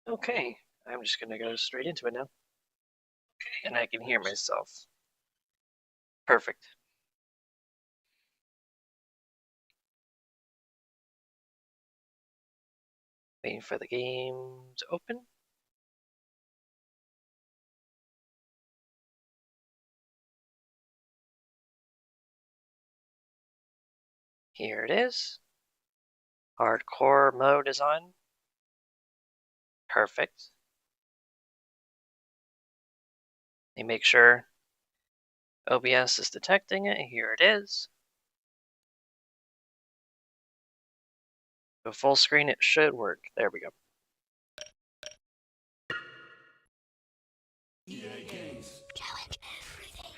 Okay, I'm just gonna go straight into it now. Okay, and I can hear myself. Perfect. Waiting for the game to open. Here it is. Hardcore mode is on. Perfect. Let me make sure OBS is detecting it. Here it is. Go full screen, it should work. There we go. EA Games. Challenge everything.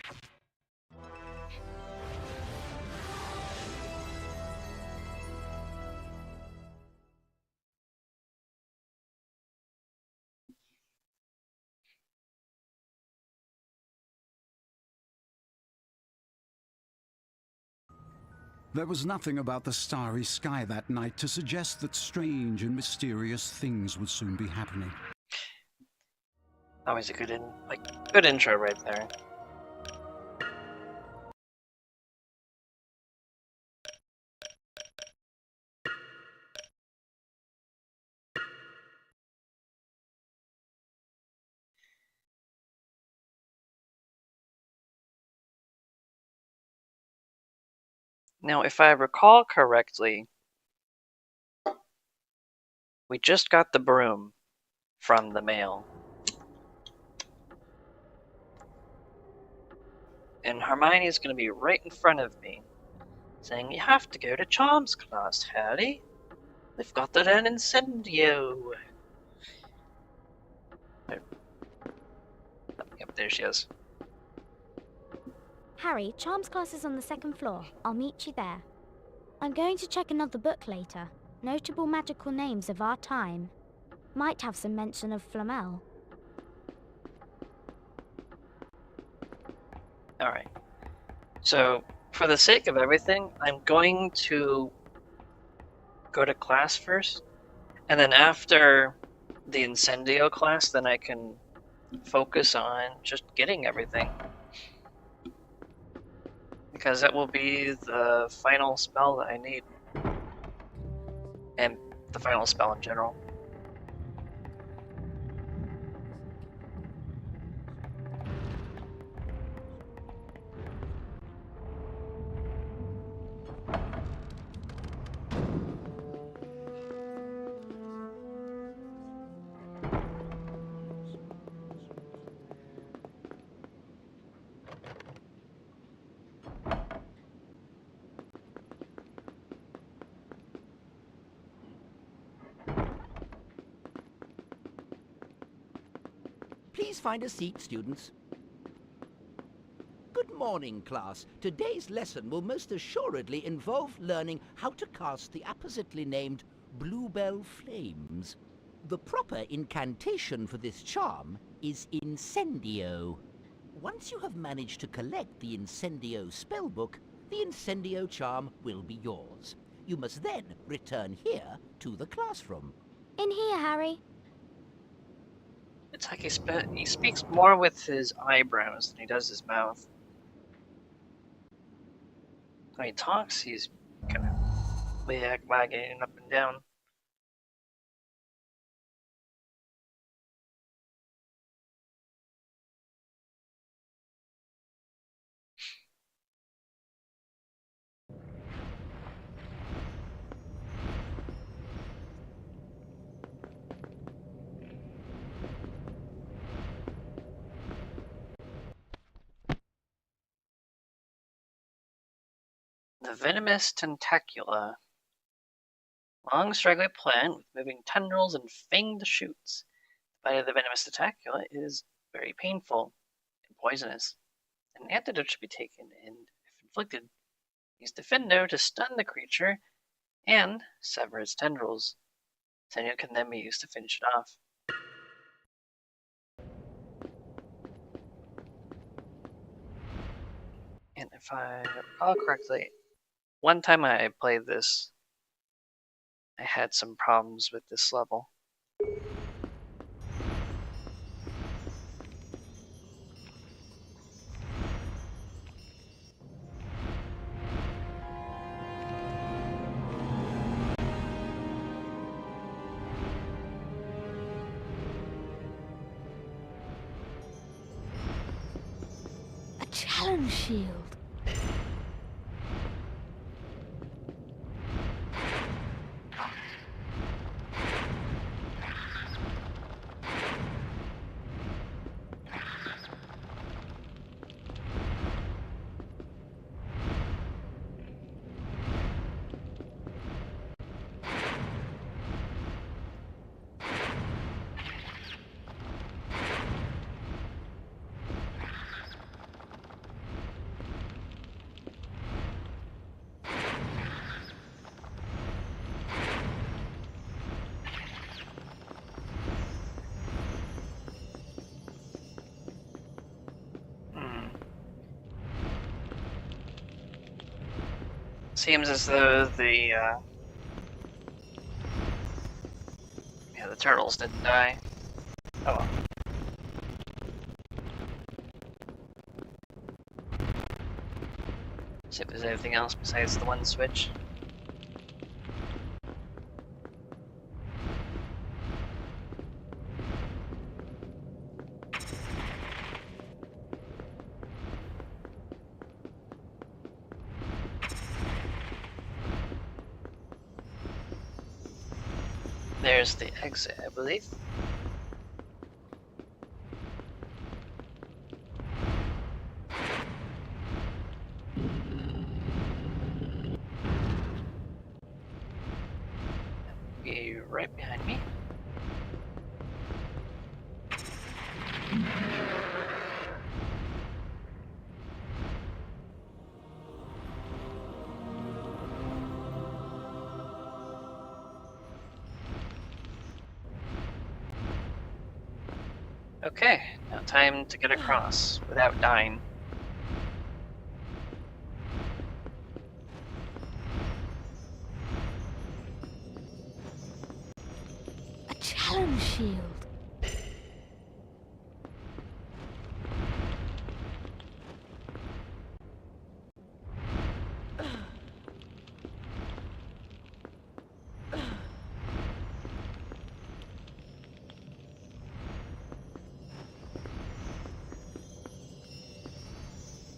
There was nothing about the starry sky that night to suggest that strange and mysterious things would soon be happening. Always a good good intro right there. Now, if I recall correctly, we just got the broom from the mail. And Hermione is going to be right in front of me, saying, "You have to go to Charms class, Harry. We've got an incendio." Yep, there she is. Harry, Charms class is on the second floor. I'll meet you there. I'm going to check another book later. Notable magical names of our time. Might have some mention of Flamel. Alright. So, for the sake of everything, I'm going to go to class first. And then after the Incendio class, then I can focus on just getting everything. Because that will be the final spell that I need. And the final spell in general. Please find a seat, students. Good morning, class. Today's lesson will most assuredly involve learning how to cast the appositely named Bluebell Flames. The proper incantation for this charm is Incendio. Once you have managed to collect the Incendio spellbook, the Incendio charm will be yours. You must then return here to the classroom. In here, Harry. It's like he speaks more with his eyebrows than he does his mouth. When he talks, he's kind of wagging up and down. The venomous tentacula. Long, straggly plant with moving tendrils and fanged shoots. The bite of the venomous tentacula is very painful and poisonous. An antidote should be taken, and if inflicted, use Defendo to stun the creature and sever its tendrils. Defendo can then be used to finish it off. And if I recall correctly, one time I played this, I had some problems with this level. A challenge shield. Seems as though the turtles didn't die. Oh well. See if there's anything else besides the one switch. There's the exit, I believe. Be right behind me. Okay, now time to get across without dying. A challenge shield.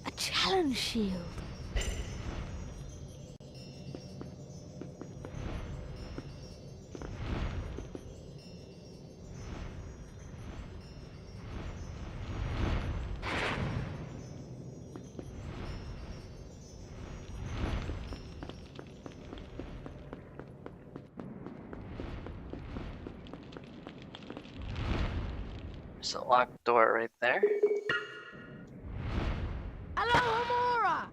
A challenge shield. There's a locked door right there. Hello, Amora!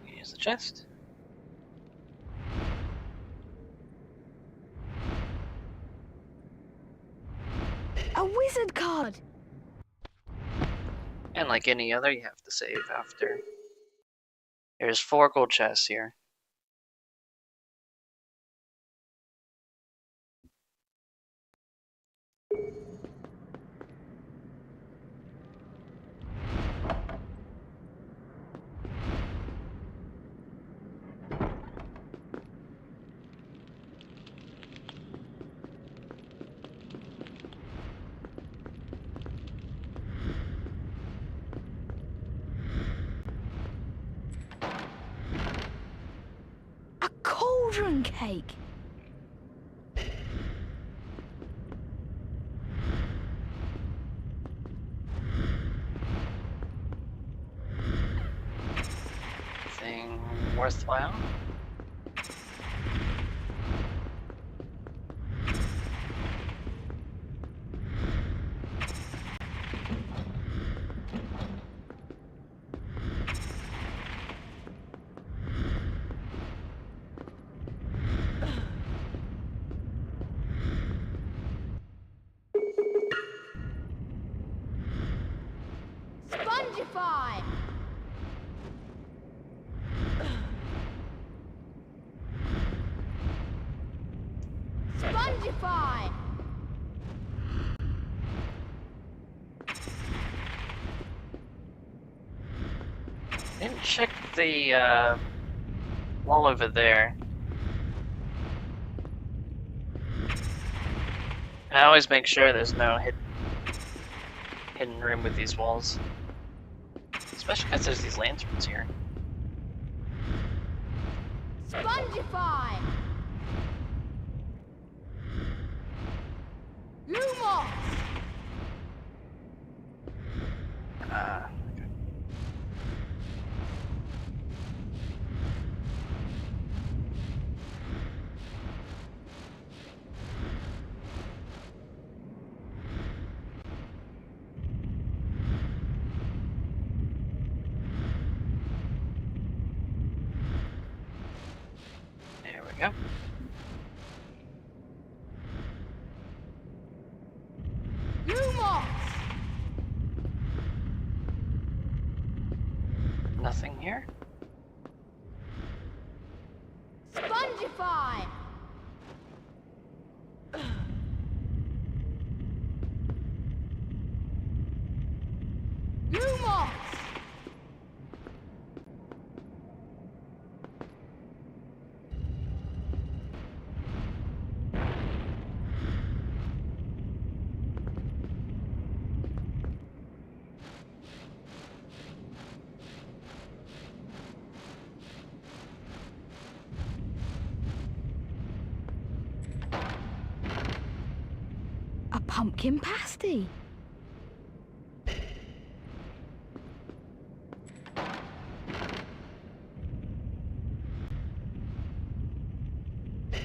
Here's the chest. A wizard card! And like any other, you have to save after. There's 4 gold chests here. A cauldron cake! Anything worthwhile? Spongify! Spongify! Didn't check the wall over there. I always make sure there's no hidden room with these walls. Especially because there's these lanterns here. Spongify! Lumos! Okay. There we go. Lumos! Nothing here. Spongify! Lumos! A pumpkin pasty.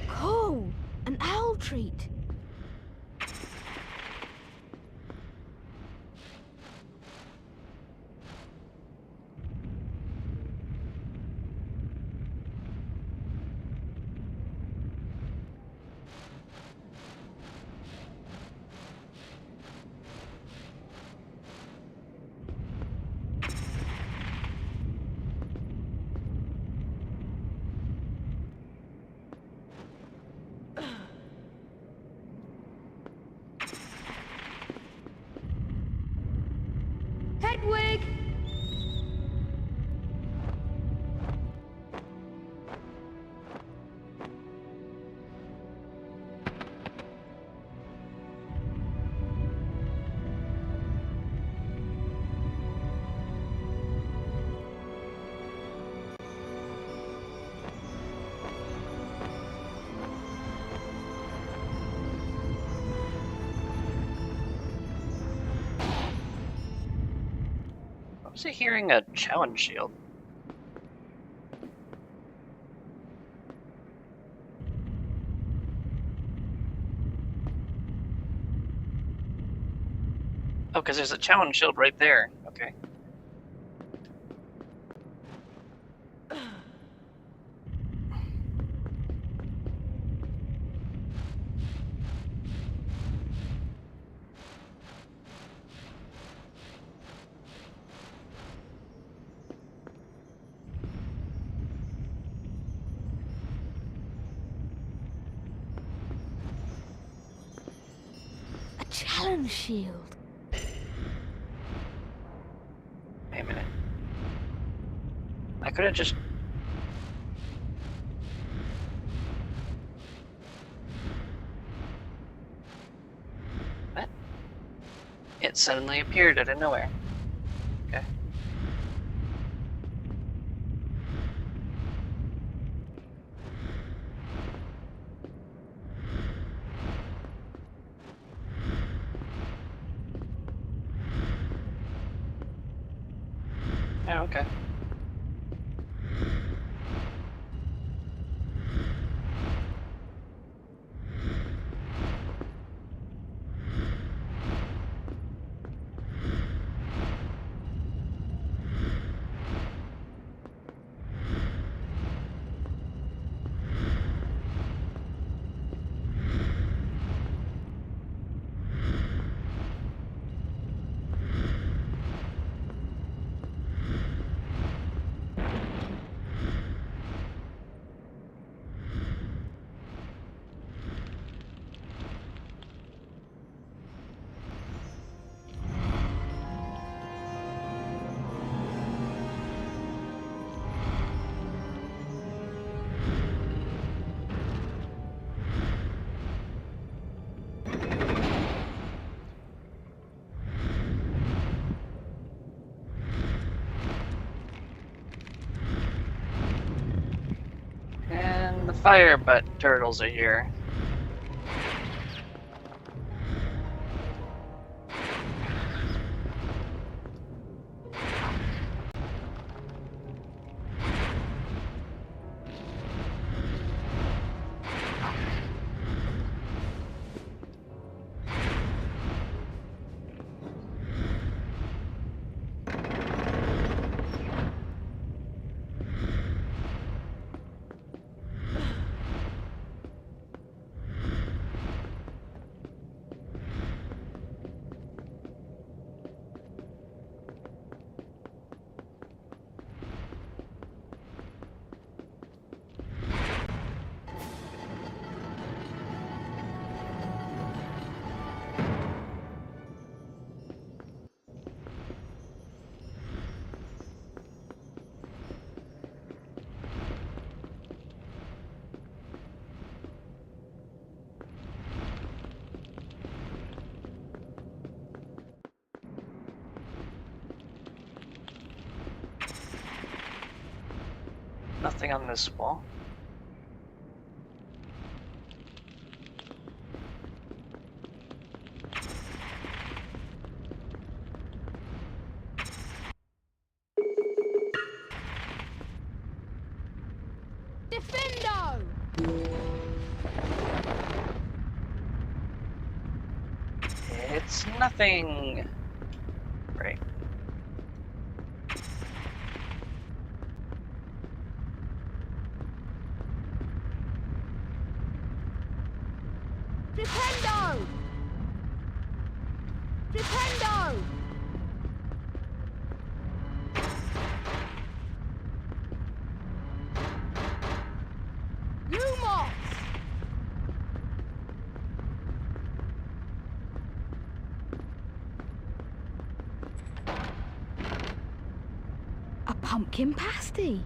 Cool. An owl treat. Hedwig! I was hearing a challenge shield. Oh, because there's a challenge shield right there. Okay. A challenge shield. Wait a minute. I could have just... What? It suddenly appeared out of nowhere. Okay. Oh, okay. fire butt turtles are here. Nothing on this wall. Defendo! It's nothing. Right. Defendo! Defendo! Lumos! A pumpkin pasty.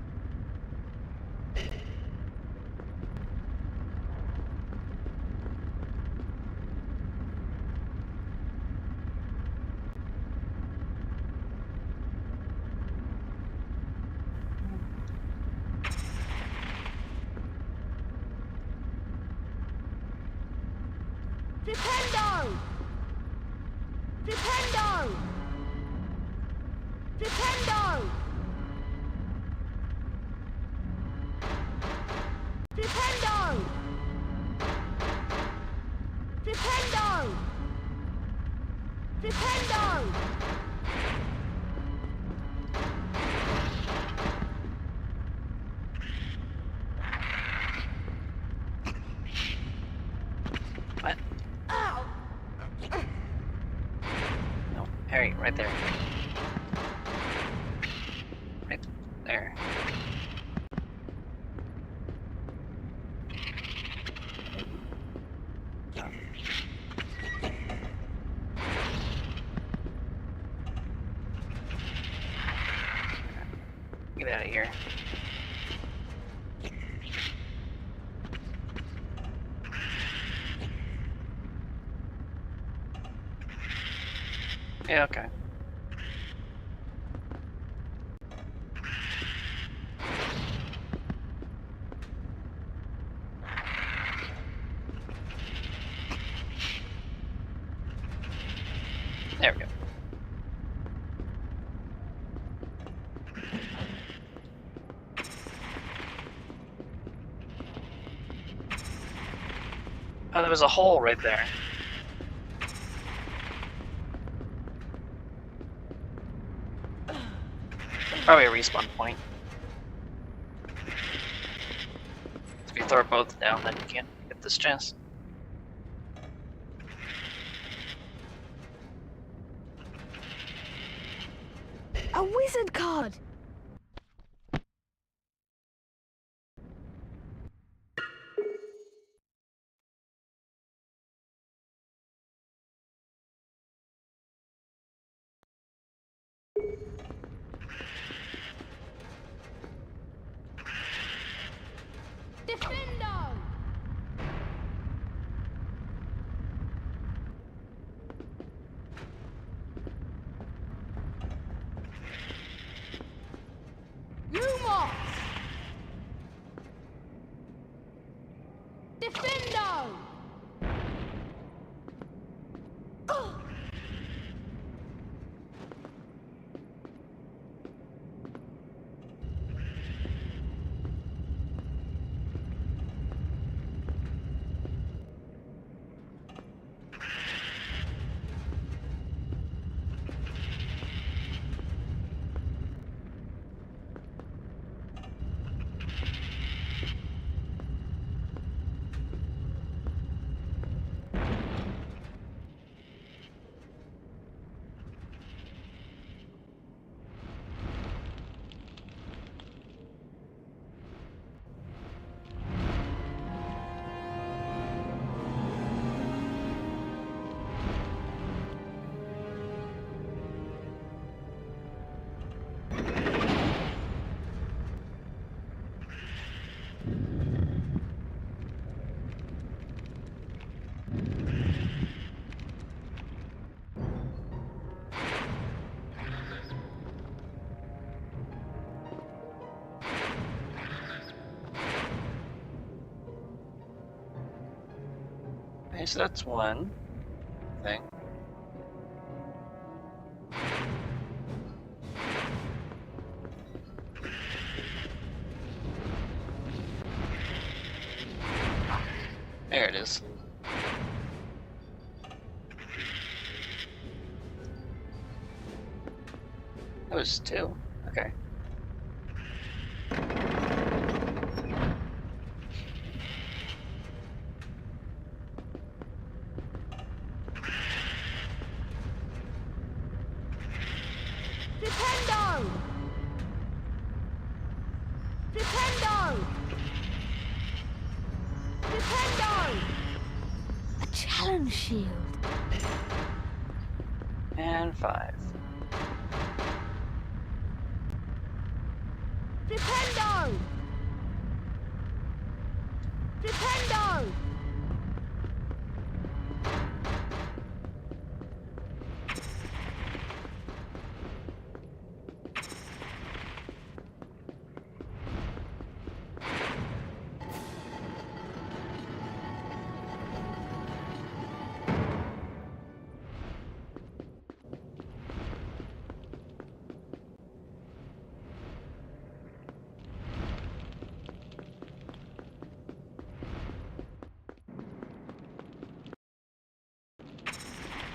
Defendo! Defendo! Defendo! Defendo! Defendo! Defendo! What? Ow! No, Harry, right there. Right there. Get out of here. Yeah, okay. There we go. Oh, there was a hole right there. Probably a respawn point. If you throw both down, then you can't get this chest. A wizard card! Defendo! Okay, so that's one thing. There it is. That was two. Okay. Flipendo! Flipendo! Flipendo! A challenge shield. And five. Flipendo! Flipendo!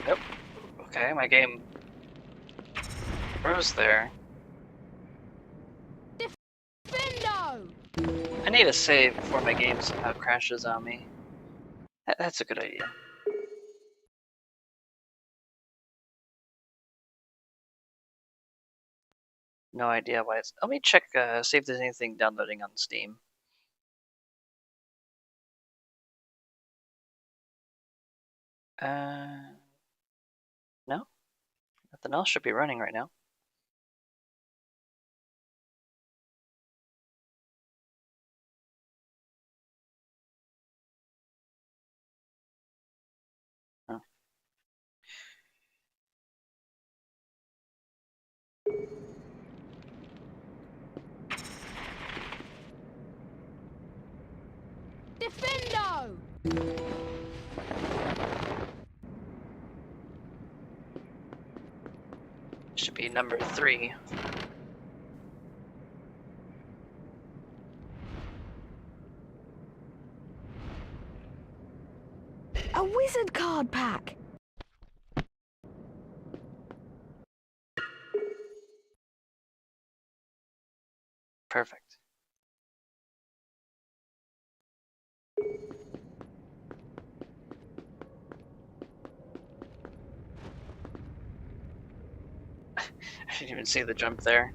Yep. Okay, my game froze there. Flipendo! I need a save before my game somehow crashes on me. That's a good idea. No idea why it's. Let me check, see if there's anything downloading on Steam. No? Nothing else should be running right now. Oh. Defendo! Should be number 3. A wizard card pack! Perfect. I didn't even see the jump there.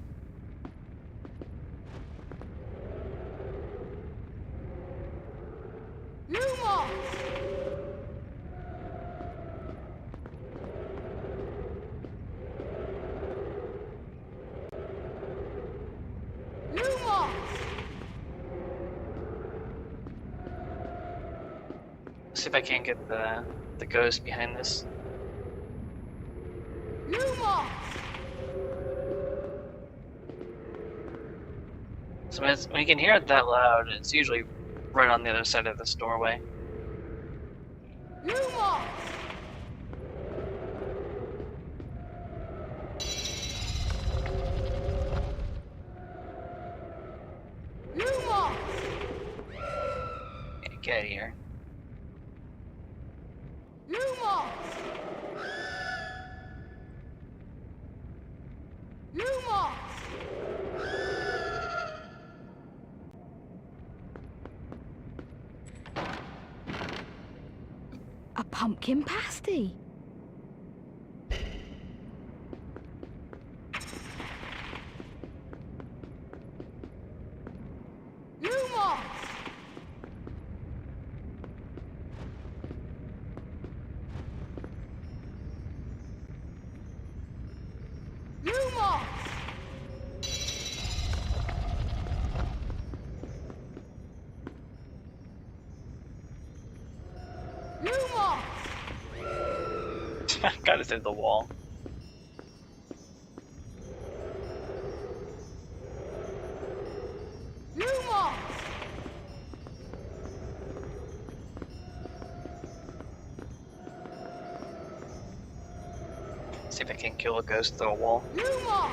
Lumos! Lumos! See if I can't get the ghost behind this. Lumos! So when you can hear it that loud, it's usually right on the other side of this doorway. Lumos! Lumos! Yeah, get out of here. Lumos! Lumos! A pumpkin pasty. Lumos! Lumos! Lumos! Got it through the wall. Lumos! See if I can kill a ghost through a wall. Lumos!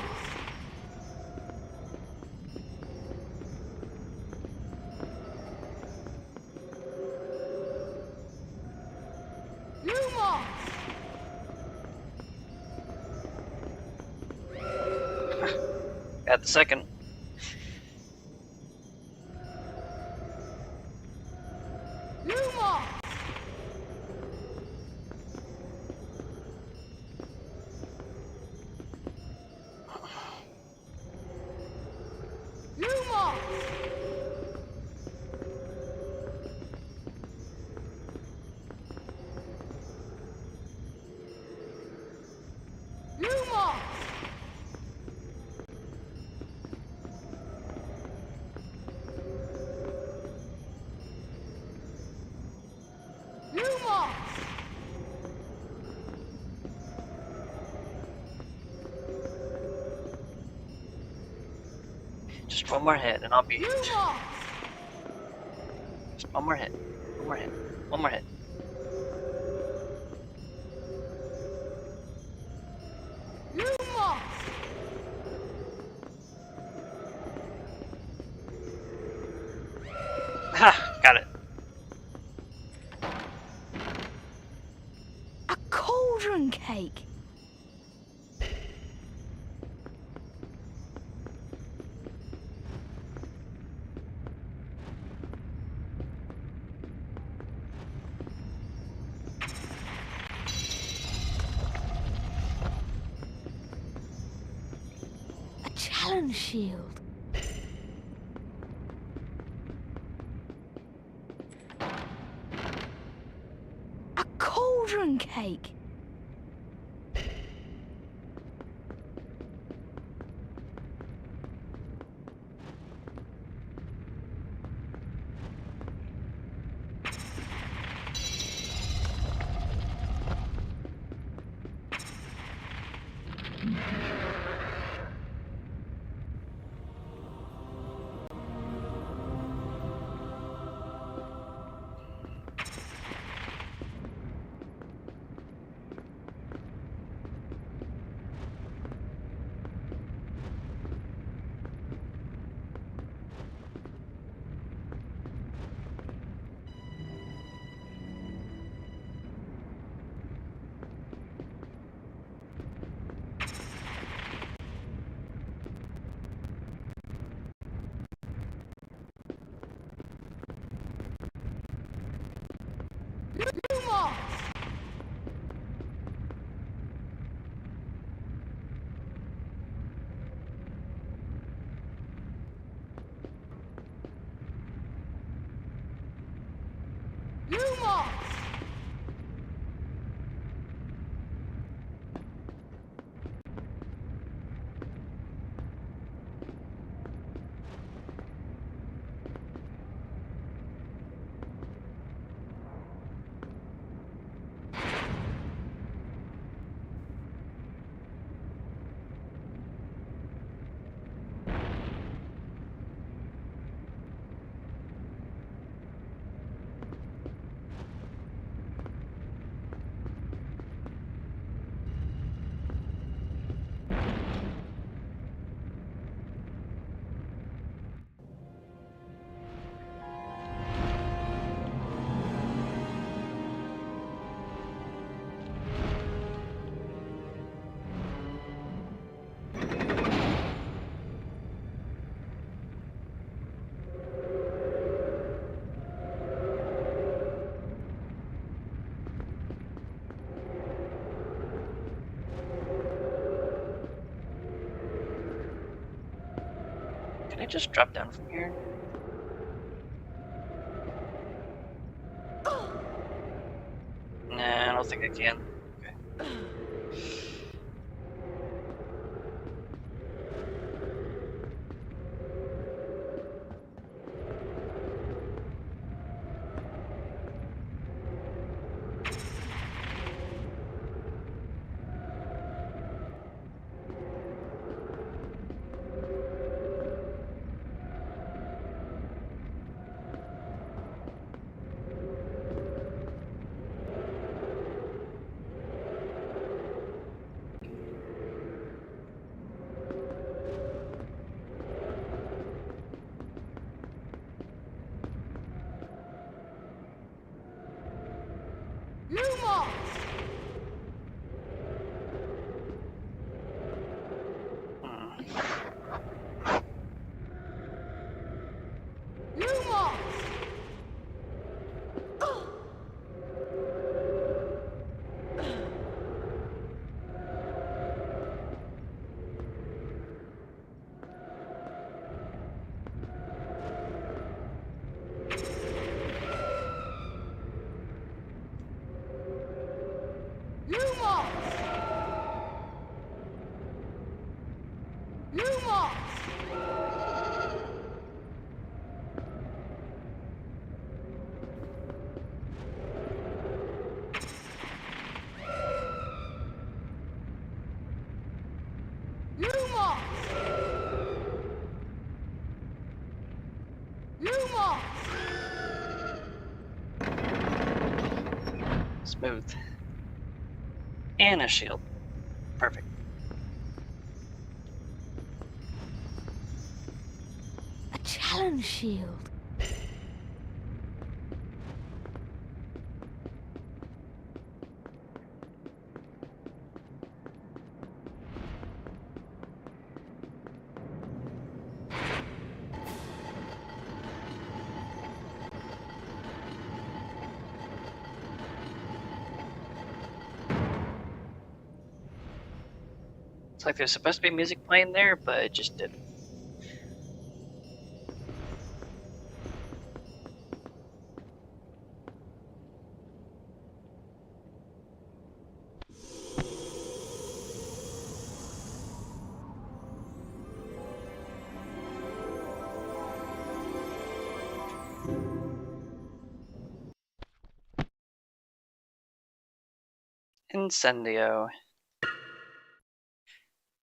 Lumos! Got the second. Lumos! Lumos! Lumos! Lumos! Just one more hit and I'll be. Lumos! Just one more hit. One more hit. One more hit. Lumos! Ha! Got it. A cauldron cake! A challenge shield. A cauldron cake. Lumos! Lumos! Can I just drop down from here? Nah, I don't think I can. Okay. Smooth. And a shield. Perfect. A challenge shield. It's like there's supposed to be music playing there, but it just didn't. Incendio.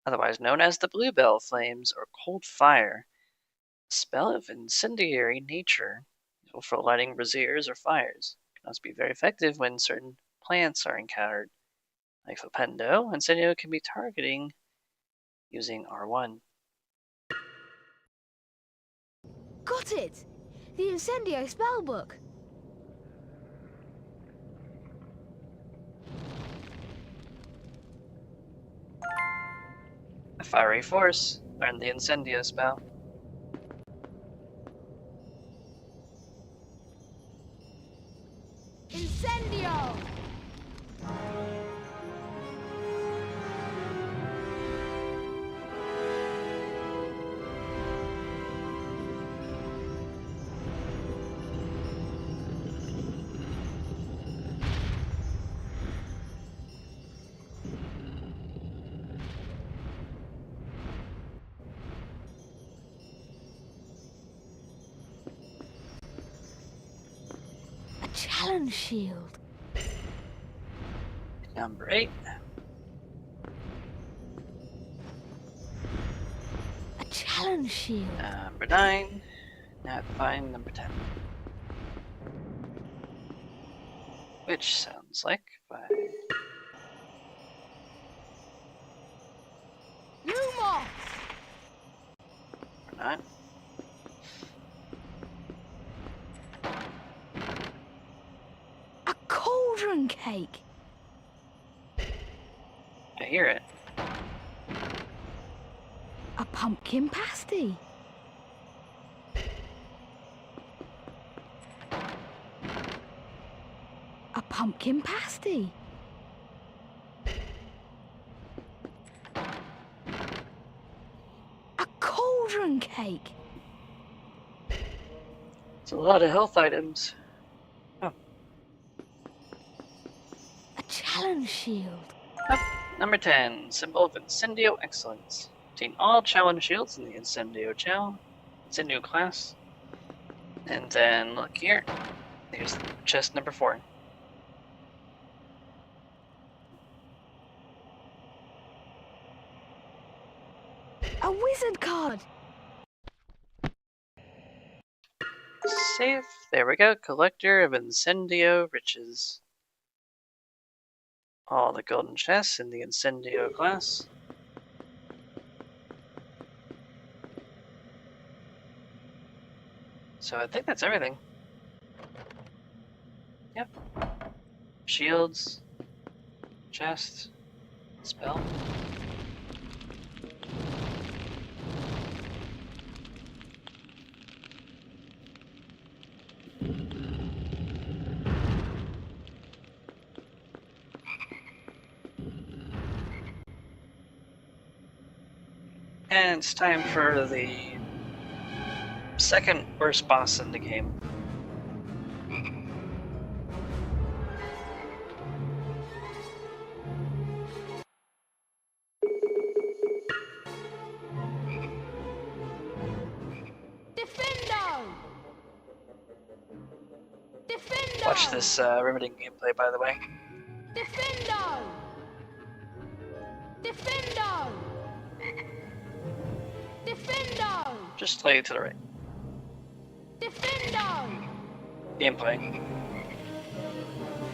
Otherwise known as the Bluebell Flames or Cold Fire. A spell of incendiary nature, useful for lighting braziers or fires. Can also be very effective when certain plants are encountered. Like Flipendo, Incendio can be targeting using R1. Got it! The Incendio spellbook. A fiery force. Learn the Incendio spell. Incendio! A challenge shield. Number 8. A challenge shield. Number 9. Now find number 10. Which sounds like by Lumos! or not. A cauldron cake. I hear it. A pumpkin pasty. A pumpkin pasty. A cauldron cake. It's a lot of health items. A challenge shield. Number 10. Symbol of Incendio Excellence. Obtain all challenge shields in the Incendio class. And then look here. There's chest number 4. A wizard card. Save. There we go. Collector of Incendio Riches. All the golden chests in the Incendio class. So I think that's everything. Yep. Shields. Chest. Spell. And it's time for the second worst boss in the game. Defendo! Defendo! Watch this riveting gameplay, by the way. Defendo! Defendo! Defendo! Just lay to the right. Defendo! Gameplay.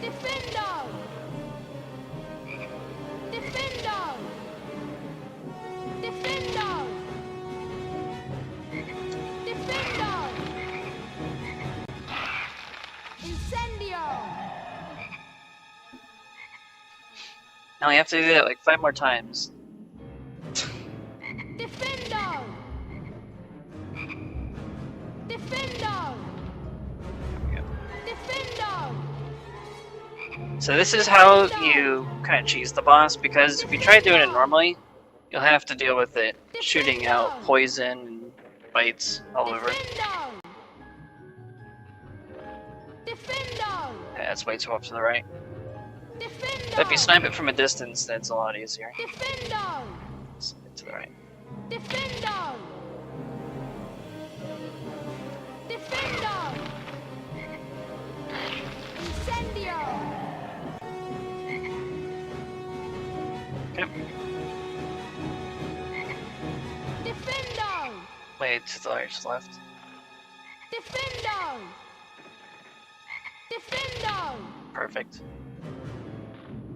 Defendo! Now we have to do that like 5 more times. Defendo! Defendo! Defendo! So this is how you kind of cheese the boss, because if you try doing it normally, you'll have to deal with it shooting out poison and bites all over. Defendo! Defendo! Yeah, it's way too off to the right. Defendo! But if you snipe it from a distance, then it's a lot easier. Defendo! It's to the right. Defendo! Defendo! Incendio! Yep. Defendo! Wait, to the right, to the left. Defendo! Defendo! Perfect.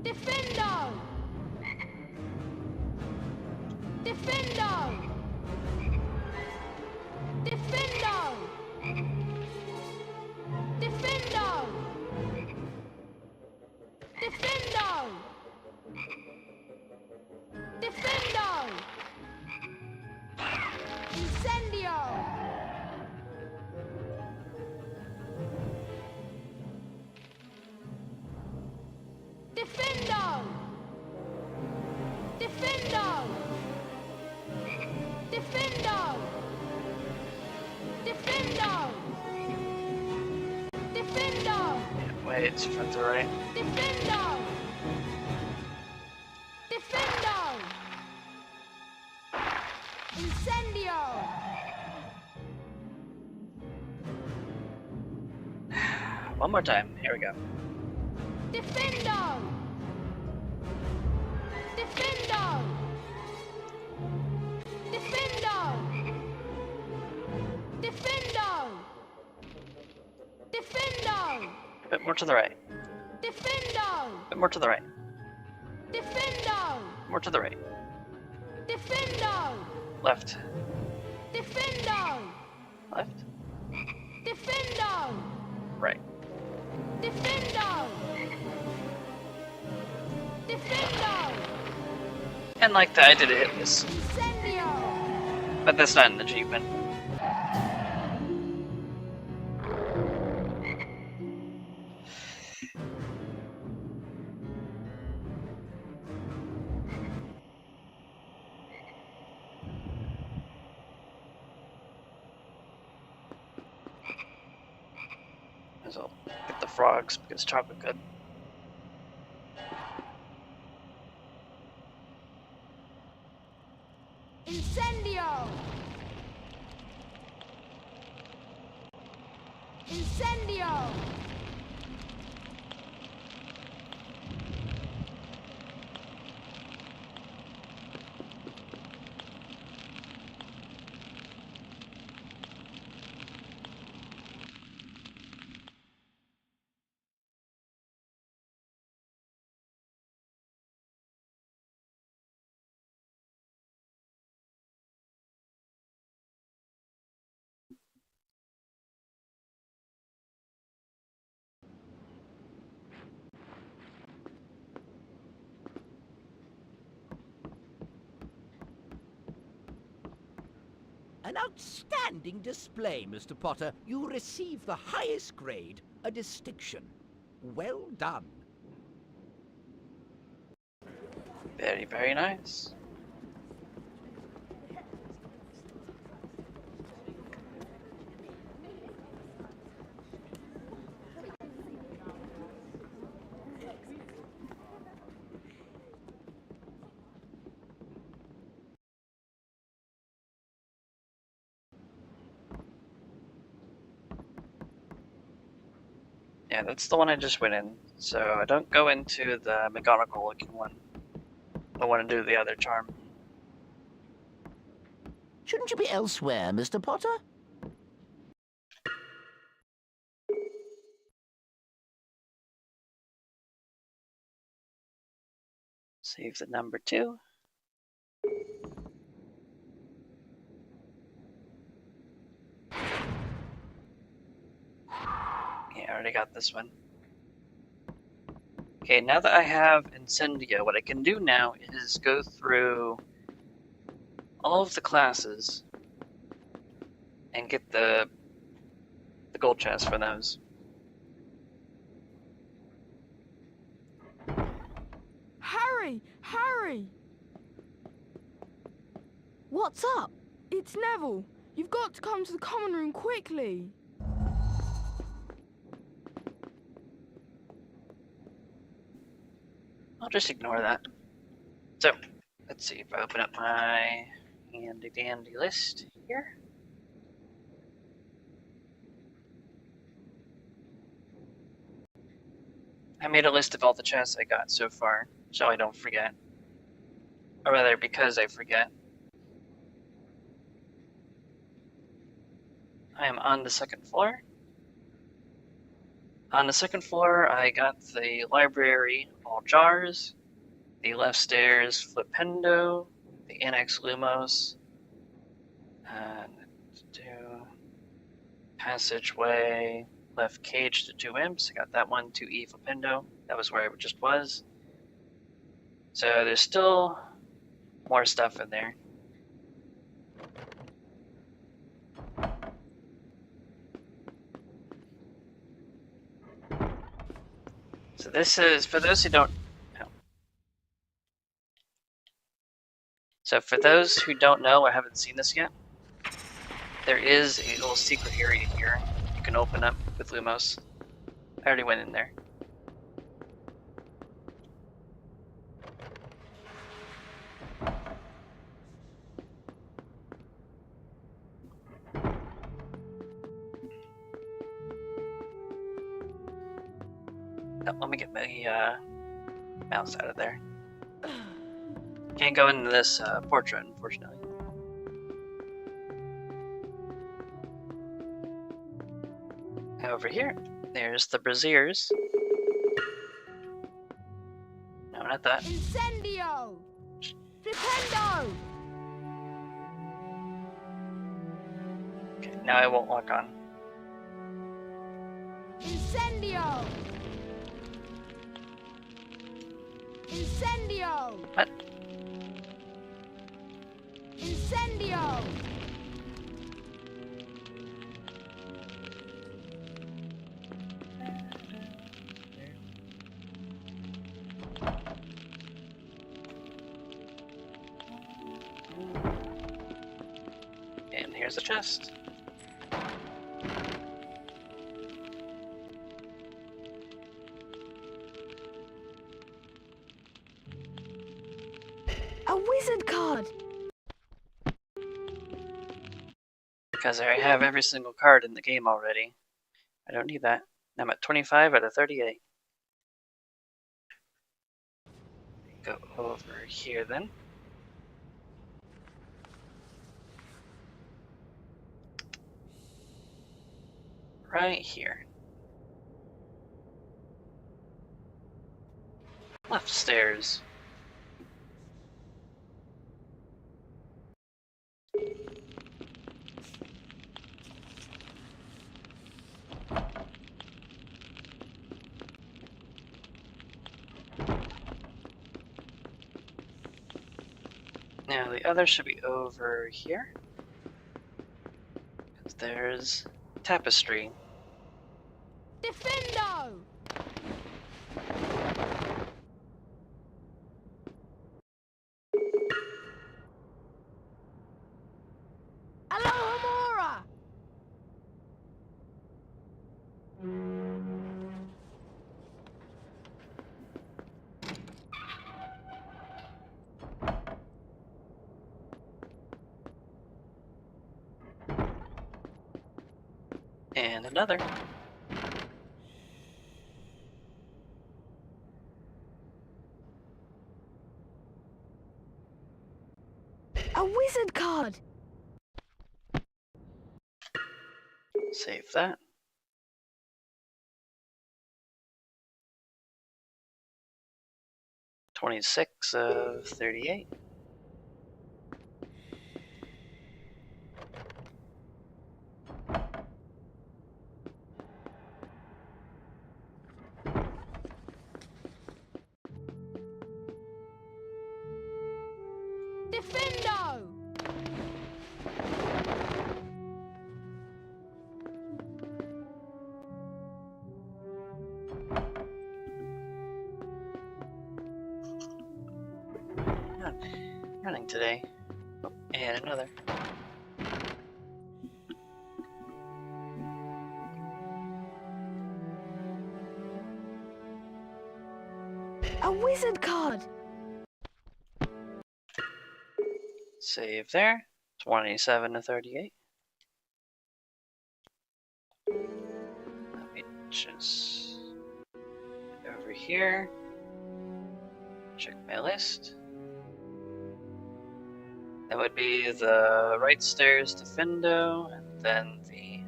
Defendo! Defendo! Defendo! Defendo! Defendo! Defendo! Incendio! Defendo! Defendo! Defendo! Defendo! Defendo! Wait, it's from the right. Defendo! Defendo! Incendio! One more time. Here we go. Defendo! Defendo! Defendo! Defendo! Defendo! A bit more to the right. Defendo! A bit more to the right. Defendo! More to the right. Defendo! Left. Defendo! Left. Defendo! Right. Defendo! Defendo! And like that, I did a hit miss. Incendio! But that's not an achievement. So I'll get the frogs because chocolate good. Incendio! Incendio! An outstanding display, Mr. Potter. You receive the highest grade, a distinction. Well done. Very, very nice. Yeah, that's the one I just went in. So I don't go into the McGonagall looking one. I want to do the other charm. Shouldn't you be elsewhere, Mr. Potter? Save the number 2. Yeah, I already got this one. Okay, now that I have Incendio, what I can do now is go through all of the classes and get the gold chest for those. Harry! Harry! What's up? It's Neville. You've got to come to the common room quickly. I'll just ignore that. So, let's see if I open up my handy dandy list here. I made a list of all the chests I got so far, so I don't forget. Or rather, because I forget. I am on the second floor. On the second floor, I got the library, all jars, the left stairs, flipendo, the annex lumos, passageway, left cage to 2 imps. I got that one, 2E flipendo. That was where I just was. So there's still more stuff in there. So this is, for those who don't know. So for those who don't know or haven't seen this yet, there is a little secret area here you can open up with Lumos. I already went in there. Oh, let me get my mouse out of there. Can't go into this portrait, unfortunately. Over here, there's the braziers. No, not that. Incendio! Flipendo! Okay, now I won't lock on. Incendio! Incendio! What? Incendio! And here's the chest. A wizard card! Because I have every single card in the game already. I don't need that. I'm at 25 out of 38. Go over here then. Right here. Left stairs. Now the other should be over here. There's tapestry. Defendo! Alohomora! And another. A wizard card! Save that. $26 of 38. running today. Oh, and another. A wizard card! Save there. 27 to 38. Let me just over here. Check my list. That would be the right stairs to Findo, and then the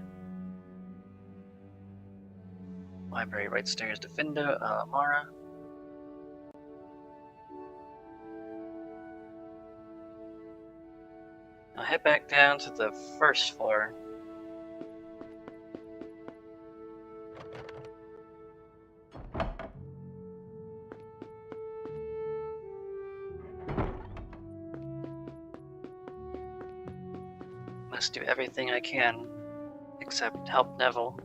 library right stairs to Findo, Alamara. I'll head back down to the first floor. Must do everything I can, except help Neville.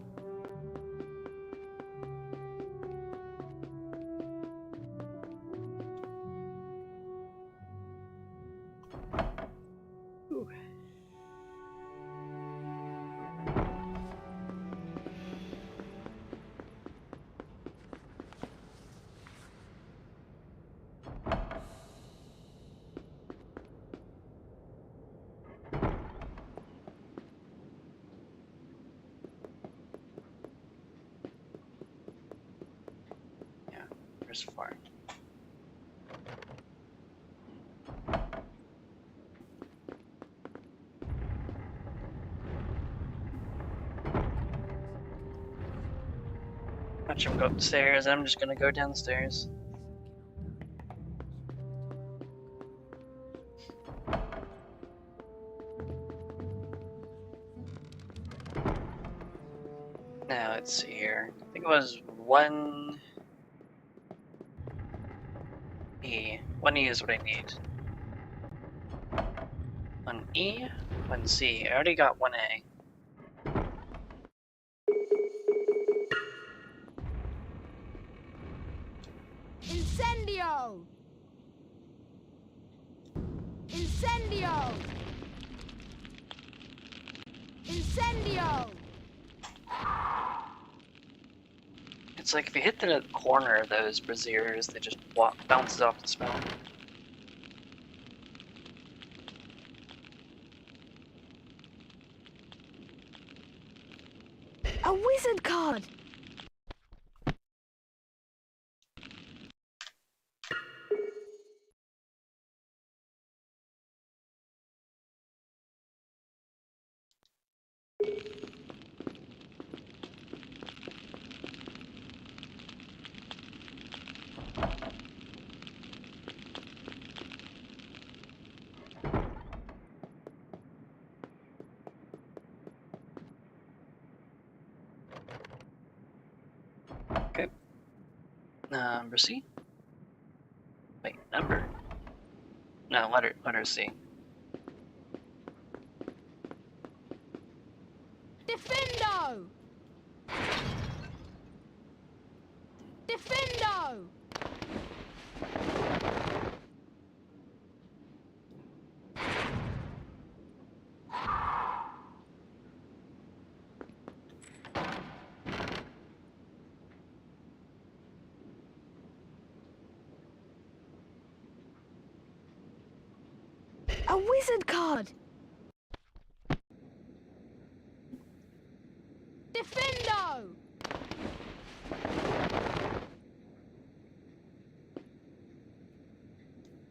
Ooh. First floor. Watch him go upstairs, I'm just gonna go downstairs. Now let's see here. I think it was 1E. 1E is what I need. 1E, 1C. I already got 1A. Incendio! Incendio! Incendio! It's like if you hit the corner of those braziers, they just bounces off the spell. A wizard card! Okay. Number C? Wait, number? No, letter C. Defendo! Defendo! A wizard card! Defendo!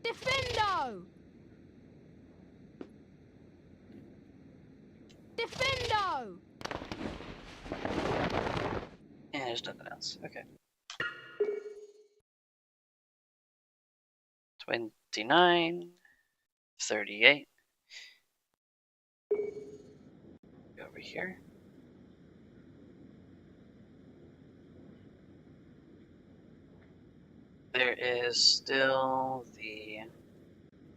Defendo! Defendo! And there's nothing else. Okay. 29, 38. Go over here. There is still the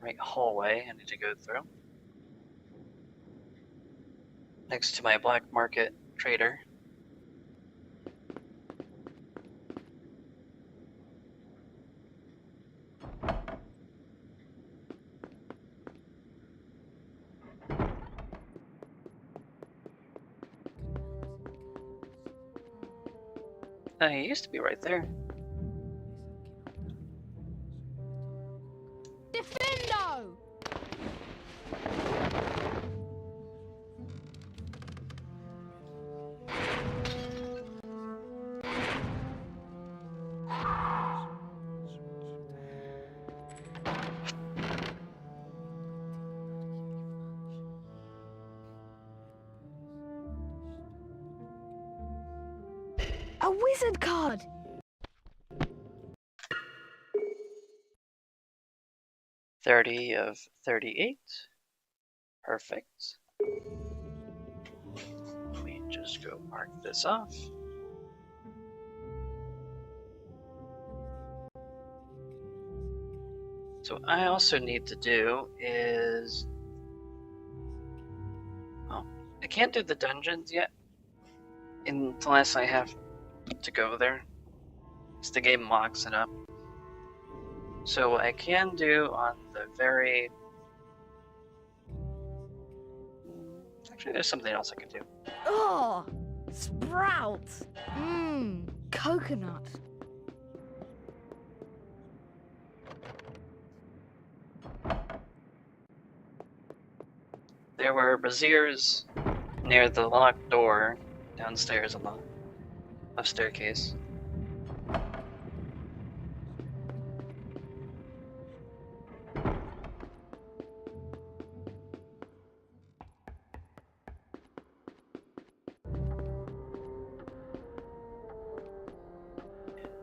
right hallway I need to go through. Next to my black market trader. He used to be right there. Defendo! A wizard card! 30 of 38. Perfect. Let me just go mark this off. So what I also need to do is... Oh, I can't do the dungeons yet unless I have to go there. Because the game locks it up. So what I can do on the very... Actually, there's something else I can do. Oh! Sprouts! Mmm, coconut. There were braziers near the locked door downstairs on the left staircase.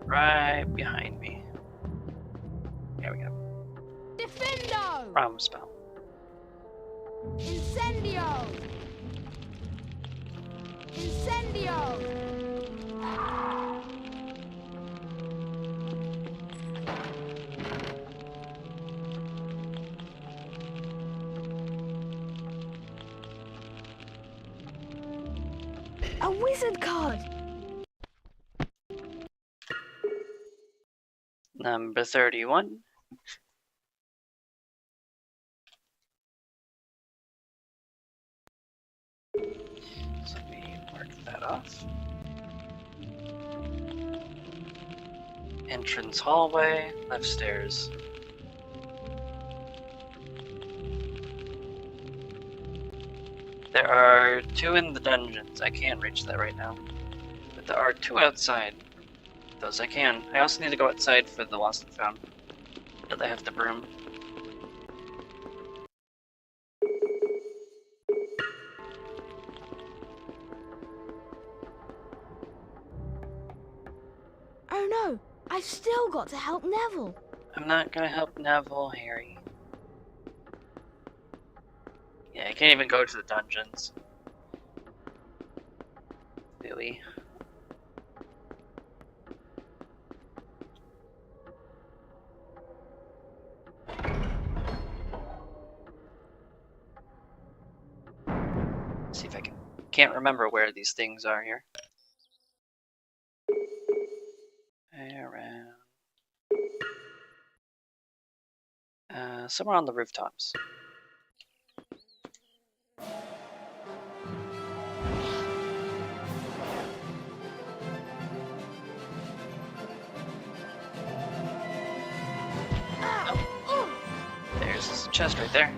Right behind me. There we go. Defendo! Wrong spell. Incendio! Incendio! A wizard card! Number 31. So let me mark that off. Entrance hallway, left stairs. There are 2 in the dungeons. I can't reach that right now. But there are 2 outside. Those I can. I also need to go outside for the lost and found. But I have the broom. Oh no, I've still got to help Neville. I'm not gonna help Neville, Harry. Yeah, I can't even go to the dungeons. Really? See if I can. Can't remember where these things are here. Around. Somewhere on the rooftops. There's a chest right there.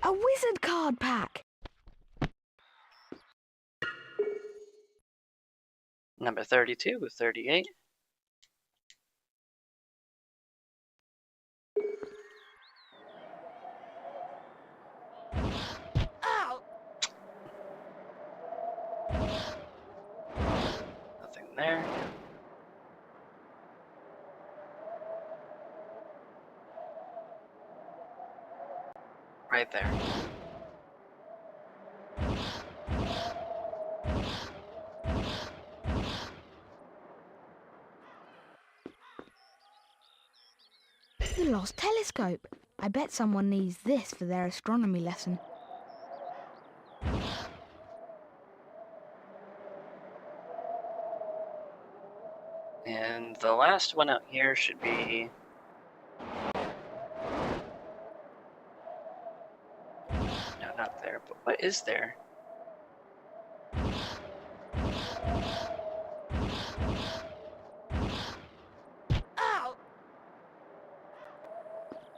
A wizard card pack. Number 32 with 38. Ow! Nothing there. Right there. The lost telescope. I bet someone needs this for their astronomy lesson. And the last one out here should be... No, not there, but what is there? Ow!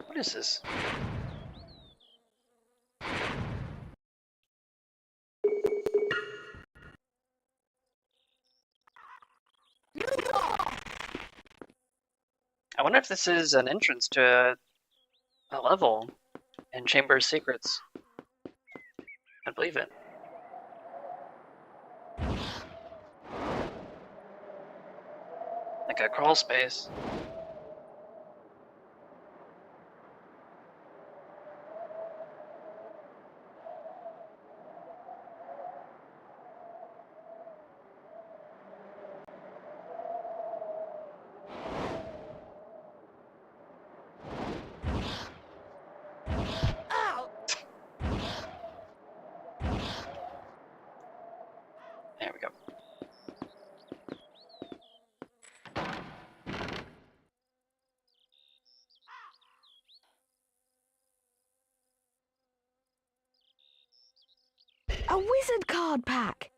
What is this? I wonder if this is an entrance to a level in Chamber of Secrets. I believe it. Like a crawl space. Ow! There we go. A wizard card pack!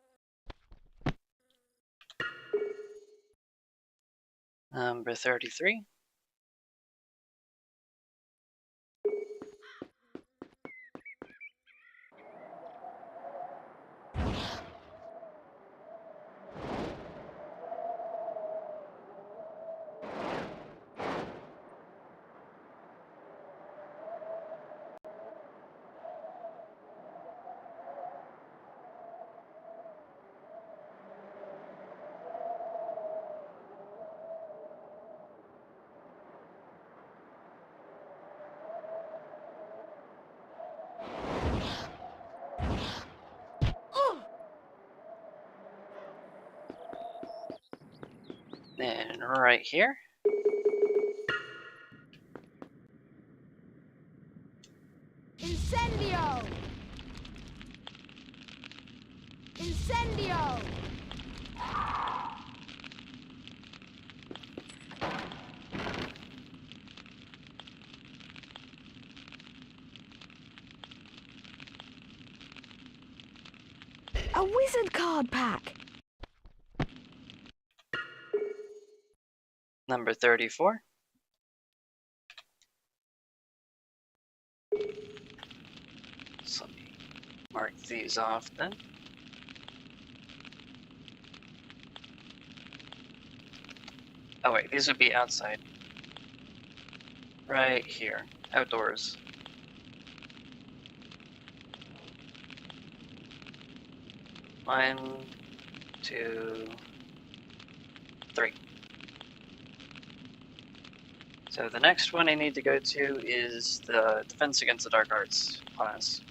Number 33. Then right here. Incendio! Incendio! A wizard card pack! Number 34. So let me mark these off then. Oh wait, these would be outside. Right here. Outdoors. One, two, three. So the next one I need to go to is the Defense Against the Dark Arts class.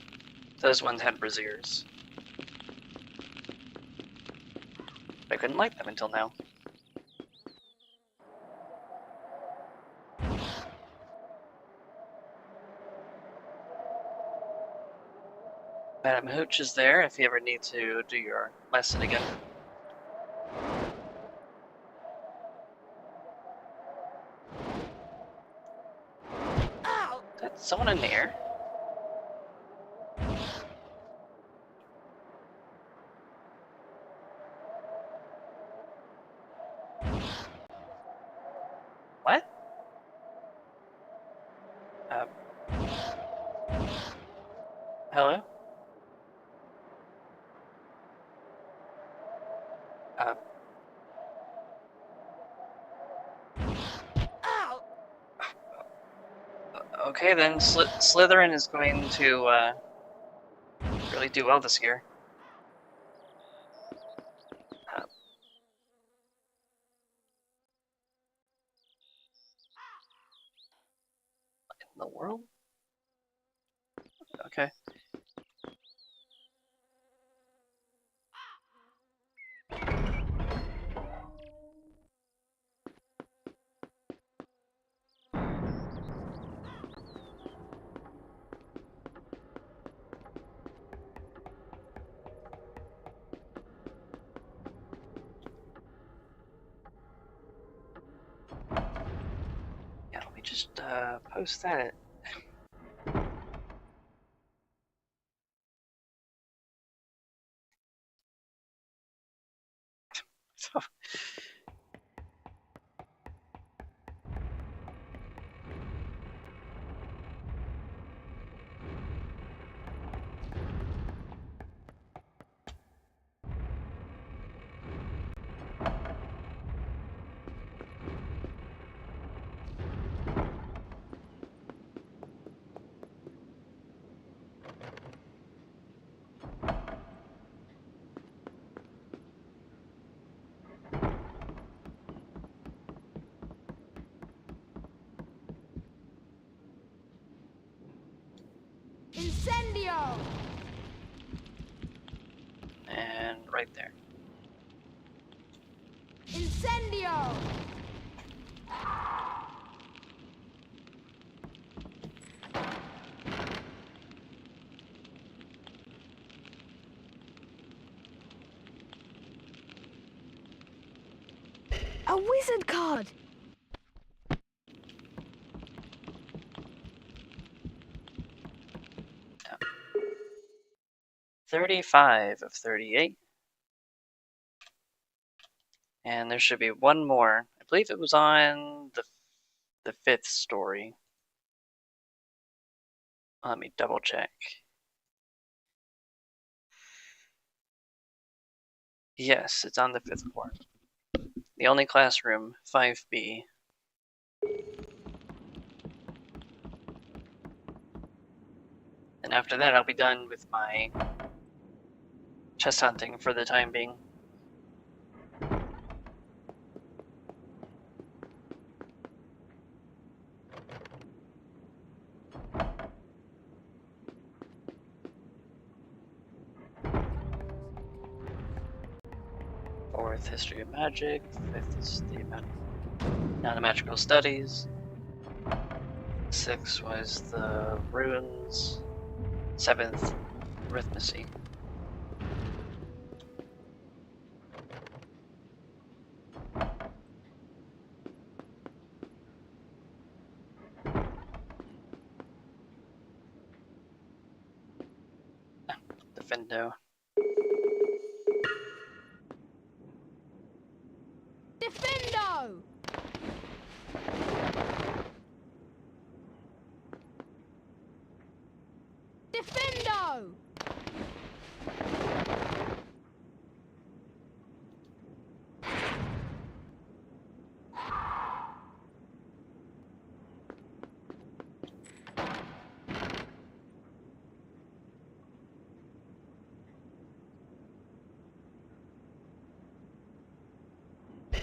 Those ones had braziers. I couldn't light them until now. Madam Hooch is there if you ever need to do your lesson again. Ow! Is that someone in the air? What? Hello? Uh, Ow! okay then, Slytherin is going to really do well this year. In the world? Okay. post that. So, Incendio! and right there. Incendio! A wizard card! 35 of 38. And there should be one more. I believe it was on the 5th story. Let me double check. Yes, it's on the 5th floor. The only classroom, 5B. And after that, I'll be done with my chest hunting for the time being. Fourth, history of magic. Fifth is the magical studies. Sixth was the runes. Seventh, arithmancy. Defendo. Defendo! Defendo!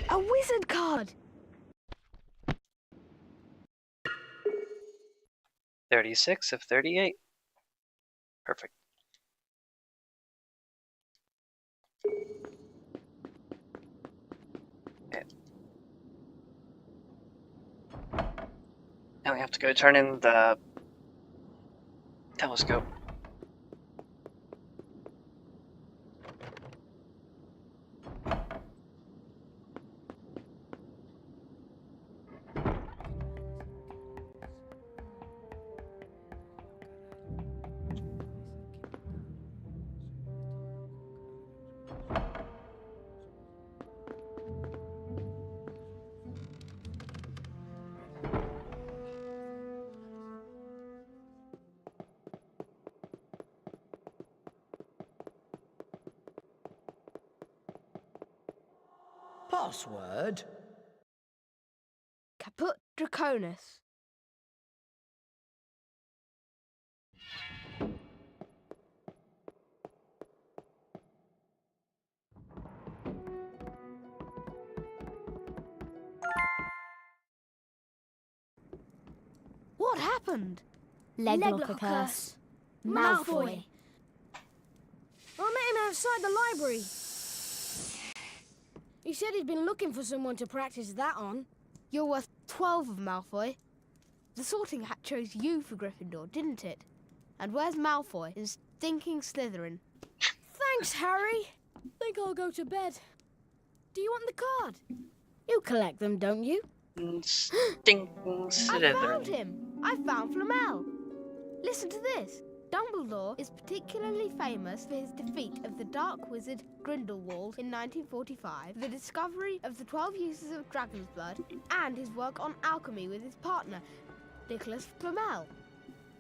A wizard card! 36 of 38. Perfect. Okay. Now we have to go turn in the telescope. Password? Caput Draconis. What happened? Leglocker curse. Malfoy. I met him outside the library. He said he'd been looking for someone to practice that on. You're worth 12 of Malfoy. The Sorting Hat chose you for Gryffindor, didn't it? And where's Malfoy in stinking Slytherin? Thanks, Harry. Think I'll go to bed. Do you want the card? You collect them, don't you? Stinking I found Slytherin. him! I found Flamel! Listen to this. Dumbledore is particularly famous for his defeat of the dark wizard Grindelwald in 1945, the discovery of the 12 uses of dragon's blood, and his work on alchemy with his partner, Nicholas Flamel.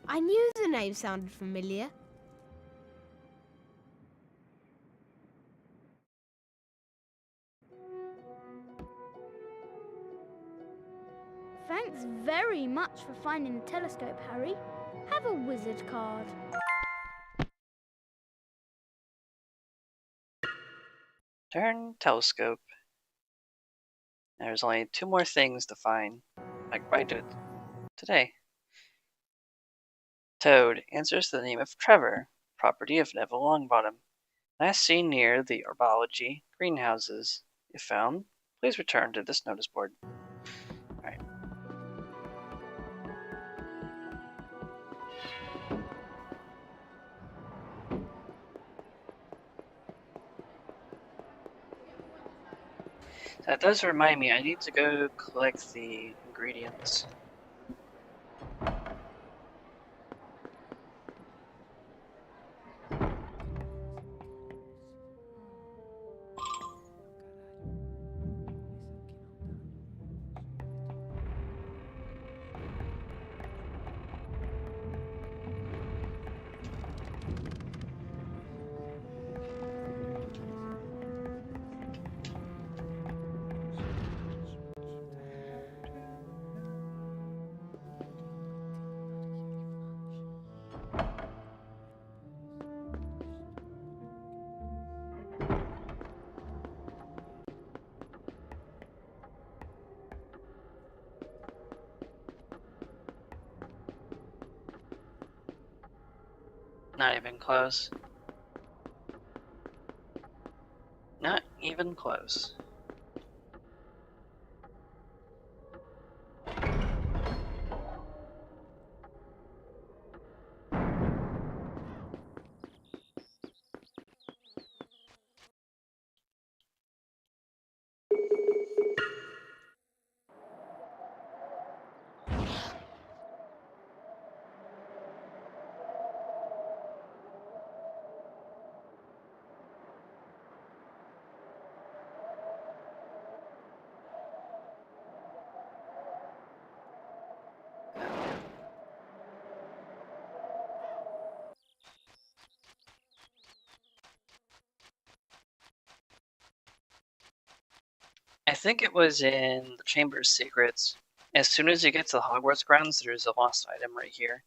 I knew the name sounded familiar. Thanks very much for finding the telescope, Harry. Have a wizard card. Turn telescope. There's only 2 more things to find. I could probably do it today. Toad answers to the name of Trevor, property of Neville Longbottom. Last seen near the herbology greenhouses. If found, please return to this notice board. Alright. That does remind me, I need to go collect the ingredients. Not even close. Not even close. I think it was in the Chamber of Secrets. As soon as you get to the Hogwarts grounds, there's a lost item right here.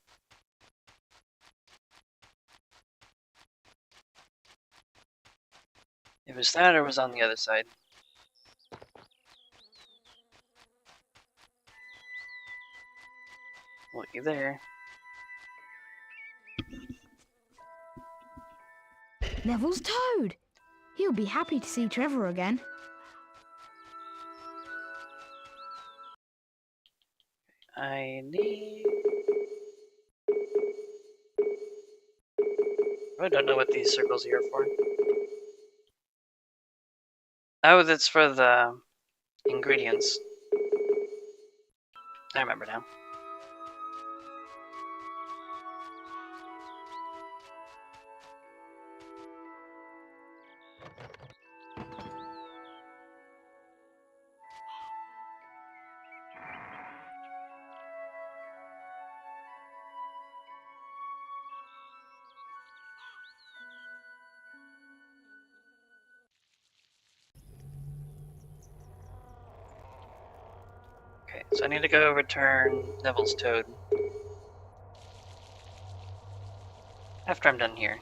It was that or it was on the other side. Looky there. Neville's Toad! He'll be happy to see Trevor again. I need... I don't know what these circles here are for. Oh, that's for the ingredients. I remember now. Okay, so I need to go return Neville's Toad. After I'm done here.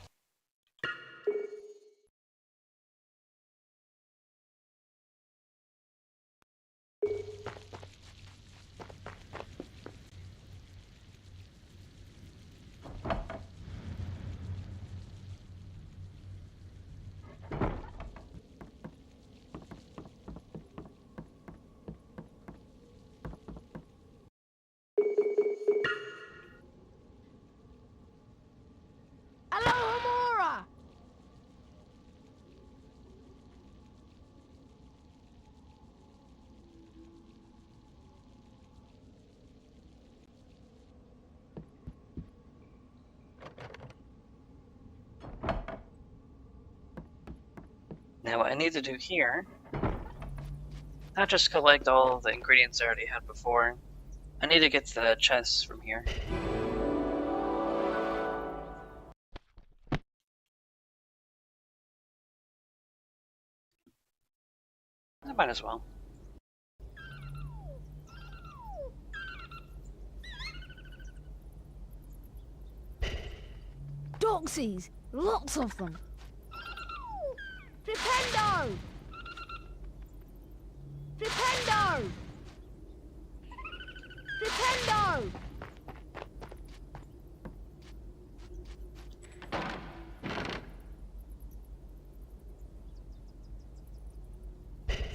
Hello, Now what I need to do here, not just collect all the ingredients I already had before, I need to get to the chests from here. I might as well. Doxies! Lots of them! Flipendo! Flipendo! Flipendo!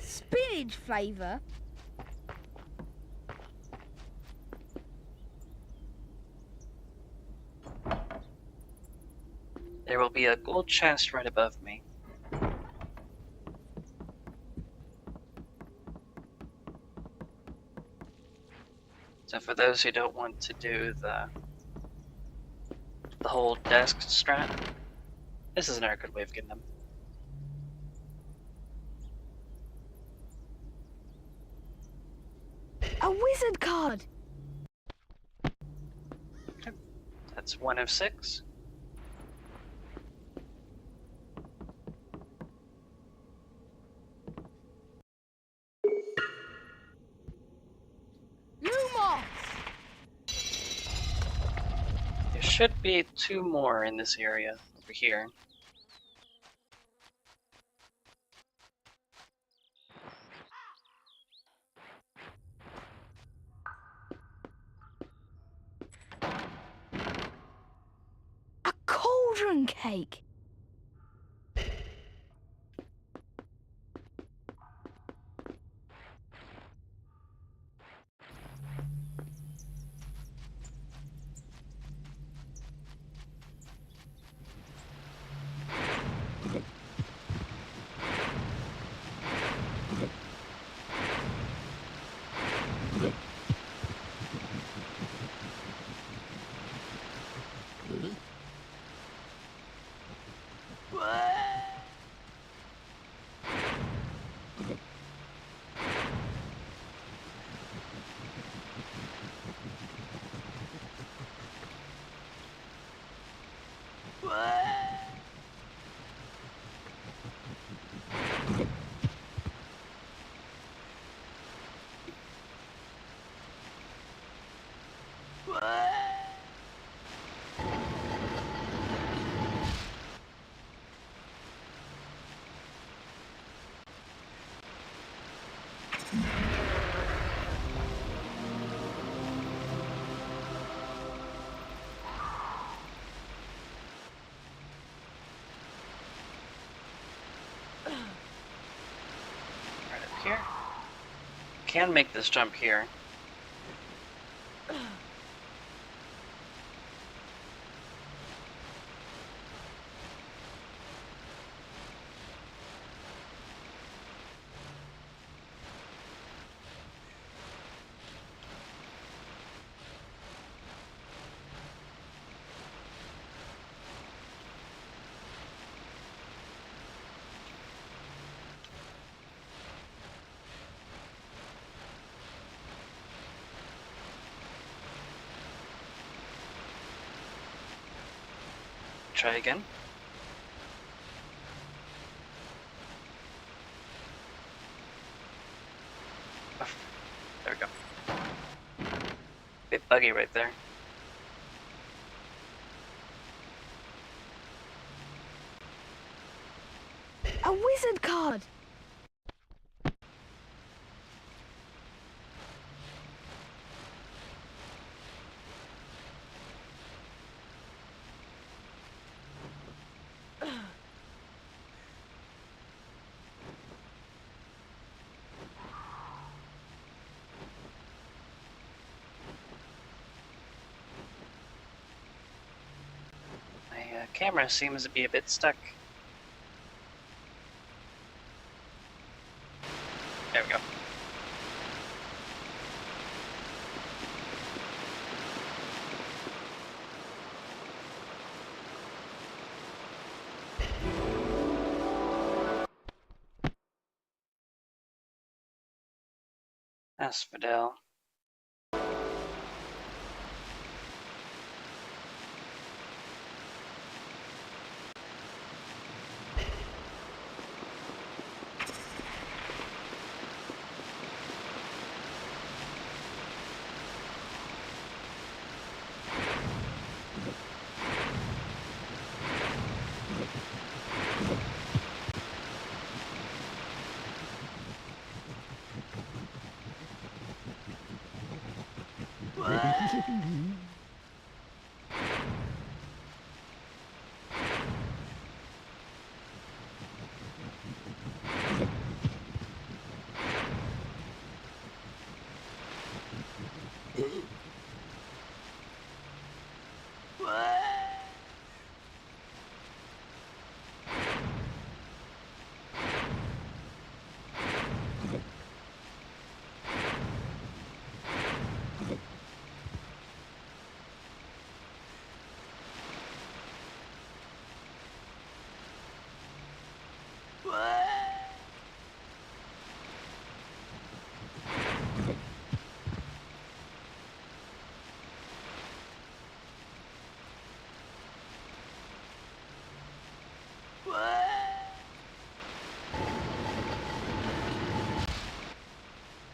Spinach flavour? There will be a gold chest right above me. So for those who don't want to do the whole desk strat, this is another good way of getting them. A wizard card! Okay. That's 1 of 6. Lumos! There should be 2 more in this area over here. A cauldron cake! Right up here. Can make this jump here. Try again. Oh, there we go. Bit buggy right there. A wizard card! My camera seems to be a bit stuck. There we go. Asphodel.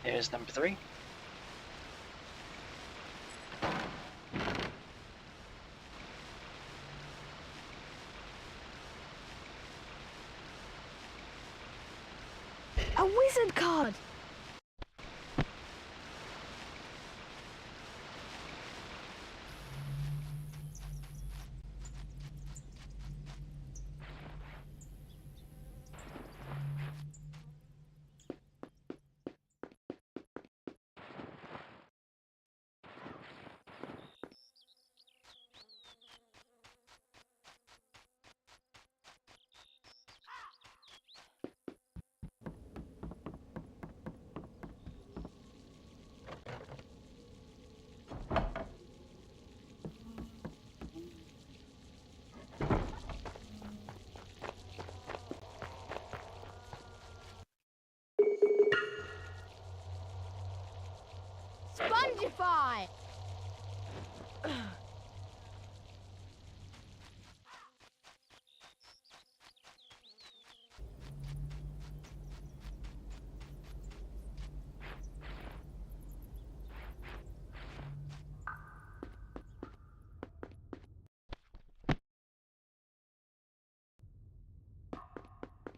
There's number 3. A wizard card! Spongify!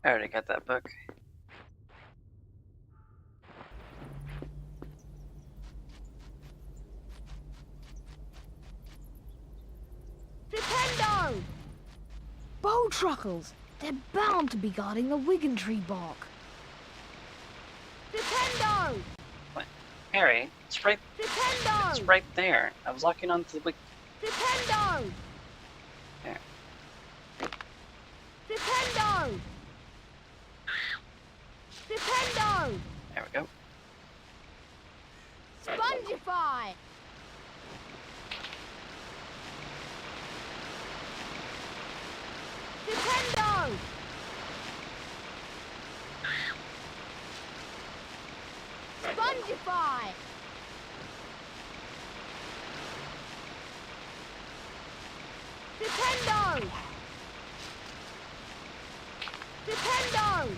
I already got that book. Nintendo! Bow truckles! They're bound to be guarding the Wiggentree bark. Nintendo! What? Harry, it's right Nintendo! there. I was locking onto the wig. Nintendo! There. Nintendo! Nintendo! There we go. Spongify! Nintendo! Spongify! Nintendo! Nintendo!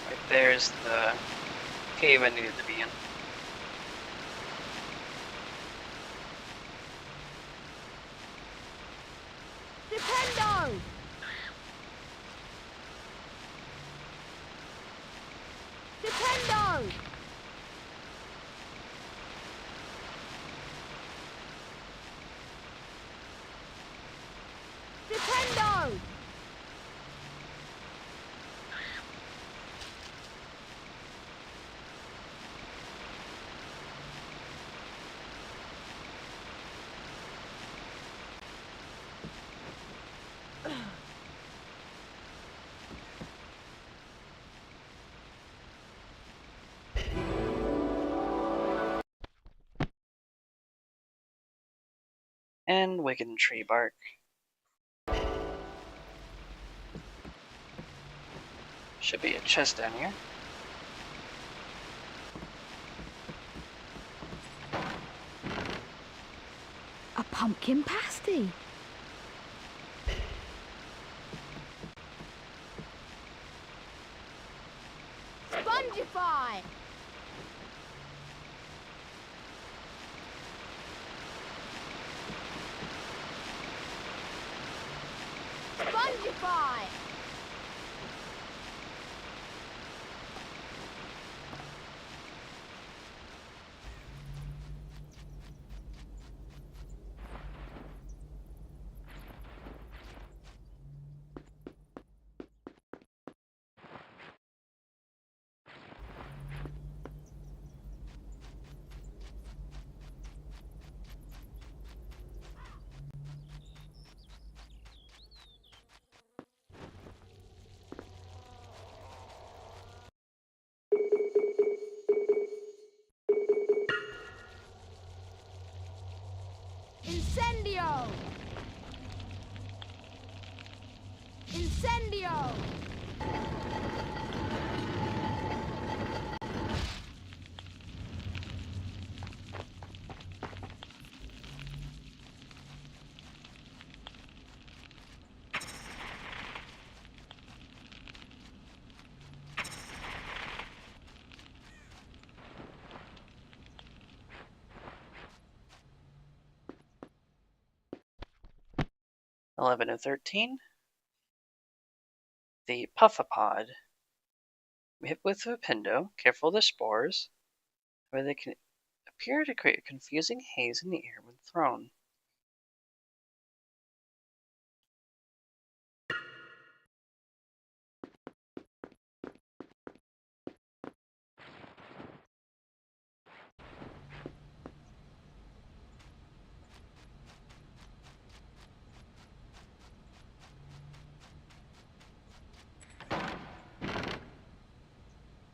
Right there's the cave I needed to be in. Nintendo! Nintendo! Nintendo! And wicked tree bark. Should be a chest down here. A pumpkin pasty. Spongify. Spongify. Incendio! Incendio! (11 and 13). The puffapod. Hit with a pindo, careful of the spores, where they can appear to create a confusing haze in the air when thrown.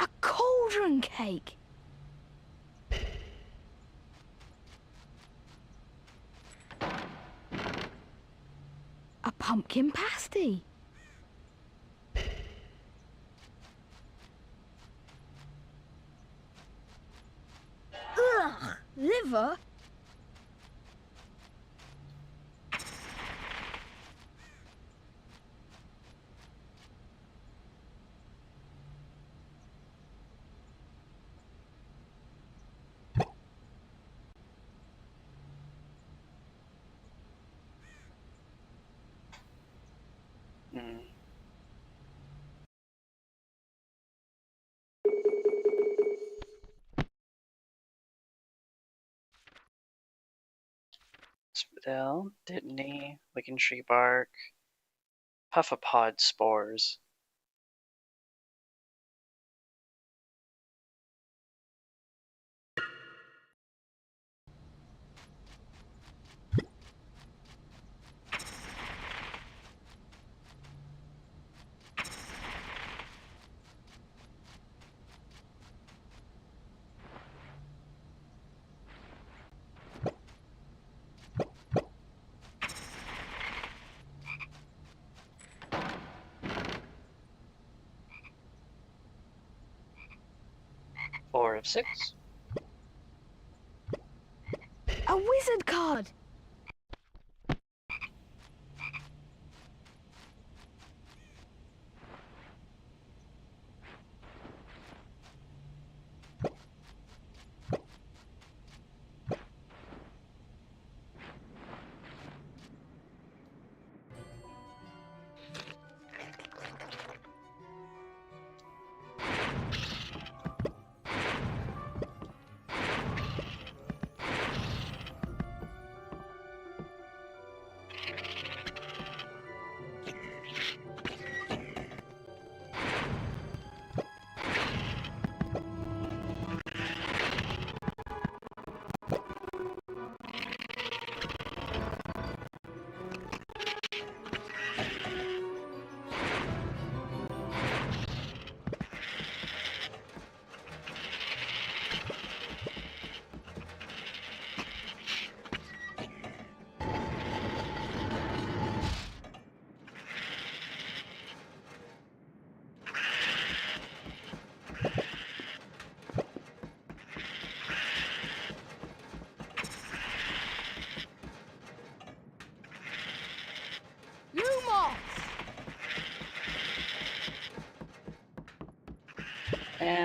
A cauldron cake. A pumpkin pasty. Ugh, liver. Spadell, Dittany, wicked tree bark, puffapod spores. Four of 6. A wizard card.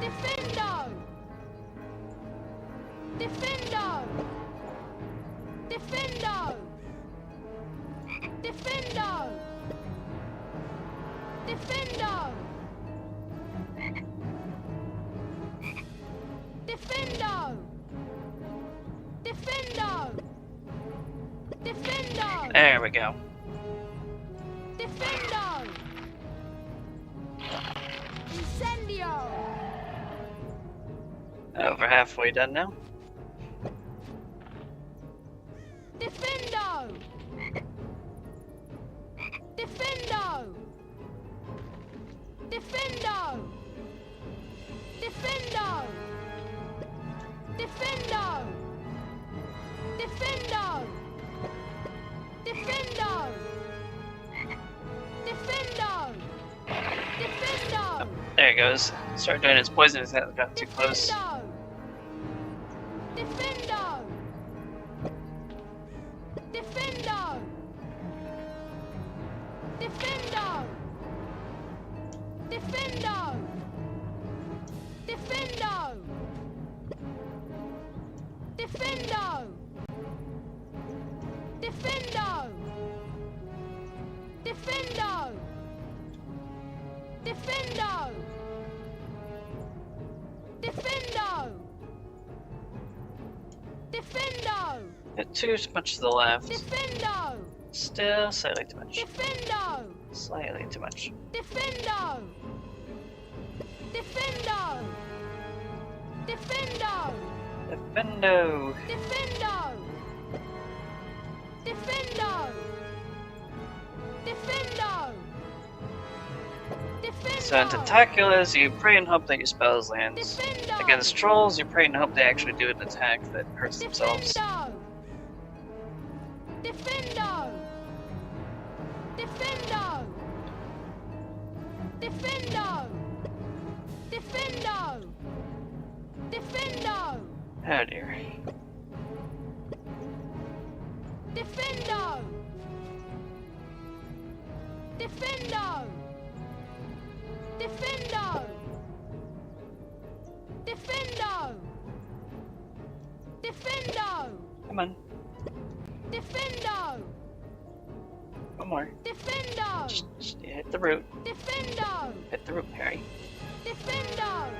Defendo! Defendo! Defendo! Defendo! Defendo! Defendo! Defendo! Defendo! There we go. Defendo! Incendio! Over halfway done now. Defendo! Defendo! Defendo! Defendo! Defendo! Defendo! Defendo! Defendo! Defendo! There it goes. Start doing its poison if that got too close. Defendo! Defendo! Defendo! Defendo! Defendo! Defendo! Defendo! Defendo! Defendo! Defendo! Defendo! Hit too much to the left. Defendo! Still slightly too much. Defendo! Slightly too much. Defendo! Defendo! Defendo! Defendo! Defendo! Defendo! Defendo! Defendo! So in Tentaculars, you pray and hope that your spells land. Defendo! Against trolls, you pray and hope they actually do an attack that hurts themselves. Defendo! Defendo! Defendo! Defendo! Defendo! Defendo! Oh dear. Defendo! Defendo! Defendo! Defendo! Defendo! Come on. Defendo! One more. Defendo! Just hit the root. Defendo! Hit the root, Harry. Defendo!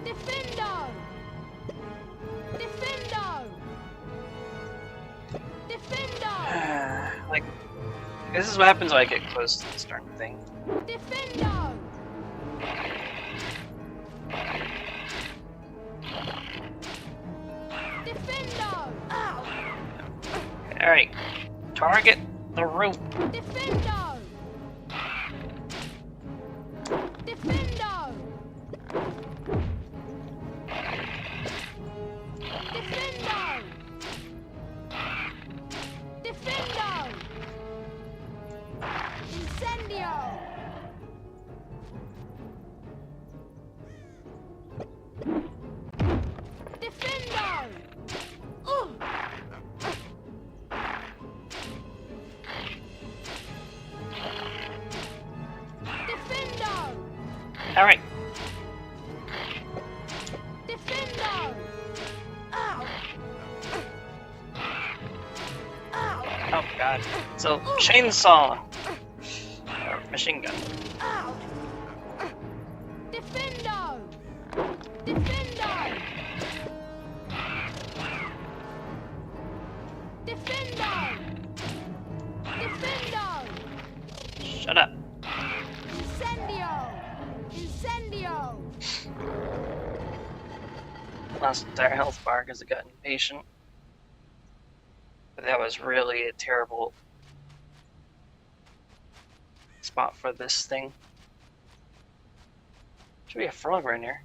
Defendo! Defendo! Defendo! Like, this is what happens when I get close to this darn thing. Defendo! Defendo! Ow! Alright. Target the root. Defendo! Defendo! Defendo! Defendo! Incendio! Defendo! Defendo! Alright. Defendo! Ow! Ow! Oh god. So, chainsaw. Or machine gun. Ow! Defendo! Defendo! Defendo! Defendo! Shut up. Incendio! Incendio! Lost entire health bar because it got impatient. But that was really a terrible spot for this thing. Should be a frog right here.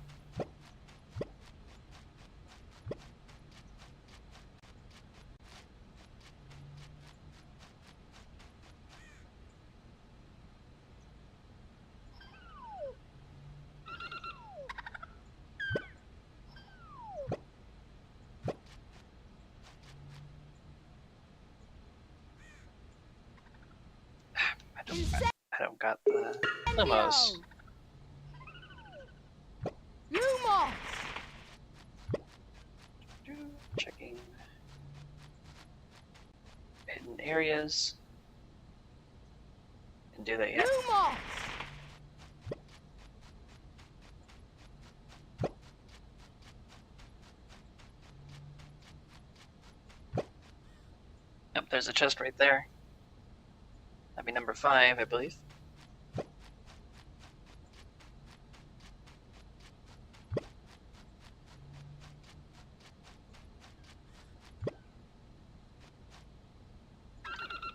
I don't got the Lumos. Lumos! Checking hidden areas. And do they yet? Lumos! Yep, there's a chest right there. That'd be number 5, I believe.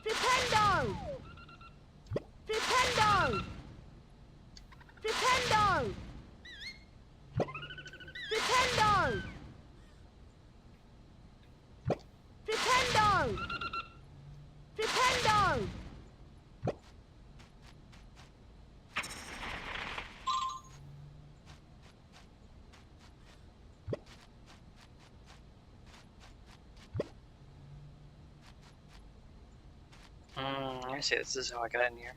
Flipendo! Flipendo! Flipendo! Flipendo! Flipendo! Flipendo! I see, this is how I got in here.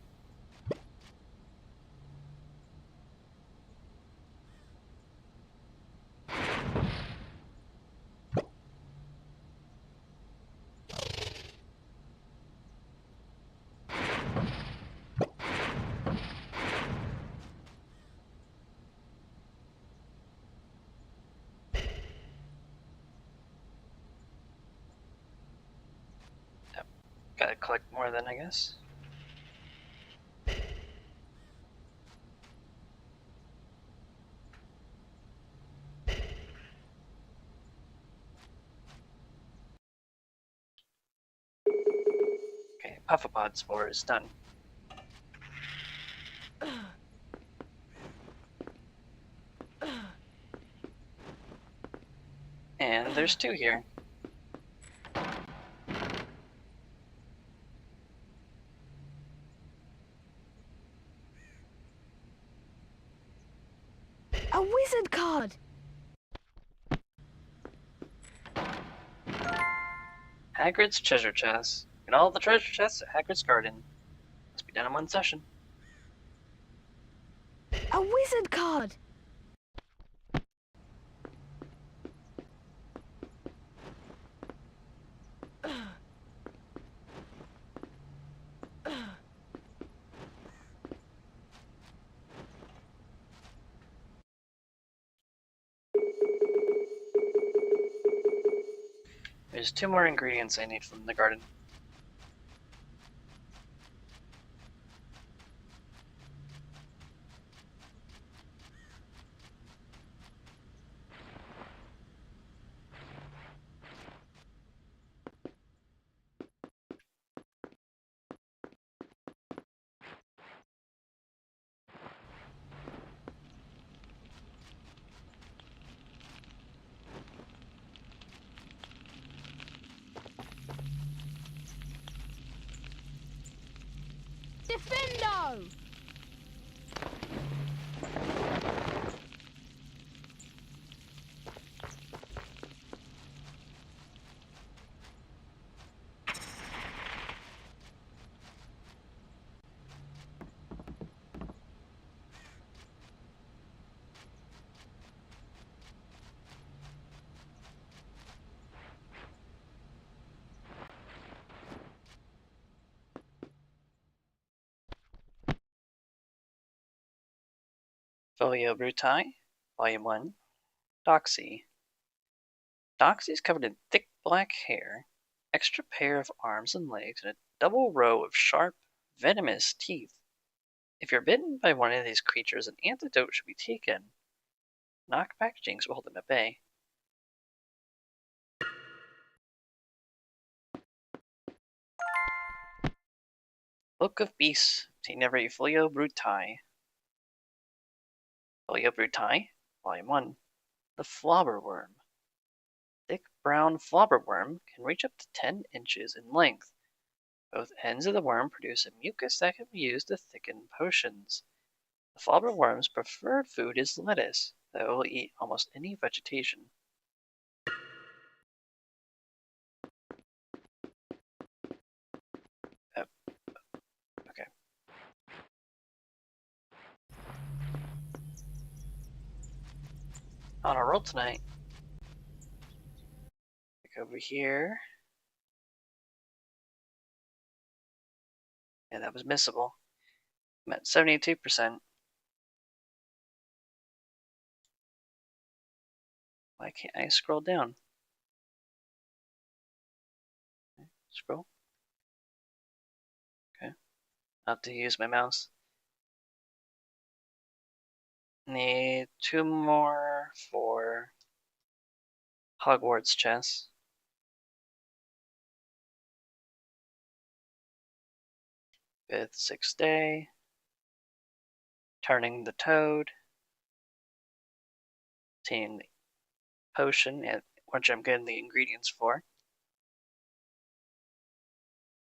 Yep. Gotta collect more then, I guess. Okay, Puffapod spore is done. And there's 2 here. A wizard card! Hagrid's treasure chest. And all the treasure chests at Hagrid's garden. Must be done in 1 session. A wizard card! There's 2 more ingredients I need from the garden. Defendo! Folio Brutai, Volume 1, Doxy. Doxy is covered in thick black hair, extra pair of arms and legs, and a double row of sharp, venomous teeth. If you're bitten by one of these creatures, an antidote should be taken. Knockback jinx will hold them at bay. Book of Beasts, obtained every Folio Brutai. Folio Brutai, Volume 1, The Flobberworm. Thick brown flobberworm can reach up to 10 inches in length. Both ends of the worm produce a mucus that can be used to thicken potions. The flobberworm's preferred food is lettuce, though it will eat almost any vegetation. Oh, okay. On a roll tonight. Look over here. Yeah, that was missable. I'm at 72%. Why can't I scroll down? Scroll. Okay. I'll have to use my mouse. Need 2 more for Hogwarts chess. Fifth, 6th day. Turning the toad. Obtaining the potion, which I'm getting the ingredients for.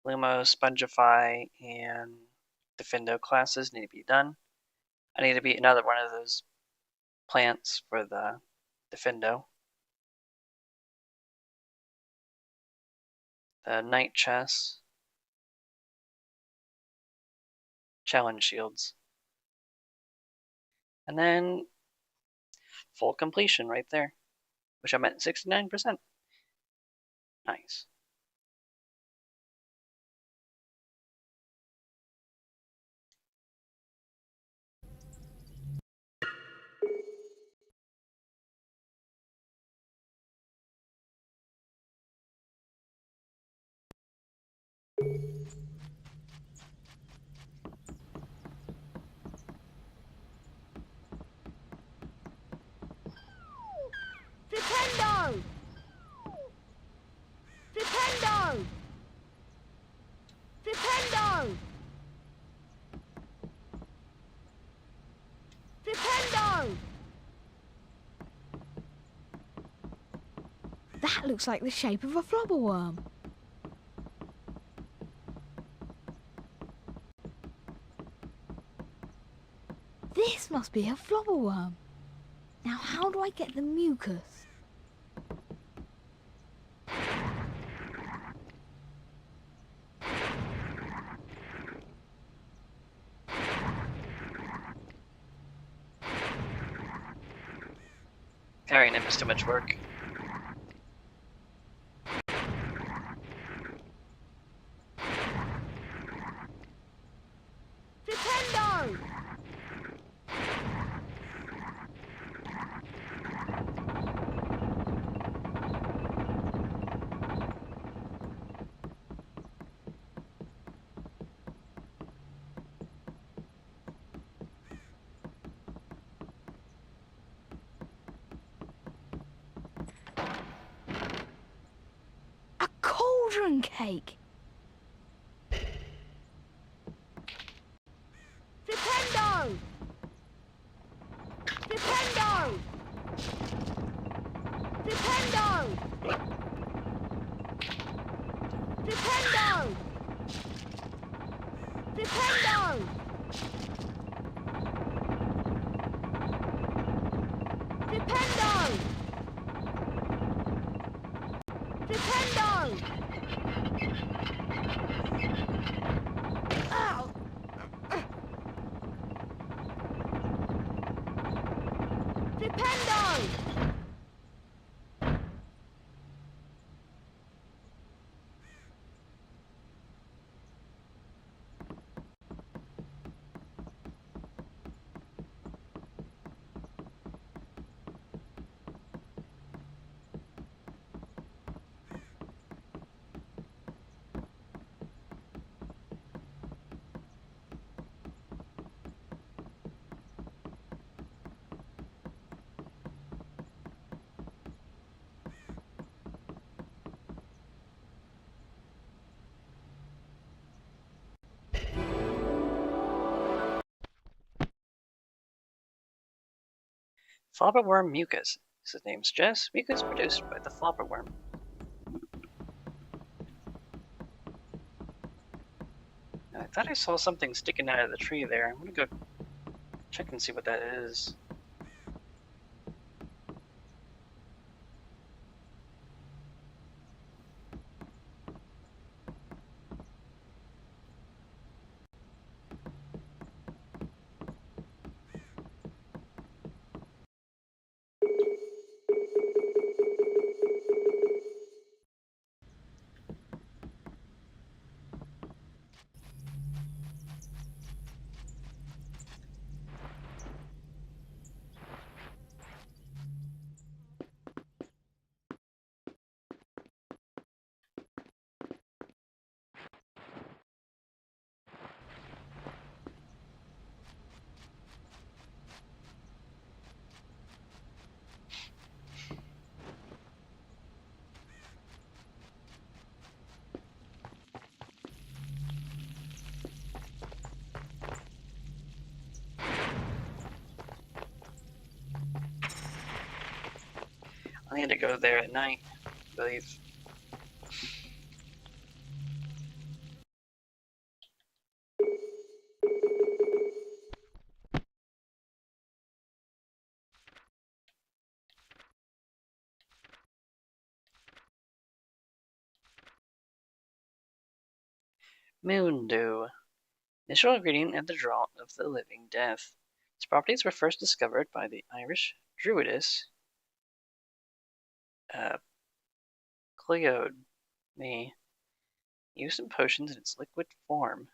Lumo, Spongify, and Defendo classes need to be done. I need to beat another one of those plants for the Defendo. The Night Chess. Challenge Shields. And then full completion right there, which I'm at 69%. Nice. Flipendo! Flipendo! Flipendo! Flipendo! That looks like the shape of a flobberworm. This must be a flobberworm. Now how do I get the mucus? Carrying him is too much work. Flipendo! A cauldron cake! Flipendo! Flipendo! Flipendo! Flipendo! Flipendo! Flipendo! Flipendo! Ow! Flipendo! Flopperworm mucus. His name's Jess. Mucus produced by the flopperworm. I thought I saw something sticking out of the tree there. I'm gonna go check and see what that is. I need to go there at night, I believe. Moon dew. Initial ingredient at the draught of the living death. Its properties were first discovered by the Irish druidess Cleode, used in potions in its liquid form.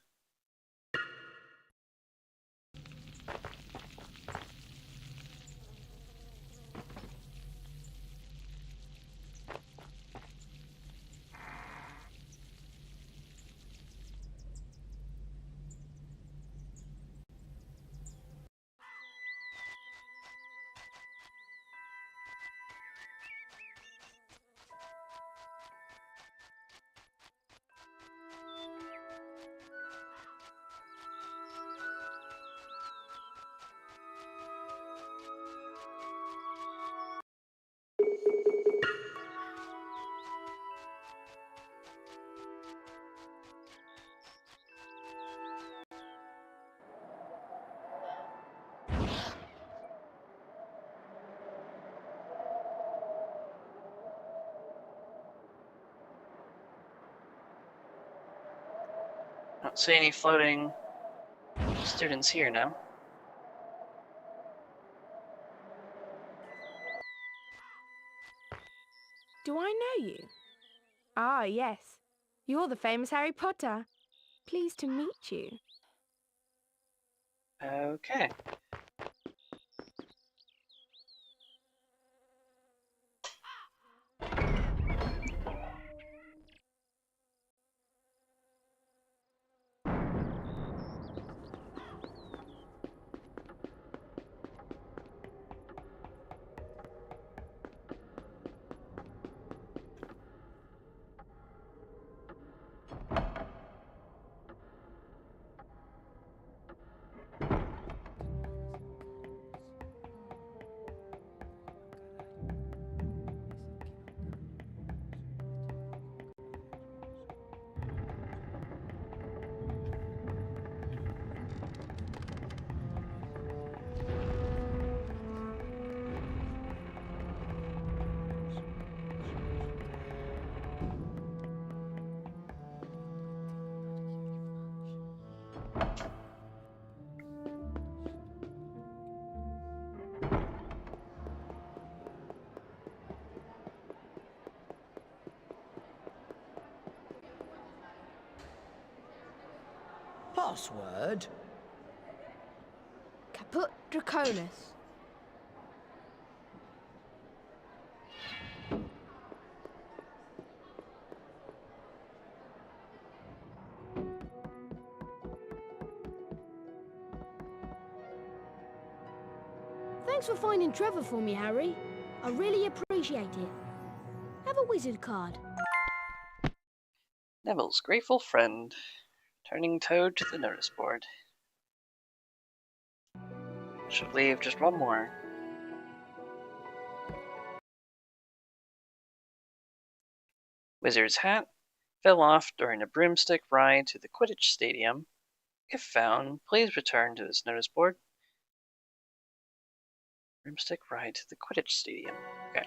I don't see any floating students here now. Do I know you? Ah, yes. You're the famous Harry Potter. Pleased to meet you. Okay. Password? Caput Draconis. Thanks for finding Trevor for me, Harry. I really appreciate it. Have a wizard card. Neville's grateful friend. Turning Toad to the notice board. Should leave just one more. Wizard's hat fell off during a broomstick ride to the Quidditch Stadium. If found, please return to this notice board. Broomstick ride to the Quidditch Stadium. Okay.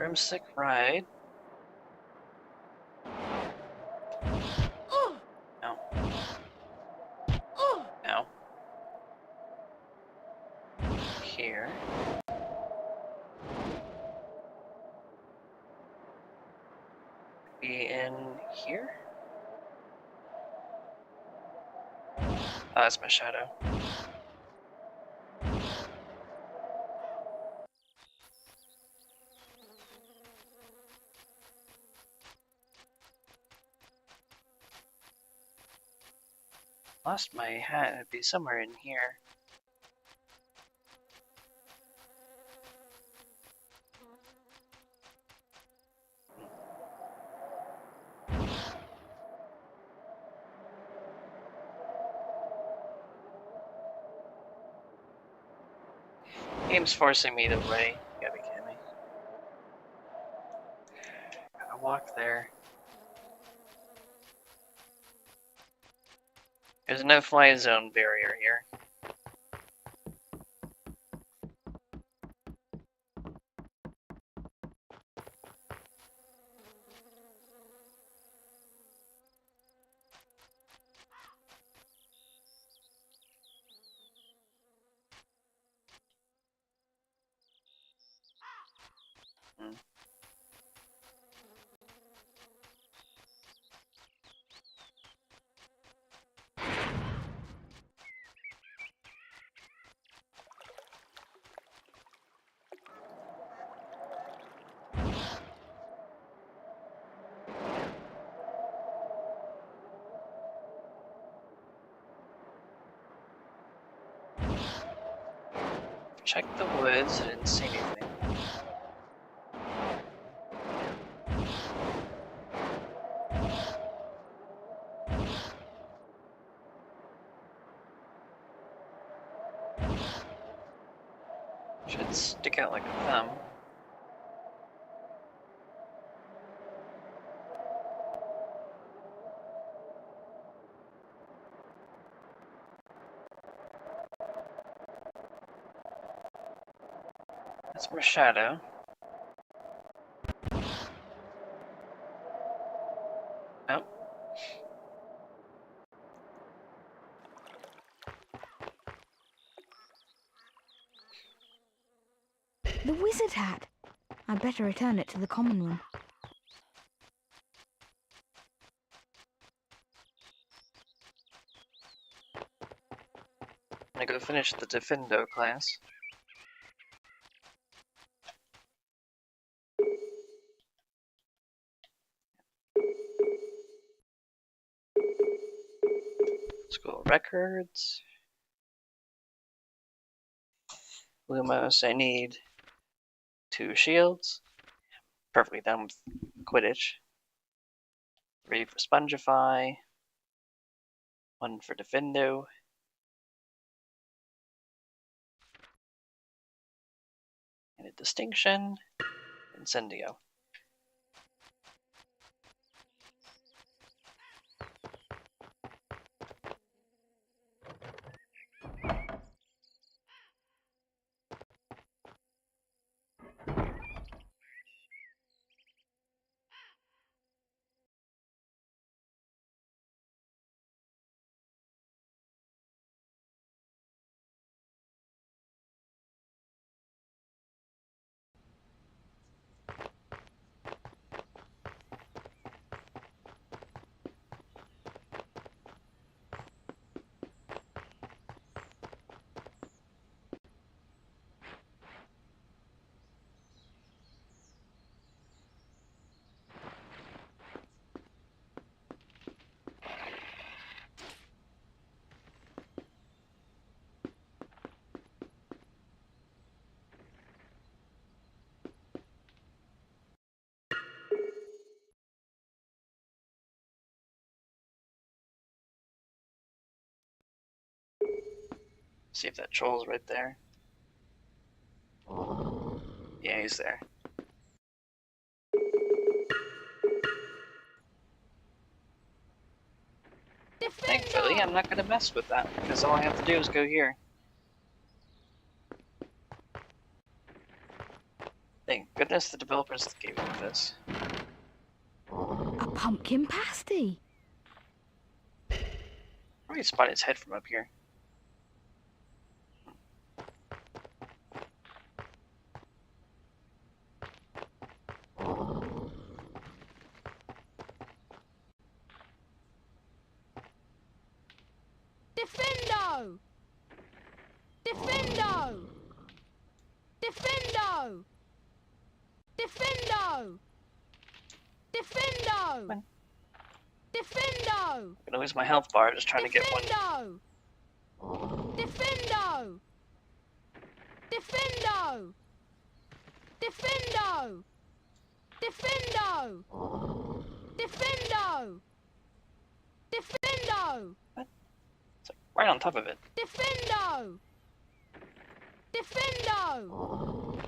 Broomstick ride. No. No. Here. Be in here? Oh, that's my shadow. Lost my hat, it'd be somewhere in here. Game's forcing me to wait. You gotta be kidding me. Gotta walk there. There's no fly zone barrier here. Check the woods, I didn't see anything. Should stick out like a thumb. That's my shadow. Oh. The wizard hat! I'd better return it to the common room. I'm gonna go finish the Defendo class. School records. Lumos, I need 2 shields. Perfectly done with Quidditch. 3 for Spongify. 1 for Defendo. And a Distinction. Incendio. See if that troll's right there. Yeah, he's there. Thankfully, I'm not gonna mess with that, because all I have to do is go here. Thank goodness the developers gave me this. A pumpkin pasty. Probably spot his head from up here. Defendo! Defendo! Defendo! Defendo! Defendo! Come Defendo! I'm gonna lose my health bar just trying to get one. Defendo! Defendo! Defendo! Defendo! Defendo! Defendo! Defendo! It's like right on top of it. Defendo! Defendo!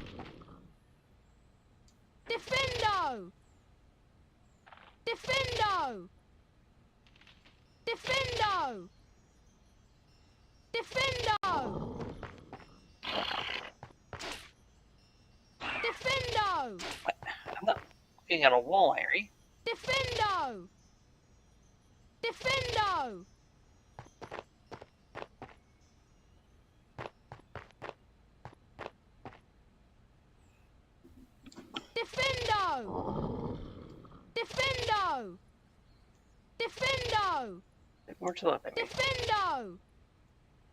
Defendo! Defendo! Defendo! Defendo! Defendo! What? I'm not looking at a wall, Harry. Defendo! Defendo! Defendo! Defendo! Defendo! More to look at me. Defendo!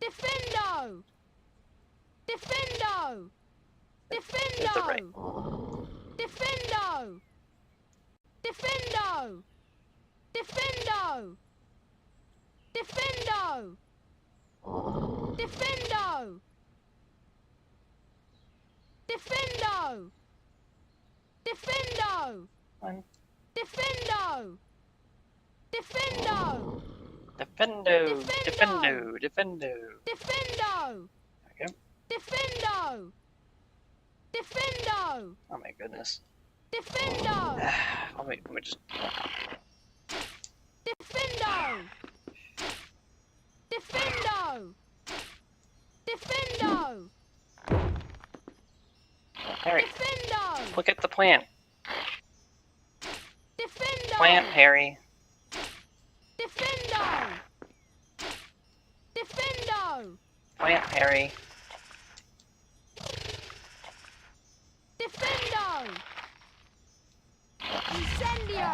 Defendo! Defendo! It's the right. Defendo! Defendo! Defendo! Defendo! Defendo! Defendo! Defendo! One. Defendo! Defendo! Defendo! Defendo! Defendo! Defendo! Okay. Defendo! Defendo! Oh my goodness. Defendo! Oh wait, let me just. Defendo! Defendo! Defendo! Harry, Defendo! look at the plant. Defendo! Plant, Harry. Defendo! Defendo! Plant, Harry. Defendo! Incendio!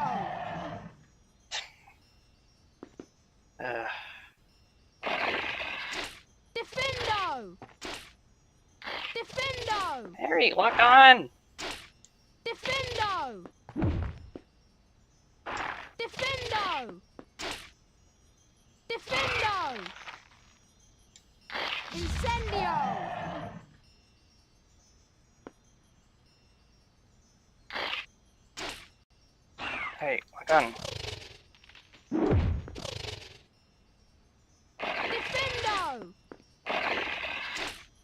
Defendo! Defendo! Harry, lock on! Defendo! Defendo! Defendo! Incendio! Hey, lock on. Defendo!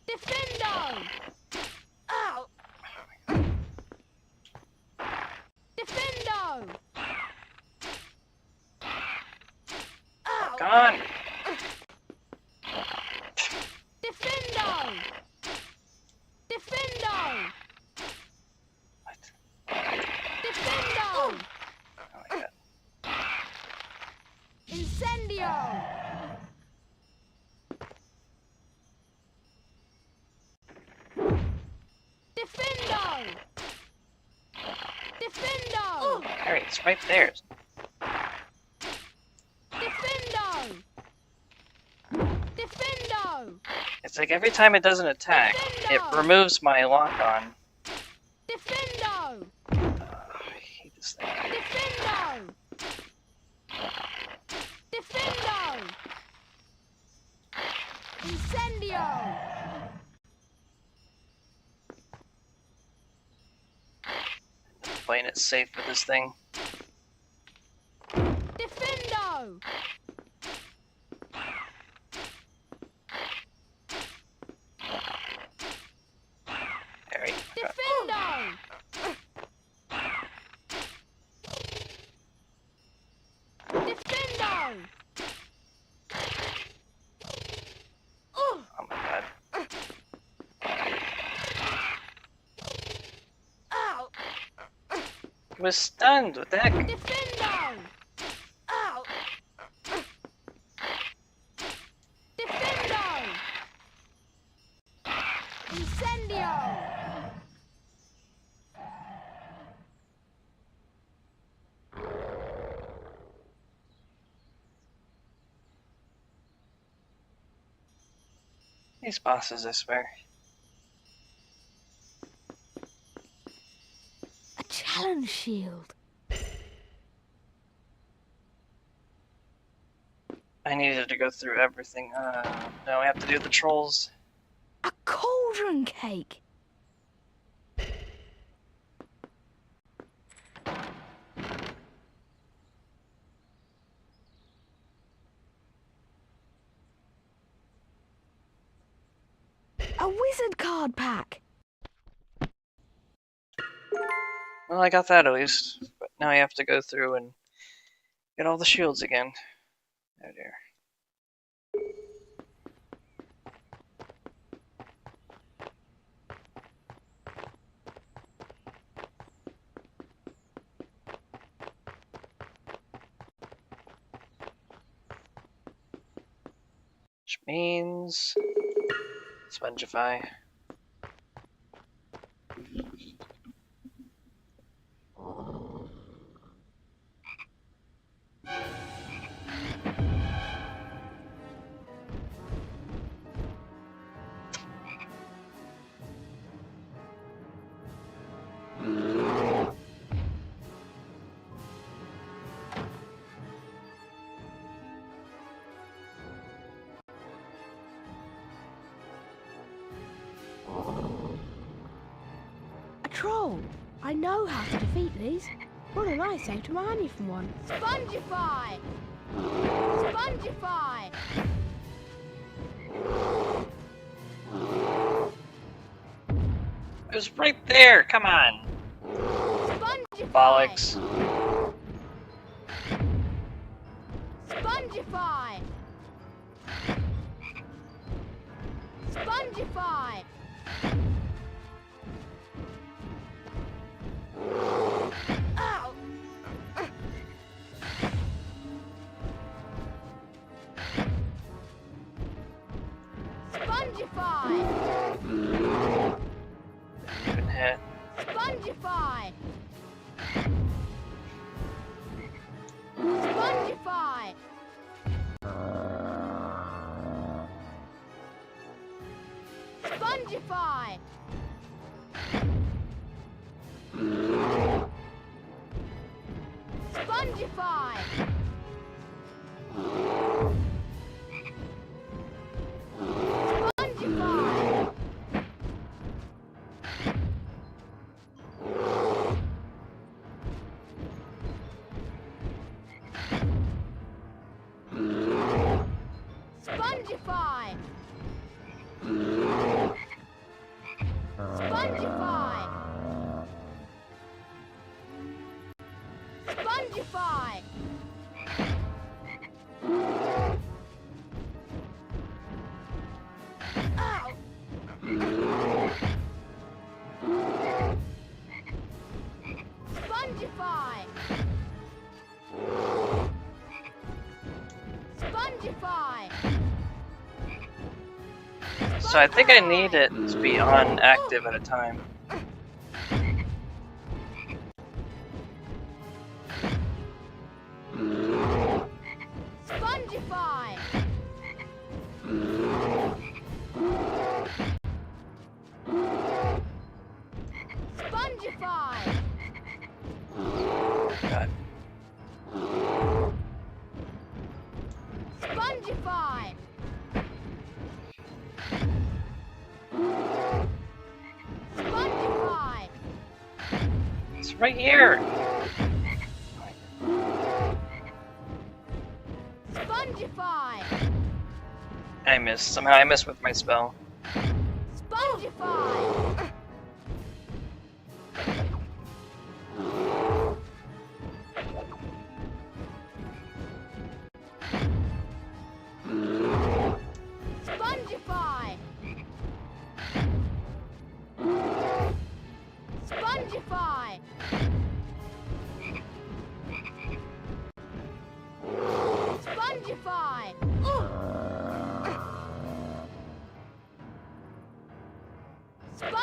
Defendo! Ow! Defendo! Ow! Lock on! Defendo! Defendo! What? Defendo! Oh my god. Incendio! Defendo! Defendo! Harry, it's right there. Defendo! Defendo! It's like every time it does an attack, it removes my lock on. Defendo! I hate this thing. Defendo! Defendo! Incendio! Playing it safe with this thing. Defendo! Harry, Defendo! Defendo! oh my god. was stunned. What the heck? Defendo! Ow! Defendo! Incendio! These bosses, I swear. A challenge shield. I needed to go through everything. Now I have to do the trolls. A cauldron cake. A wizard card pack. Well, I got that at least. But now I have to go through and get all the shields again. Oh dear. Which means Spongify. A troll. I know how to defeat these. What a nice Hermione from one. Spongify! Spongify! It was right there! Come on! Spongify! Bollocks. Spongify! Spongify! Ow! Spongify! Even hit. Spongify! Spongify! Spongify! Spongify! Spongify! Spongify! Spongify! Spongify! Ow! Spongify! Spongify! So I think I need it to be on active at a time. Spongify! Spongify! God. Spongify! Spongify! It's right here! Spongify! I missed. Somehow I missed with my spell. Spongify! Spongify! Spongify!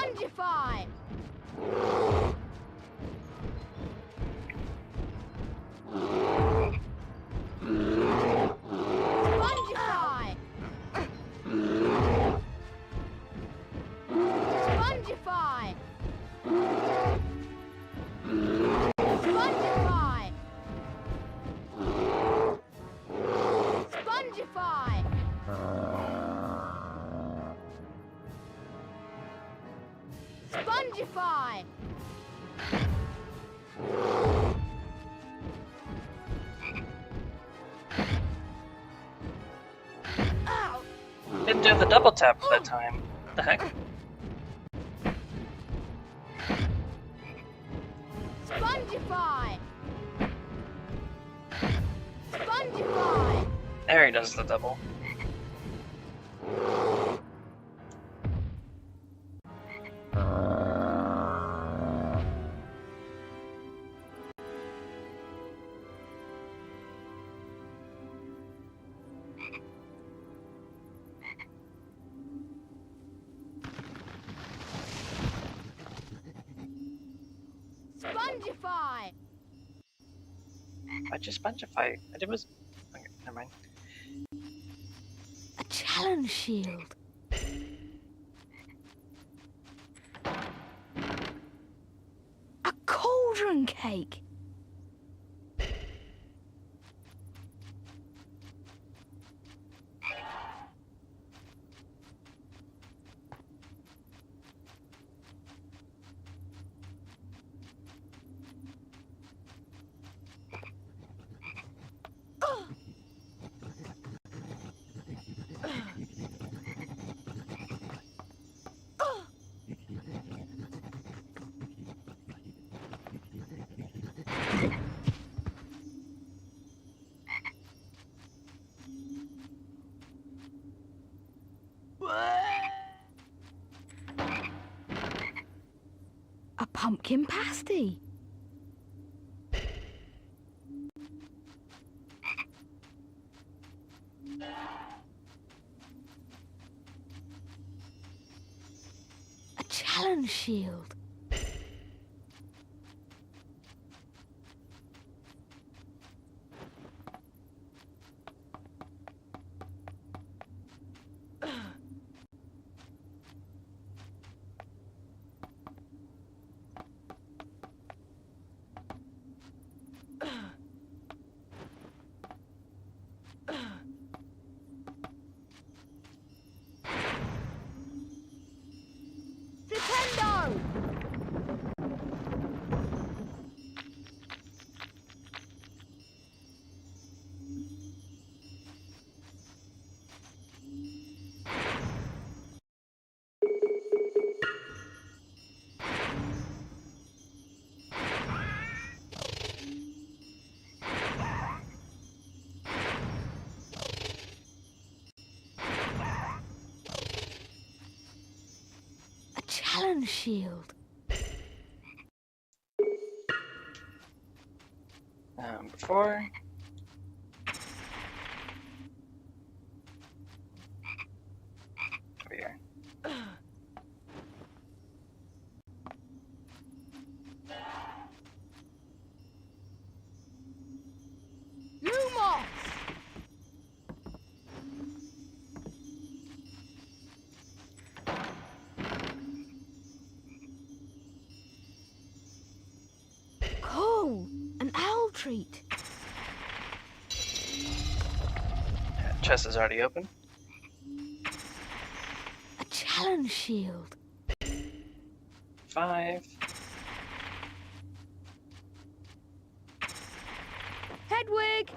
Spongify! Spongify! Spongify! Spongify! Spongify! Spongify! Ow! Didn't do the double tap that time. What the heck? Spongify! Spongify! There he does the double. Spongify! Why'd you spongify? I did was. Okay, never mind. A challenge shield. A cauldron cake. A pumpkin pasty. A challenge shield. Nintendo! A challenge shield. Before. Over here. Lumos! Cool! An owl treat. Chest is already open. A challenge shield. 5. Hedwig!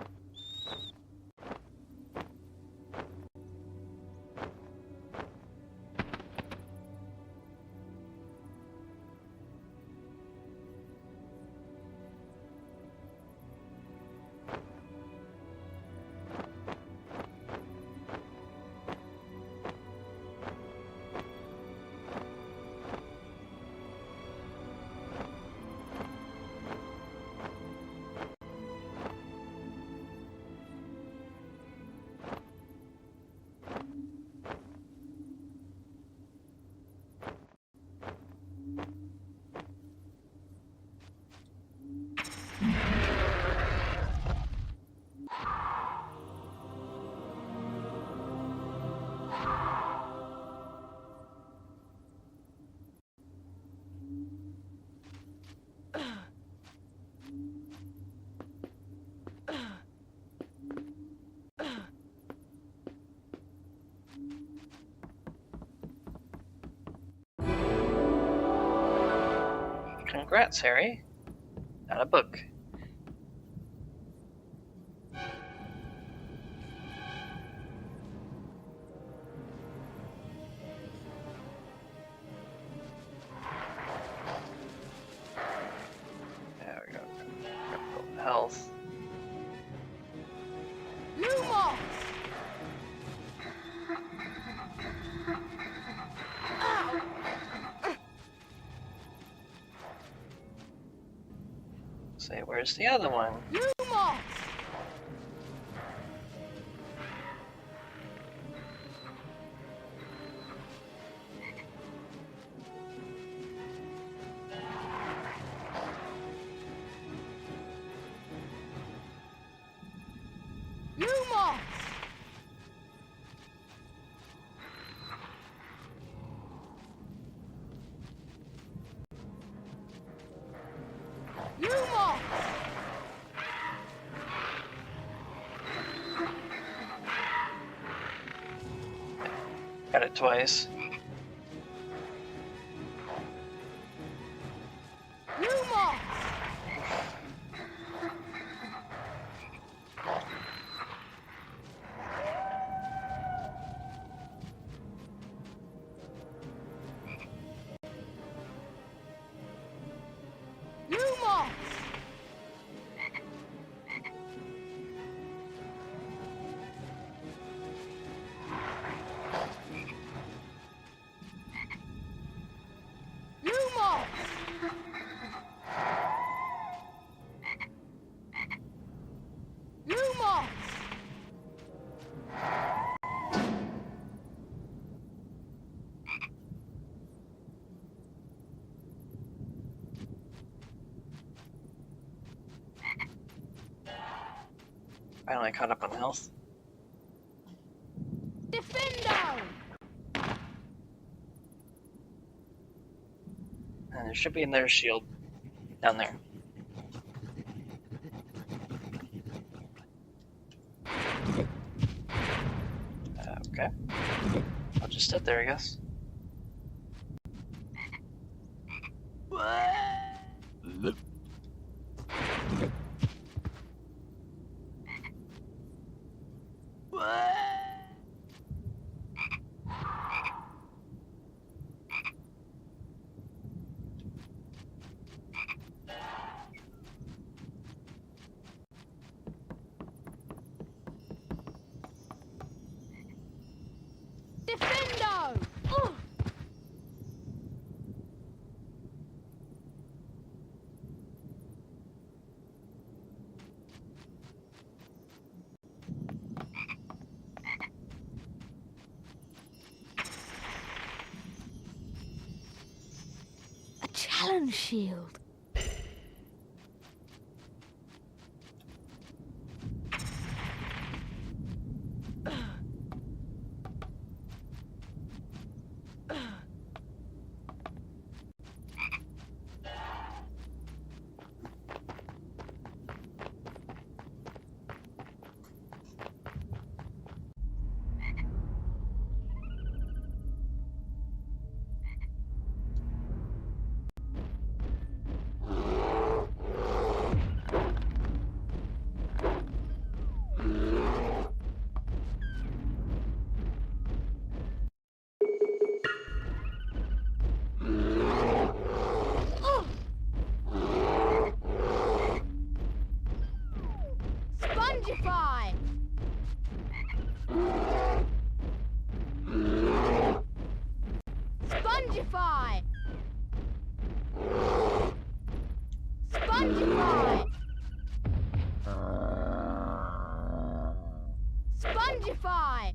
Congrats, Harry. Not a book. There we go. Health. Lumos! Say, where's the other one? Lumos! Lumos! Lumos! Got it twice. Lumos! Lumos! Lumos! Lumos! Finally caught up on health. Defendo! And there should be another shield down there. Okay. I'll just sit there, I guess. Defendo! A challenge shield. Spongify! Spongify! Spongify! Spongify!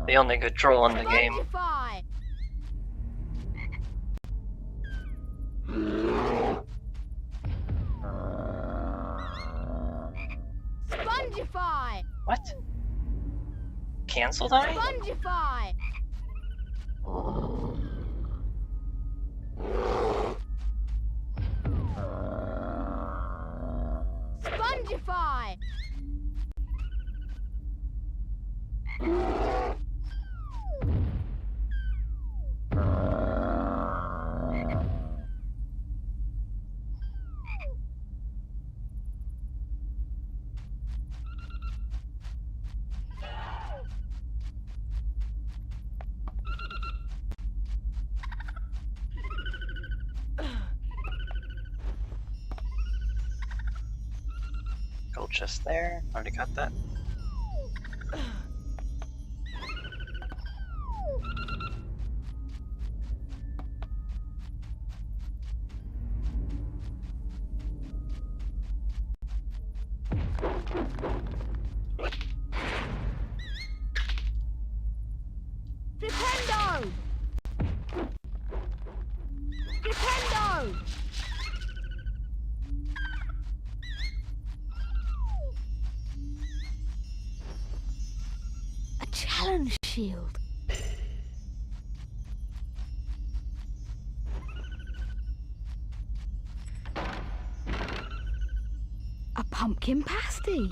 The only good troll in the game. Spongify! Spongify! What? Cancel that? Spongify! Spongify! chest there. Already got that. Flipendo! Flipendo! A challenge shield. A pumpkin pasty.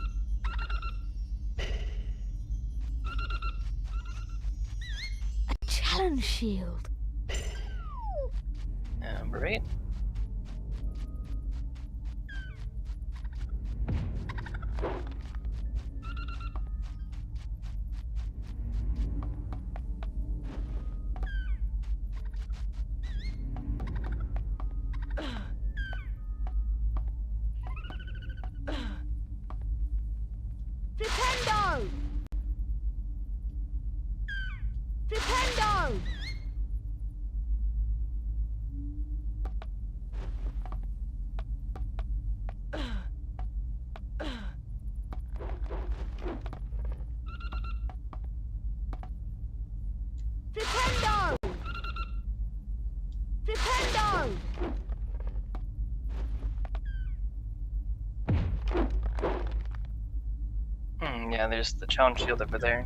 A challenge shield. Number 8. Flipendo! Flipendo! Flipendo! Flipendo! Yeah, there's the challenge shield over there.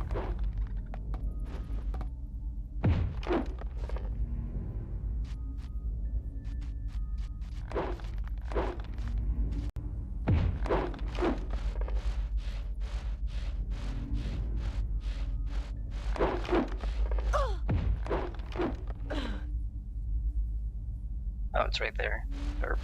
Oh, it's right there. Derp.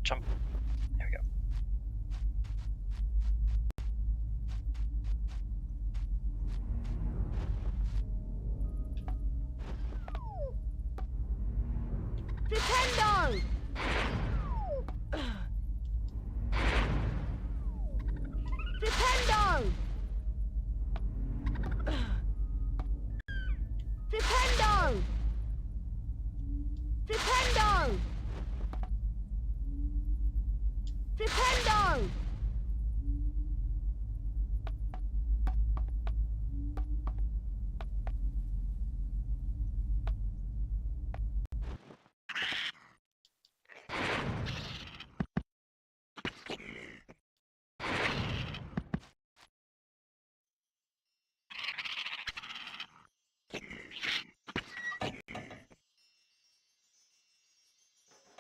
Jump. There we go. Flipendo! Flipendo! Flipendo! Flipendo! Flipendo!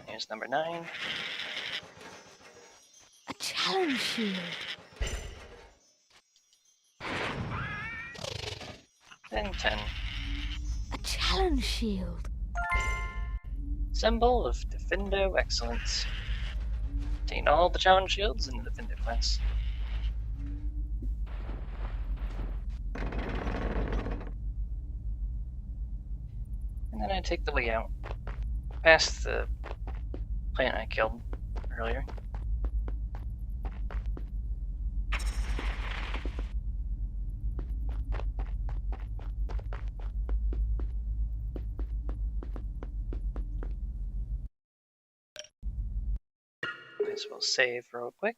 Here's number 9. A challenge shield. Then 10. A challenge shield. Symbol of Defendo Excellence. Obtain all the challenge shields in the Defendo class. And then I take the way out. Past the plant I killed earlier. Might as well save real quick.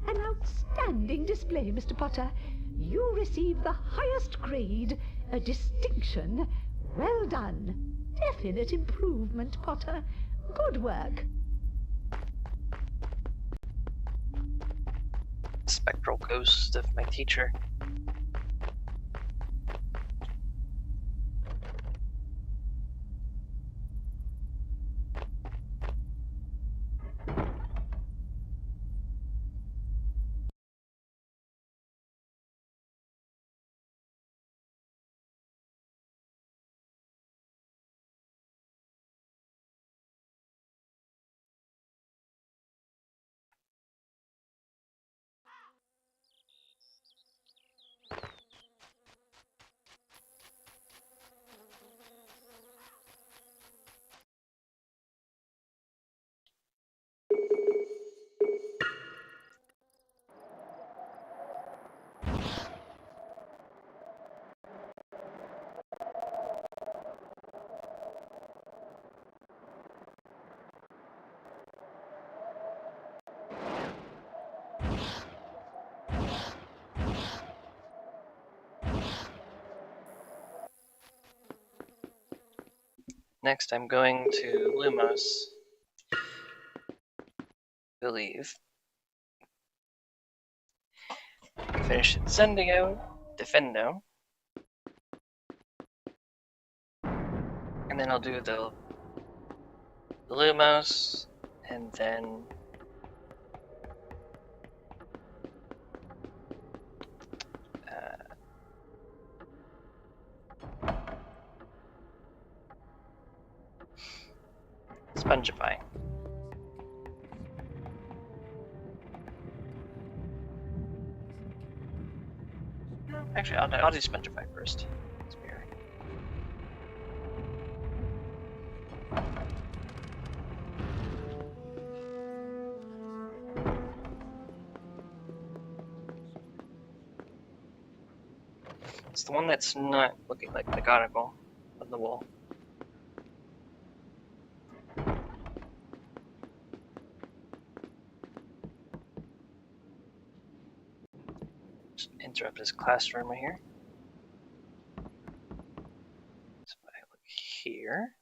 An outstanding display, Mr. Potter. You received the highest grade, a distinction. Well done. Definite improvement, Potter. Good work. Spectral ghost of my teacher. Next, I'm going to Lumos. Believe. Finish Incendio, Defendo. And then I'll do the Lumos, and then Spongify. Actually, I'll do Spongify first. It's weird. It's the one that's not looking like the conical on the wall. Just interrupt this classroom right here. So if I look here.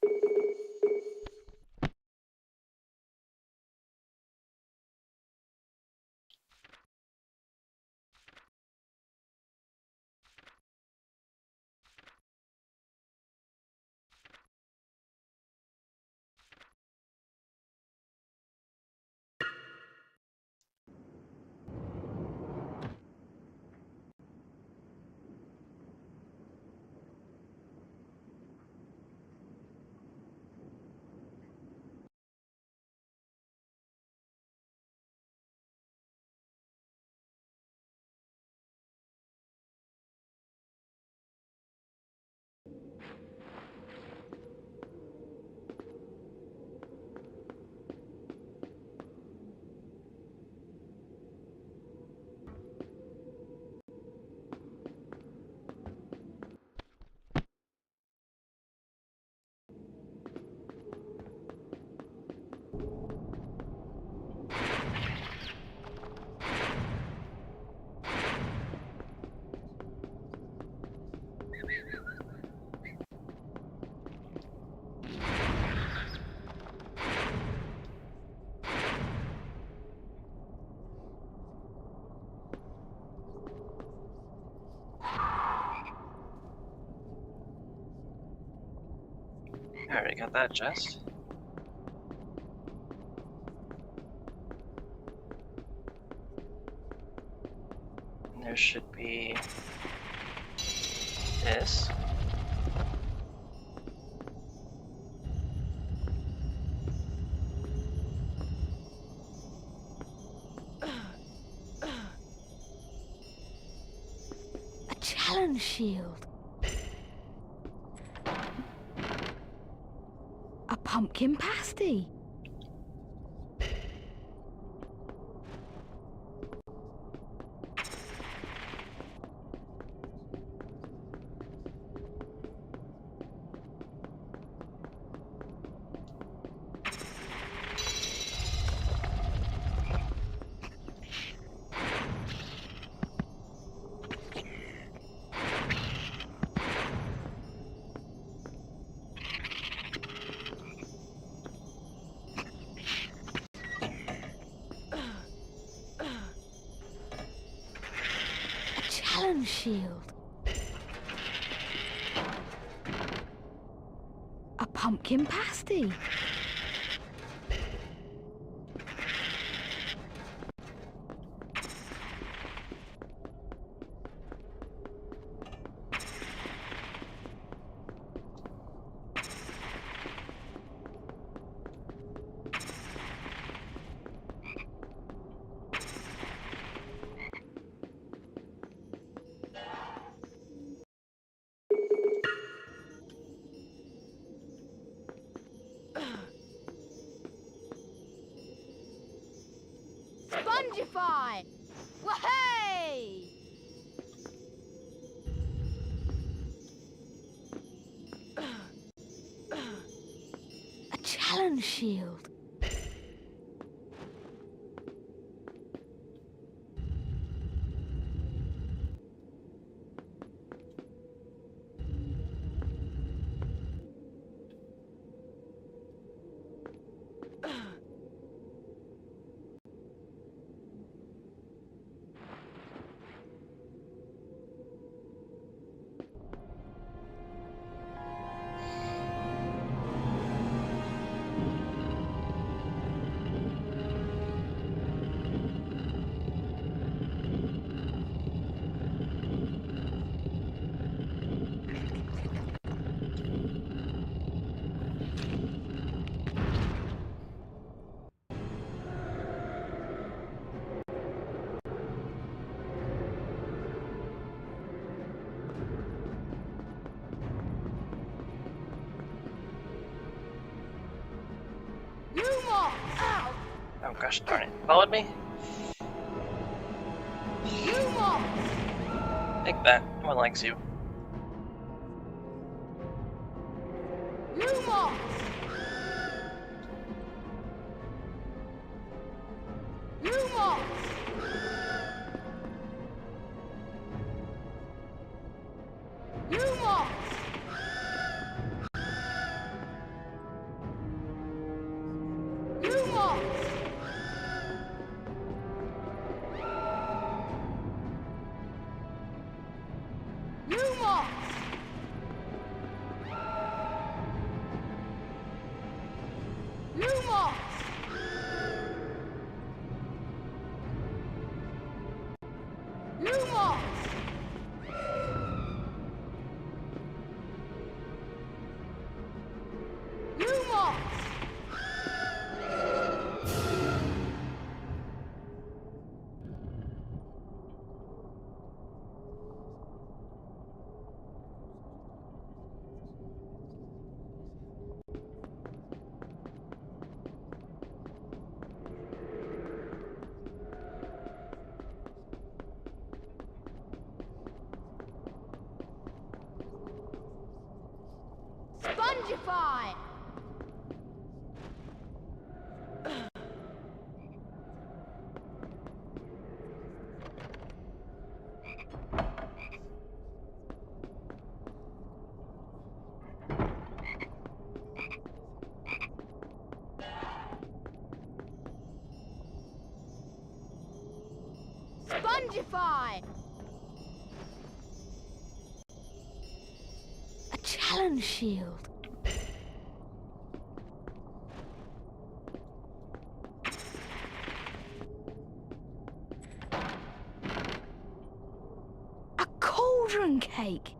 I already got that chest. And there should be this. A challenge shield. A pumpkin pasty. Challenge shield. A pumpkin pasty. Spongify! Wahey! A challenge shield. Oh gosh darn it. Followed me? Take that. No one likes you. Spongify! Spongify! A challenge shield. A cauldron cake.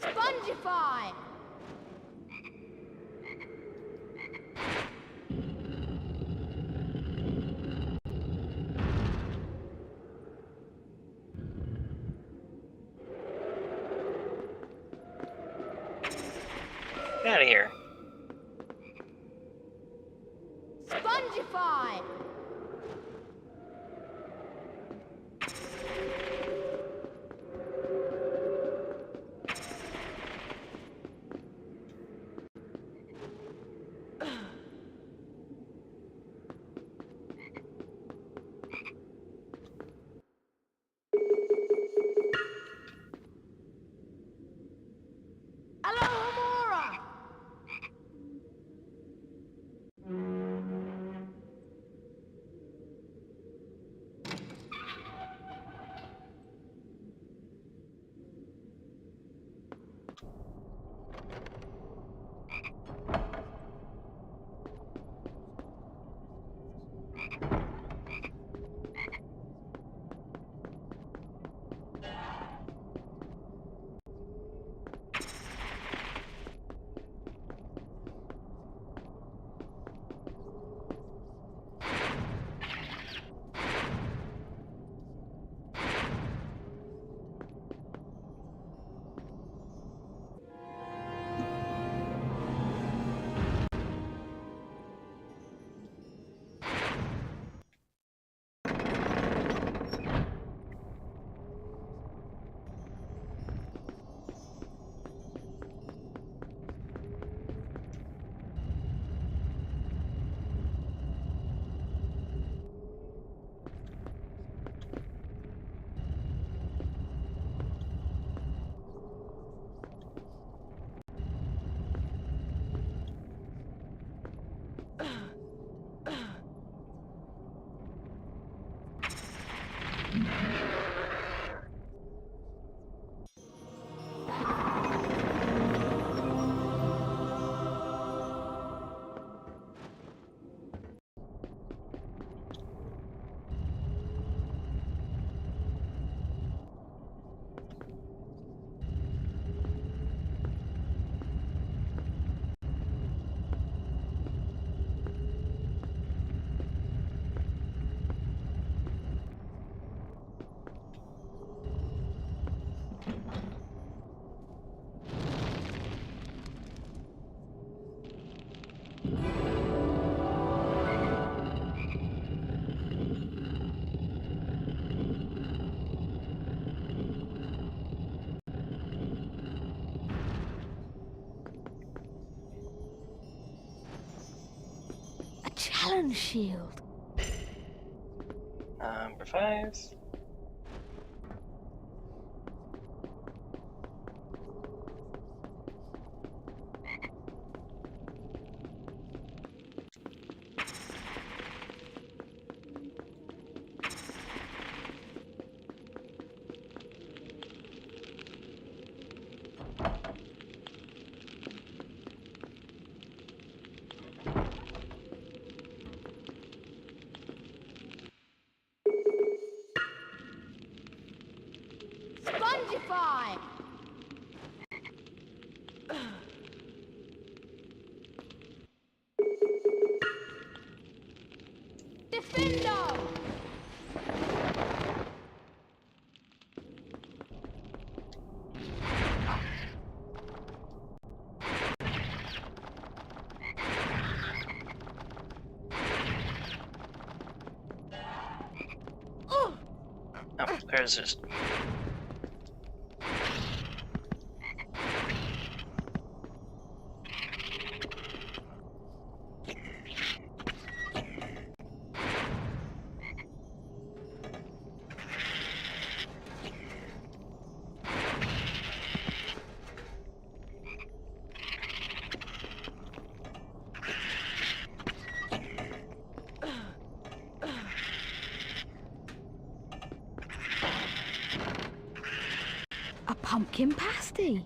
Spongify! Get out of here. Spongify! challenge shield. Number 5. Spongify! Defendo! Oh, there's just... A pumpkin pasty.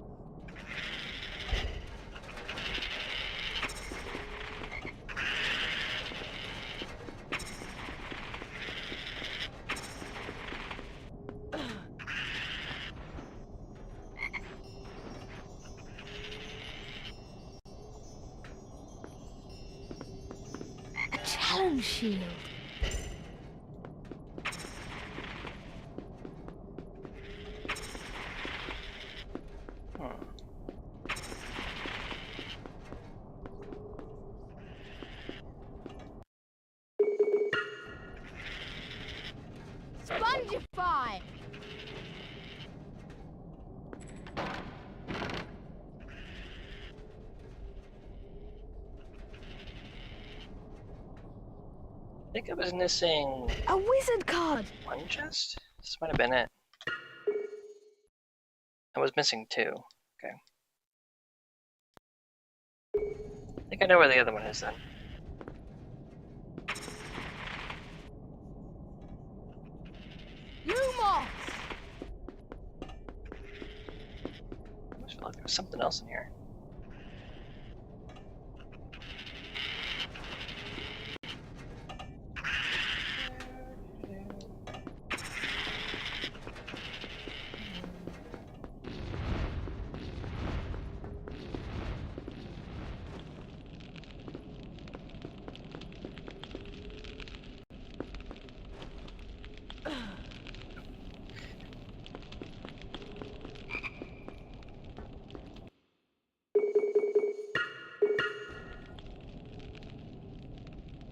A challenge shield. Spongify! I think I was missing A wizard card! one chest? This might have been it. I was missing 2. Okay. I think I know where the other one is then. Lumos! I just feel like there was something else in here.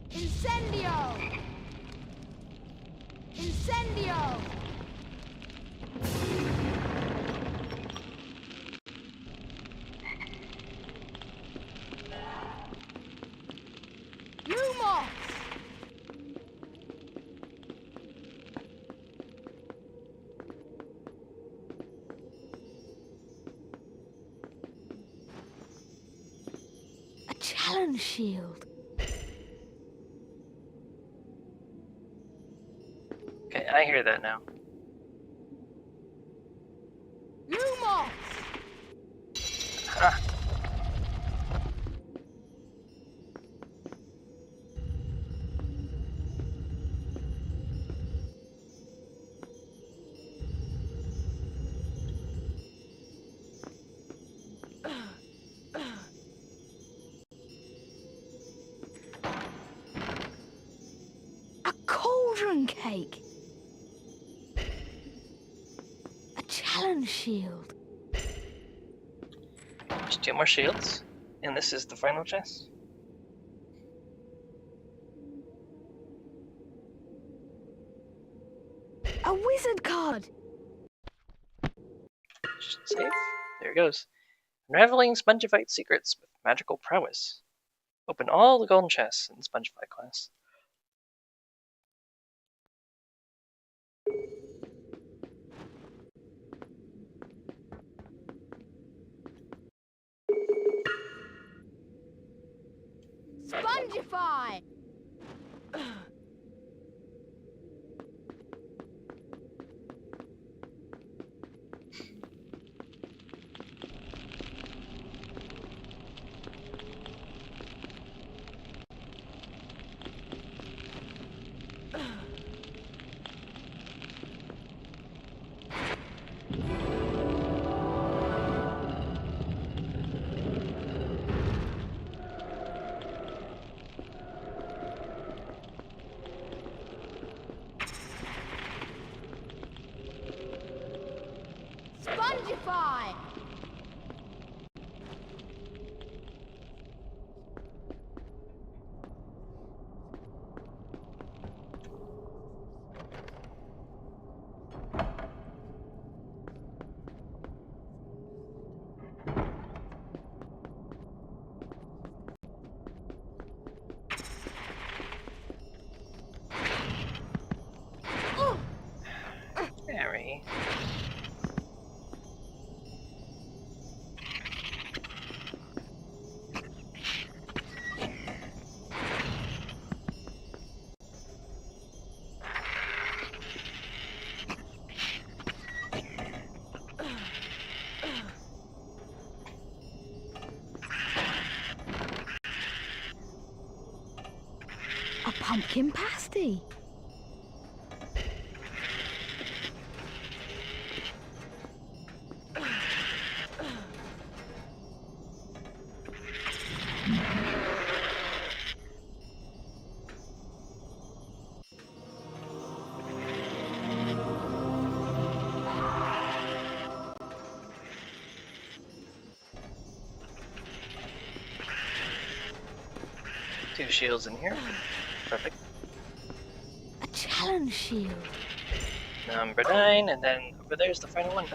Incendio! Incendio! Lumos! A challenge shield. Okay, I hear that now. Lumos! Ah. A cauldron cake. A challenge shield. There's 2 more shields, and this is the final chest. A wizard card! Just save. There it goes. Unraveling Spongifite secrets with magical prowess. Open all the golden chests in the Spongify class. Spongify! Spongify! Harry. A pumpkin pasty. Two shields in here. Perfect. A challenge shield. Number 9, and then over there's the final one.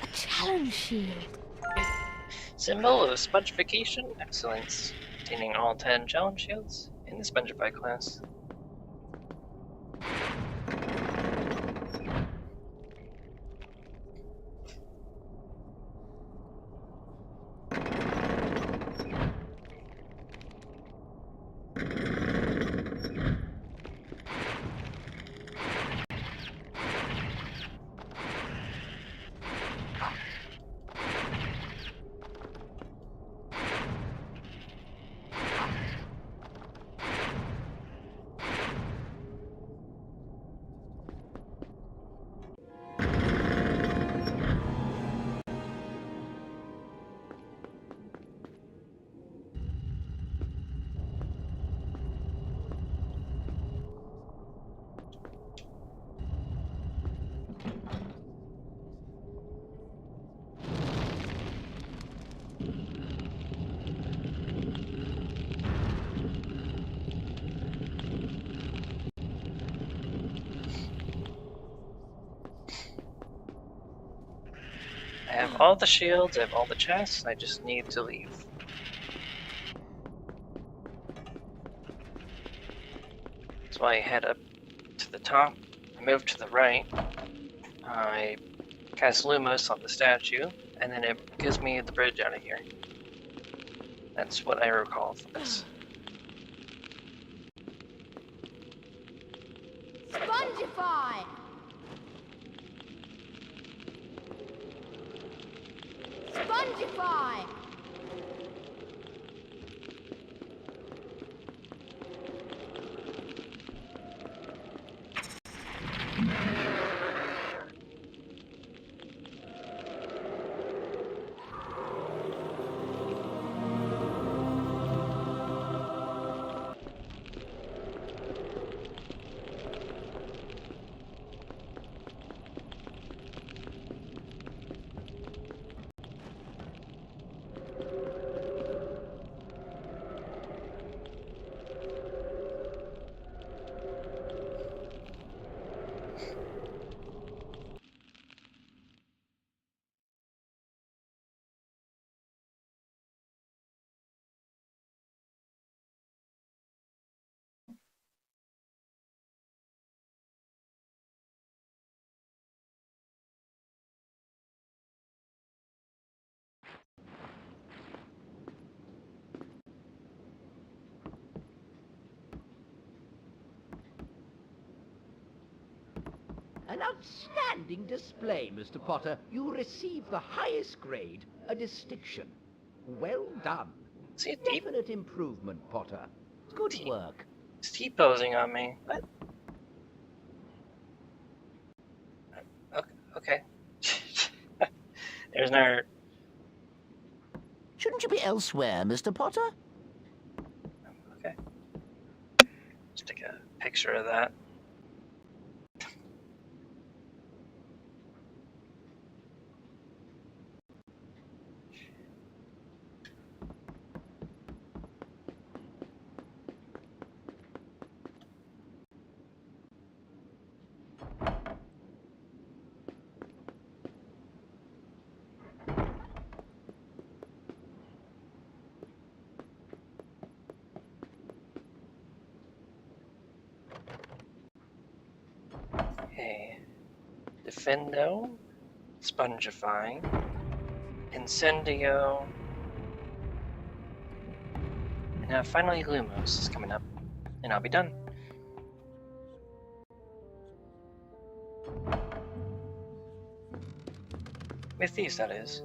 A challenge shield. Symbol of Spongification Excellence, containing all 10 challenge shields in the Spongify class. I have all the shields, I have all the chests, I just need to leave. So I head up to the top, I move to the right, I cast Lumos on the statue, and then it gives me the bridge out of here. That's what I recall from this. Spongify! Spongify! An outstanding display, Mr. Potter. You receive the highest grade, a distinction. Well done. See a deep Definite improvement, Potter. Good work. T-posing on me. What? Okay. There's no... Shouldn't you be elsewhere, Mr. Potter? Okay. Just take a picture of that. Okay. Defendo. Spongifying. Incendio. And now finally Lumos is coming up. And I'll be done. With these, that is.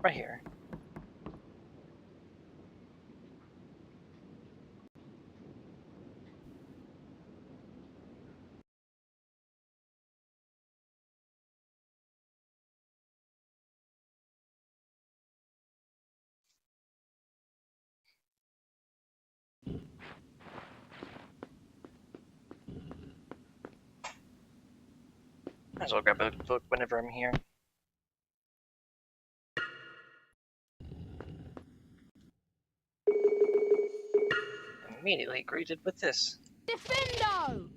Right here. Might as well grab a book whenever I'm here. Immediately greeted with this. Defendo!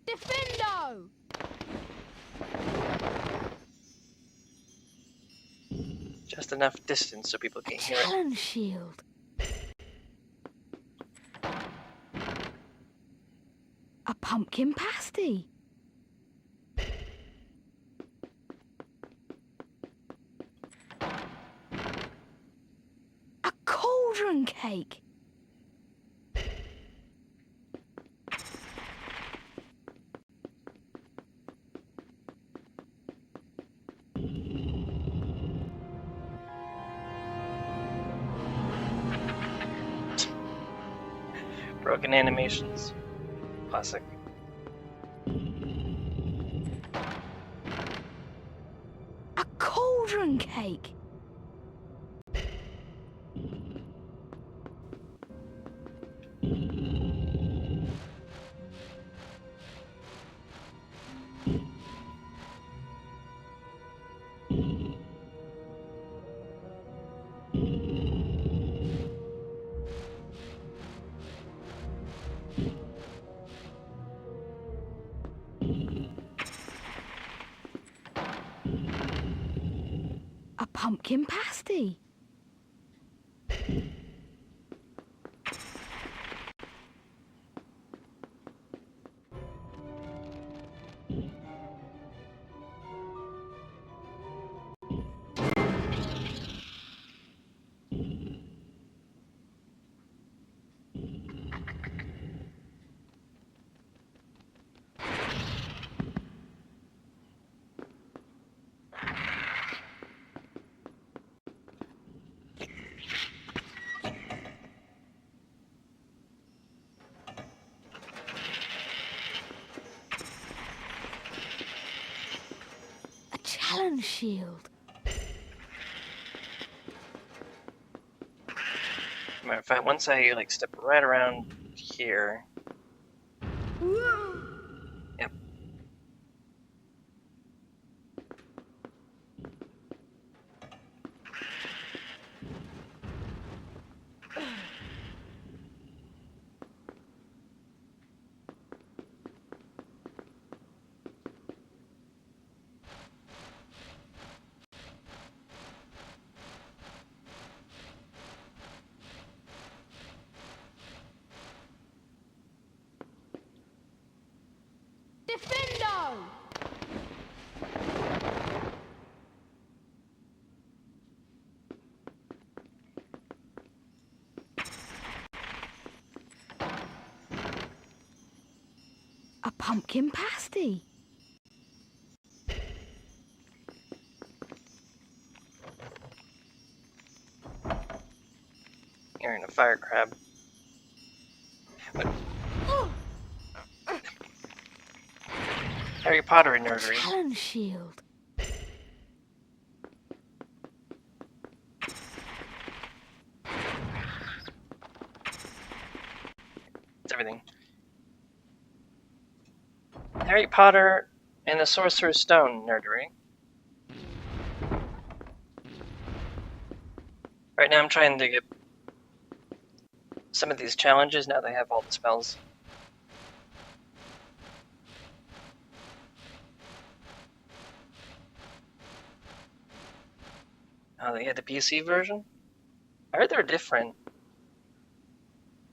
Defendo! Just enough distance so people can hear it. Challenge shield. A pumpkin pasty. A cauldron cake. Broken animations. Classic. A cauldron cake. A pumpkin pasty. Challenge shield. Matter of fact, once I like step right around here. Yep. pumpkin pasty. You're in a fire crab. What? Harry Potter nerdery. Challenge shield. It's everything. Harry Potter and the Sorcerer's Stone nerdery. Right now I'm trying to get some of these challenges now they have all the spells. Oh, they had the PC version? I heard they're different.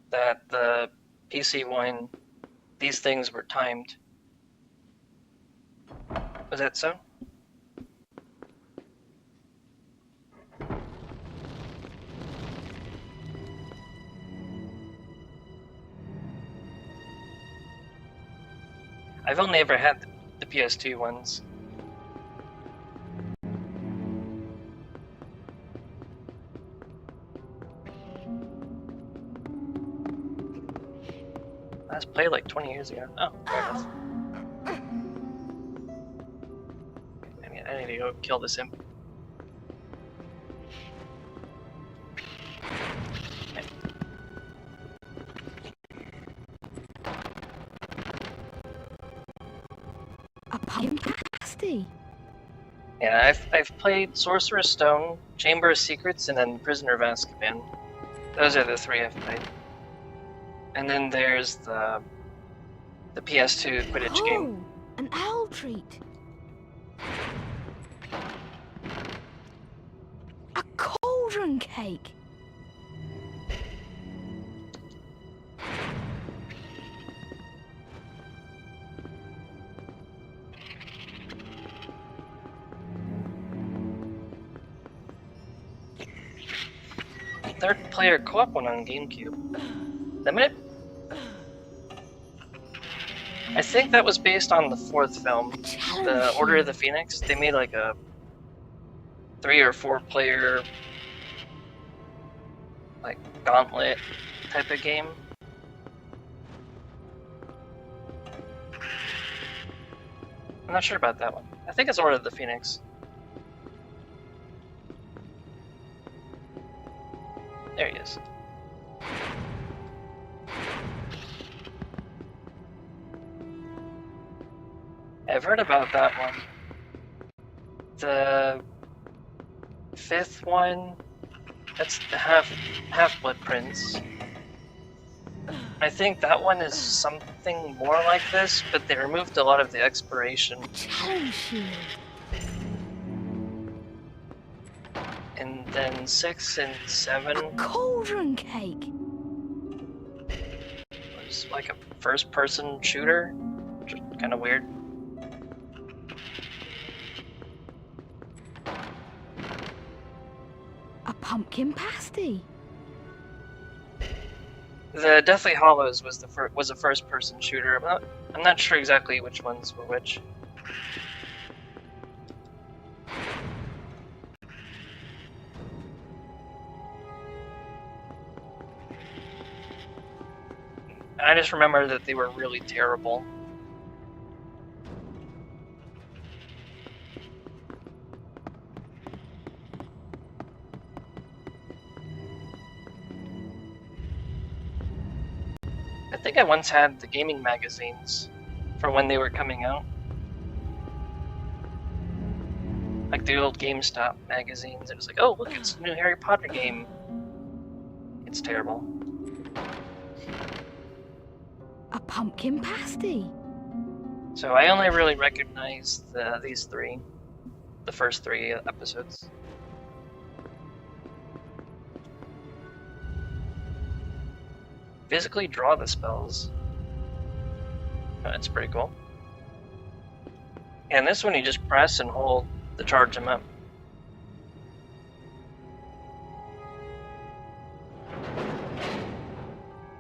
That the PC one, these things were timed. Was that so? I've only ever had the PS2 ones. Last played like 20 years ago. Oh, fair enough. I need to go kill this imp. A pumpkin pasty. Yeah, I've played Sorcerer's Stone, Chamber of Secrets, and then Prisoner of Azkaban. Those are the three I've played. And then there's the PS2 Quidditch game. An owl treat. A cauldron cake. Third-player co-op one on GameCube. Limited? I think that was based on the fourth film, the Order of the Phoenix. They made like a 3 or 4 player like gauntlet type of game. I'm not sure about that one. I think it's Order of the Phoenix. There he is. I've heard about that one. The fifth one, that's the Half-Blood Prince. I think that one is something more like this, but they removed a lot of the exploration. Challenge shield. And then 6 and 7 A cauldron cake. was like a first-person shooter, which is kind of weird. A pumpkin pasty. The Deathly Hallows was a first-person shooter. I'm not sure exactly which ones were which. I just remember that they were really terrible. I think I once had the gaming magazines from when they were coming out. Like the old GameStop magazines. It was like, oh look, it's a new Harry Potter game. It's terrible. A pumpkin pasty. So I only really recognize these three. The first 3 episodes. Physically draw the spells. Oh, that's pretty cool. And this one you just press and hold to charge them up.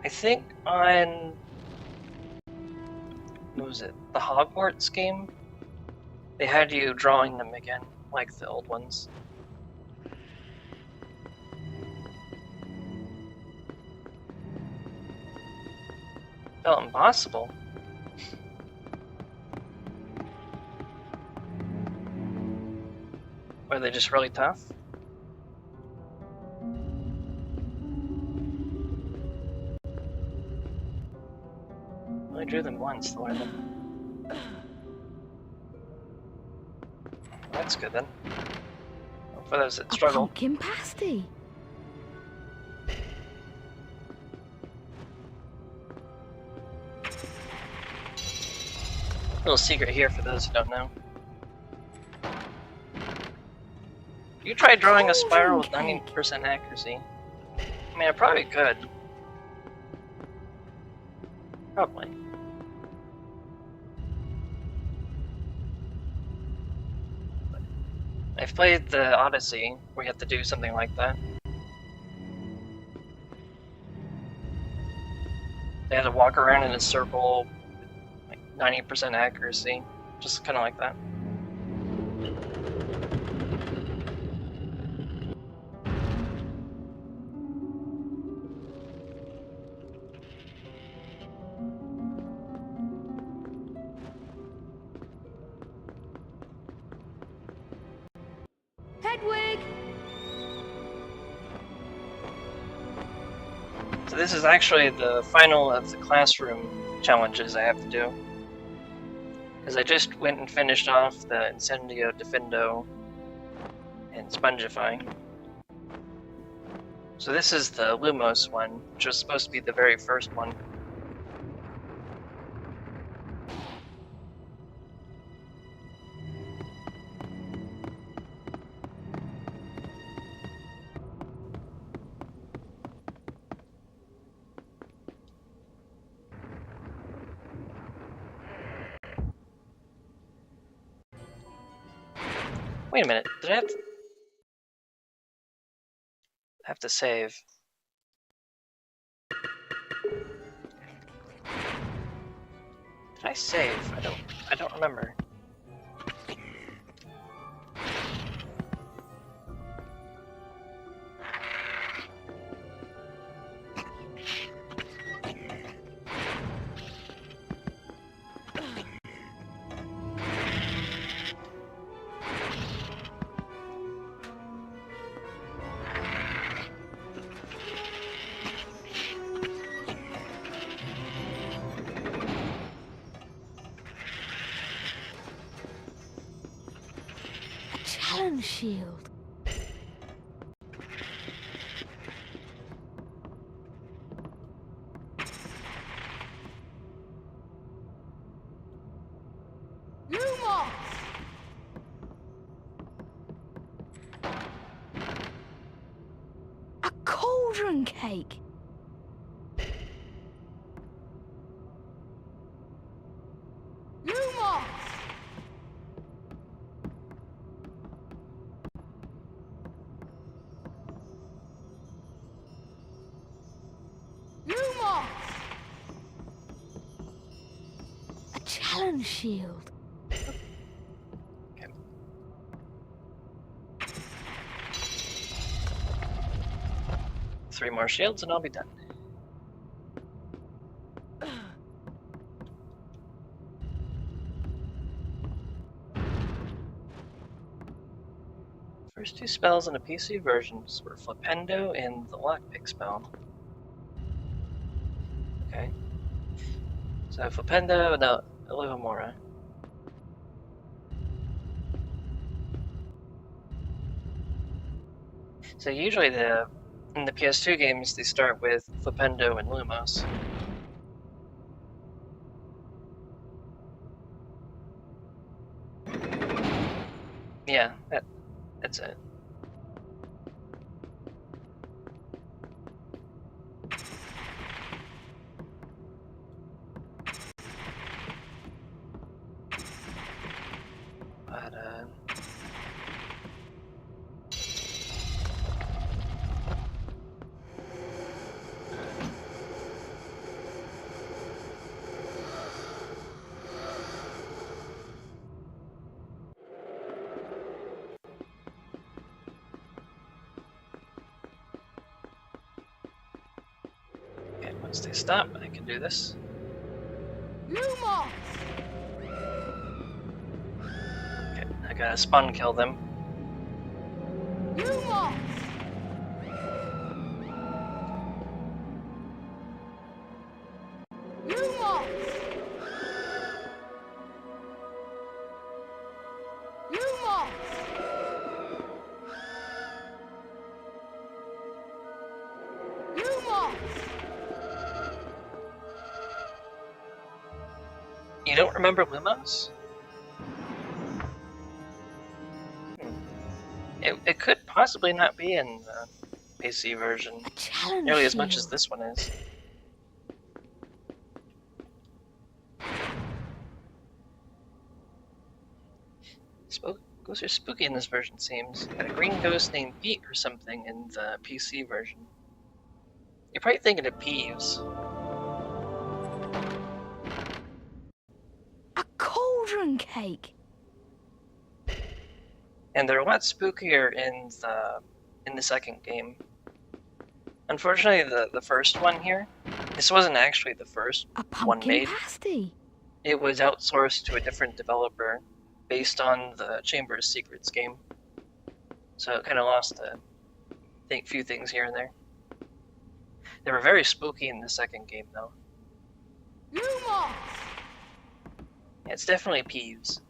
I think on... was it, the Hogwarts game? They had you drawing them again, like the old ones. Felt impossible. Were they just really tough? I drew them once to learn them. That's good then. For those that struggle. Pumpkin pasty. Little secret here for those who don't know. You try drawing a spiral with 90% accuracy. I mean, I probably could. Probably. I've played the Odyssey, where you have to do something like that. They had to walk around in a circle, like 90% accuracy, just kind of like that. Hedwig! So this is actually the final of the classroom challenges I have to do. Because I just went and finished off the Incendio, Defendo, and Spongify. So this is the Lumos one, which was supposed to be the very first one. Wait a minute, did I have to save? Did I save? I don't remember. Challenge shield. Lumos! A cauldron cake. Lumos! Lumos! A challenge shield. Okay. 3 more shields and I'll be done. First 2 spells in the PC versions were Flipendo and the Lockpick spell. Okay. So Flipendo and the Illumora. So usually in the PS2 games they start with Flipendo and Lumos. Yeah, that's it. But Once they stop, I can do this. Lumos! Okay, I gotta spawn kill them. Lumos! Lumos! Lumos! Lumos! You don't remember Lumos? It could possibly not be in the PC version A challenge nearly as much as shield. this one is. Ghosts are spooky in this version, seems. Got a green ghost named Pete or something in the PC version. You're probably thinking of Peeves. A cauldron cake. And they're a lot spookier in the second game. Unfortunately, the first one here, this wasn't actually the first A one pumpkin made. pasty. It was outsourced to a different developer based on the Chamber of Secrets game. So it kind of lost a few things here and there. They were very spooky in the second game, though. Lumos! Yeah, it's definitely Peeves.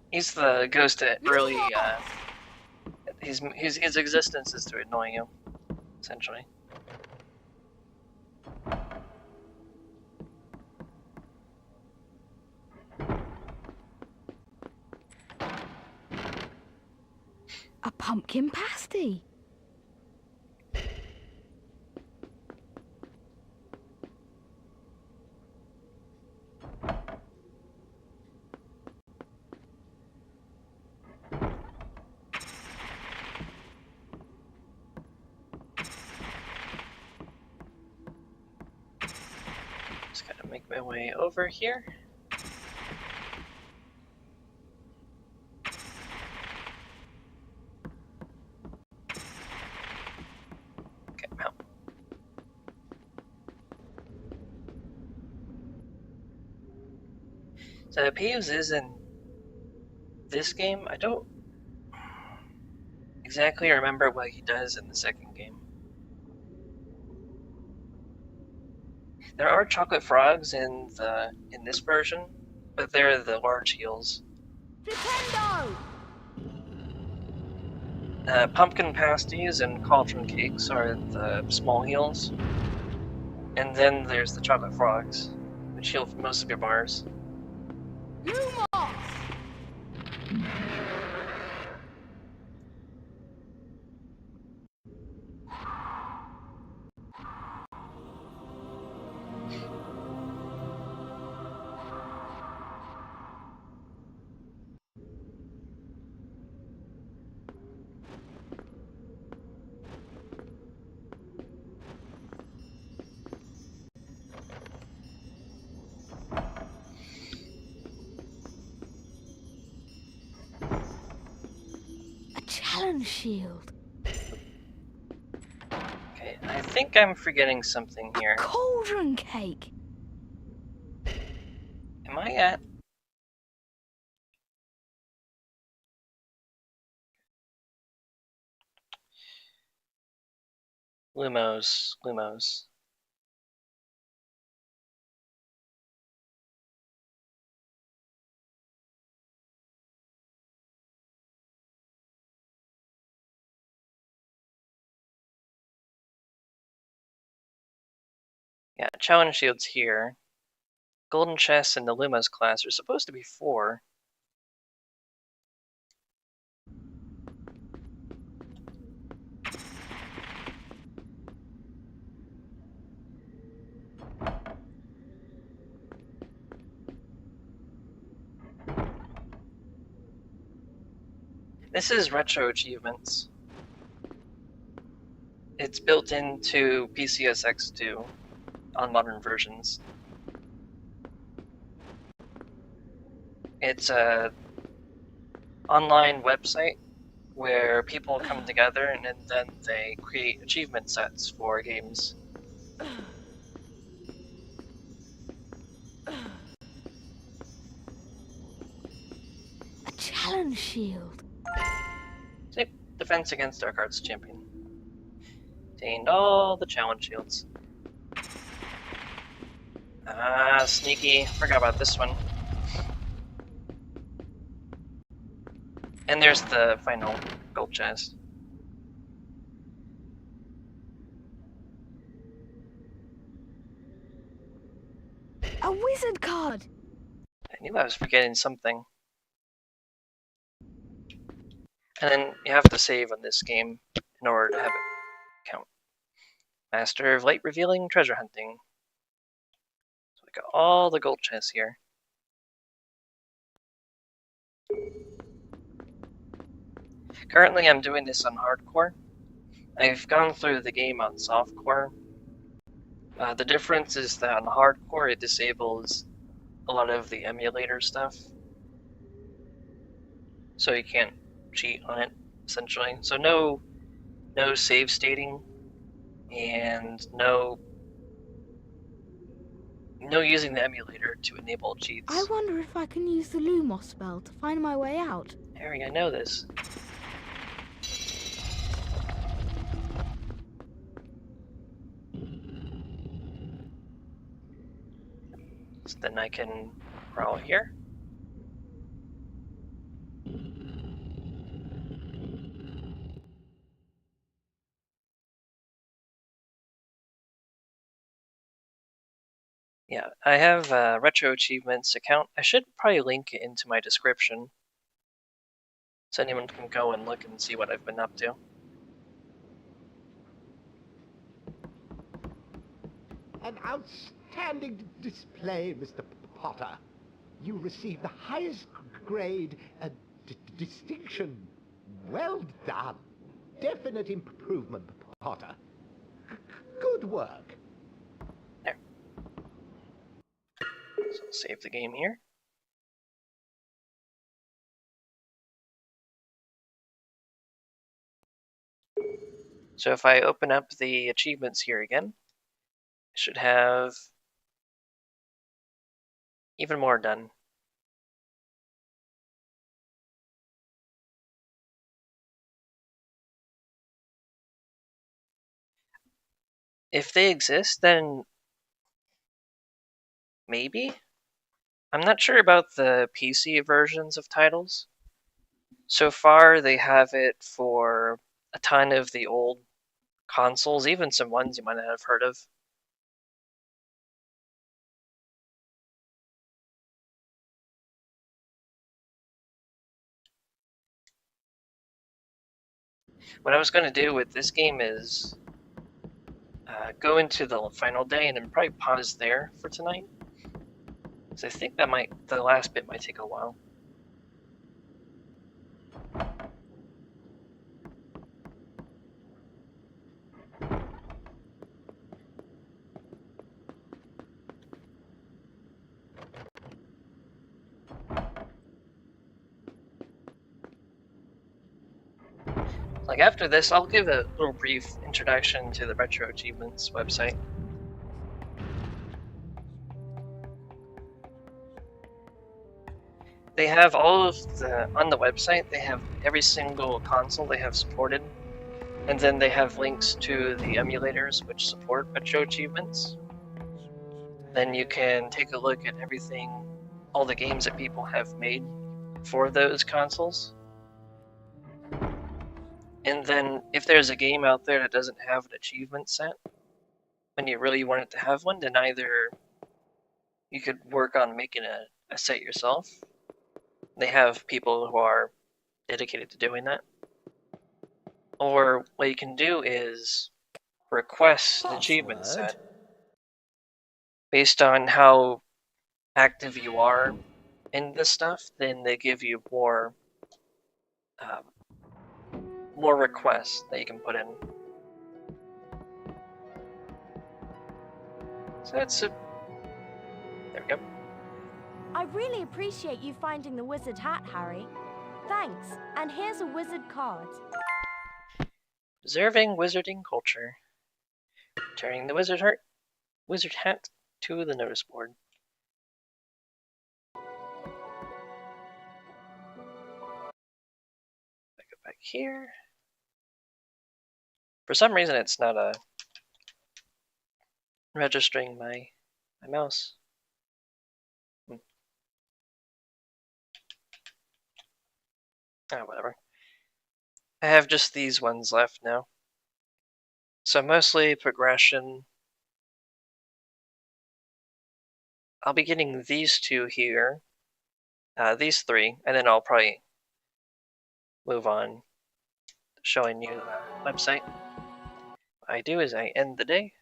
He's the ghost that really, his existence is to annoy you, essentially. A pumpkin pasty. Just gotta make my way over here. Okay, mount. So Peeves is in this game. I don't exactly remember what he does in the second game. There are chocolate frogs in this version, but they're the large heels. Nintendo! Pumpkin pasties and cauldron cakes are the small heels. And then there's the chocolate frogs, which heal most of your bars. Lumos! A challenge shield. Okay, I think I'm forgetting something here. A cauldron cake. Am I at? Lumos. Yeah, challenge shields here. Golden chests in the Lumos class are supposed to be 4. This is retro achievements. It's built into PCSX2 on modern versions. It's a online website where people come together and then they create achievement sets for games. A challenge shield. See, defense against Dark Arts champion. Obtained all the challenge shields. Ah, sneaky. Forgot about this one. And there's the final gold chest. A wizard card. I knew I was forgetting something. And then you have to save on this game in order to have it count. Master of Light Revealing Treasure Hunting. So we got all the gold chests here. Currently I'm doing this on hardcore. I've gone through the game on softcore. The difference is that on hardcore it disables a lot of the emulator stuff. So you can't cheat on it, essentially. So no save stating and no using the emulator to enable cheats. I wonder if I can use the Lumos spell to find my way out. Harry, I know this. So then I can crawl here. Yeah, I have a Retro Achievements account. I should probably link it into my description so anyone can go and look and see what I've been up to. An outstanding display, Mr. Potter. You received the highest grade distinction. Well done. Definite improvement, Potter. Good work. There. So I'll save the game here. So if I open up the achievements here again, I should have even more done. If they exist, then maybe? I'm not sure about the PC versions of titles. So far, they have it for a ton of the old consoles, even some ones you might not have heard of. What I was going to do with this game is go into the final day and then probably pause there for tonight. So I think that the last bit might take a while. Like after this, I'll give a little brief introduction to the Retro Achievements website. They have all of on the website, they have every single console they have supported, and then they have links to the emulators which support Retro Achievements. Then you can take a look at everything, all the games that people have made for those consoles. And then if there's a game out there that doesn't have an achievement set, and you really want it to have one, then either you could work on making a set yourself. They have people who are dedicated to doing that. Or what you can do is request an achievement set. Based on how active you are in this stuff, then they give you more requests that you can put in. So that's it. There we go. I really appreciate you finding the wizard hat, Harry. Thanks, and here's a wizard card. Preserving wizarding culture. Turning the wizard hat to the notice board. I go back here. For some reason, it's not registering my mouse. Oh, whatever. I have just these ones left now. So mostly progression. I'll be getting these two here, these three, and then I'll probably move on showing you the website. What I do is I end the day.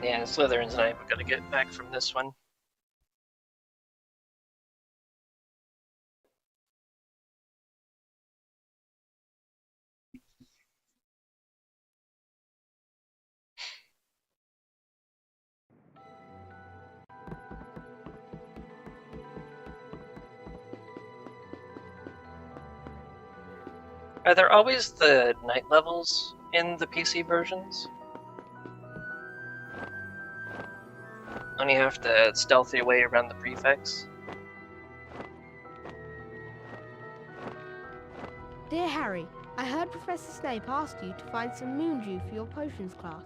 Yeah, Slytherins and I have got to get back from this one. Are there always the night levels in the PC versions? And you have to stealth your way around the prefects? Dear Harry, I heard Professor Snape ask you to find some moondew for your potions class.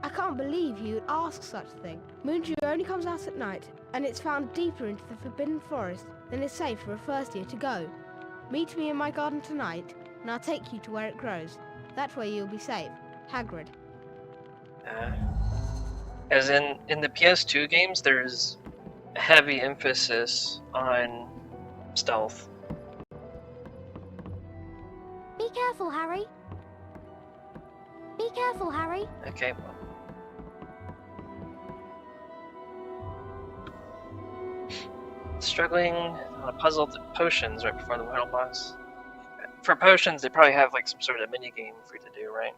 I can't believe he would ask such a thing. Moondew only comes out at night, and it's found deeper into the Forbidden Forest than is safe for a first year to go. Meet me in my garden tonight, and I'll take you to where it grows. That way you'll be safe. Hagrid. As in the PS2 games, there's a heavy emphasis on stealth. Be careful, Harry. Be careful, Harry. Okay, well. Struggling on a puzzle to potions right before the final boss. For potions, they probably have like some sort of mini game for you to do, right?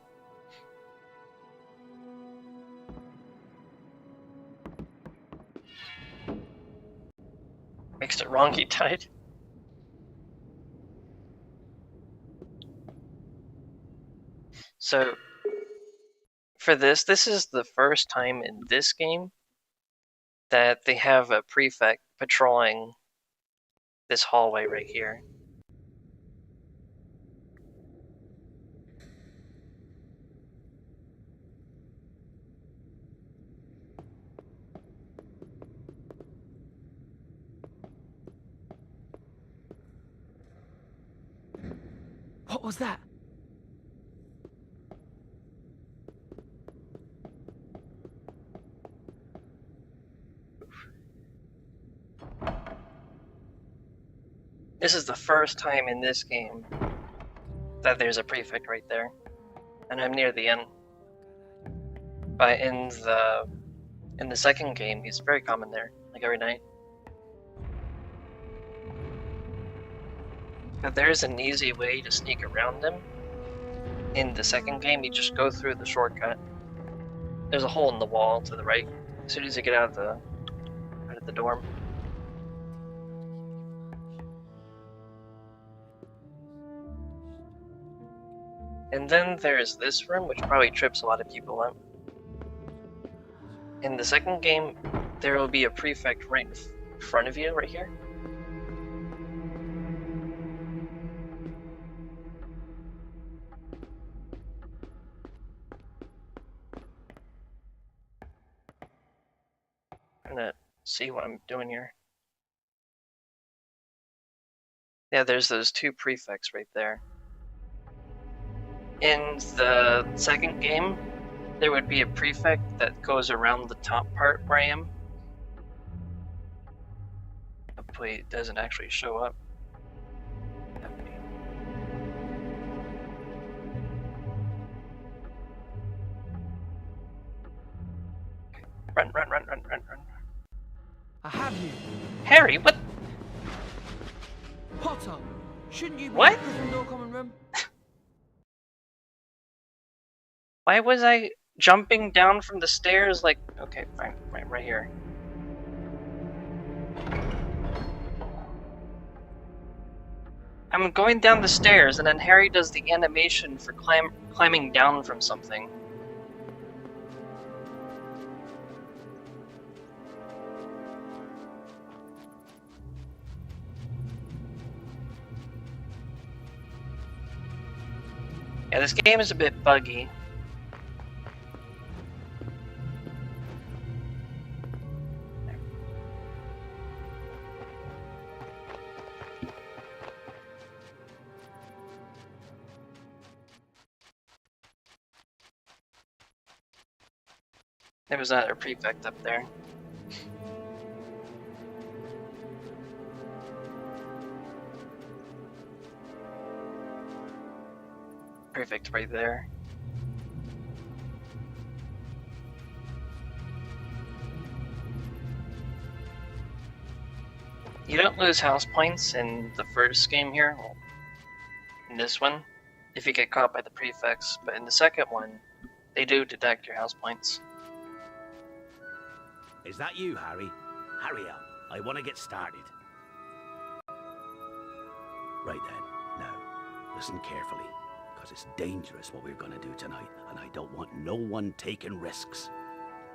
Makes it wrong, he died. So, for this is the first time in this game that they have a prefect patrolling this hallway right here. What was that? This is the first time in this game that there's a prefect right there. And I'm near the end. But in the second game, he's very common there, like every night. But there's an easy way to sneak around him. In the second game, you just go through the shortcut. There's a hole in the wall to the right. As soon as you get out of the dorm. And then there's this room, which probably trips a lot of people up. In the second game, there will be a prefect right in front of you, right here. I'm gonna see what I'm doing here. Yeah, there's those two prefects right there. In the second game, there would be a prefect that goes around the top part where I am. Hopefully it doesn't actually show up. Run, run, run, run, run, run. I have you. Harry, what? Potter, shouldn't you be What? in the Gryffindor common room? Why was I jumping down from the stairs like... Okay, fine, right here. I'm going down the stairs, and then Harry does the animation for climbing down from something. Yeah, this game is a bit buggy. There was another prefect up there. Perfect right there. You don't lose house points in the first game here, well, in this one, if you get caught by the prefects, but in the second one, they do detect your house points. Is that you, Harry? Hurry up. I want to get started. Right then. Now, listen carefully, because it's dangerous what we're going to do tonight, and I don't want no one taking risks.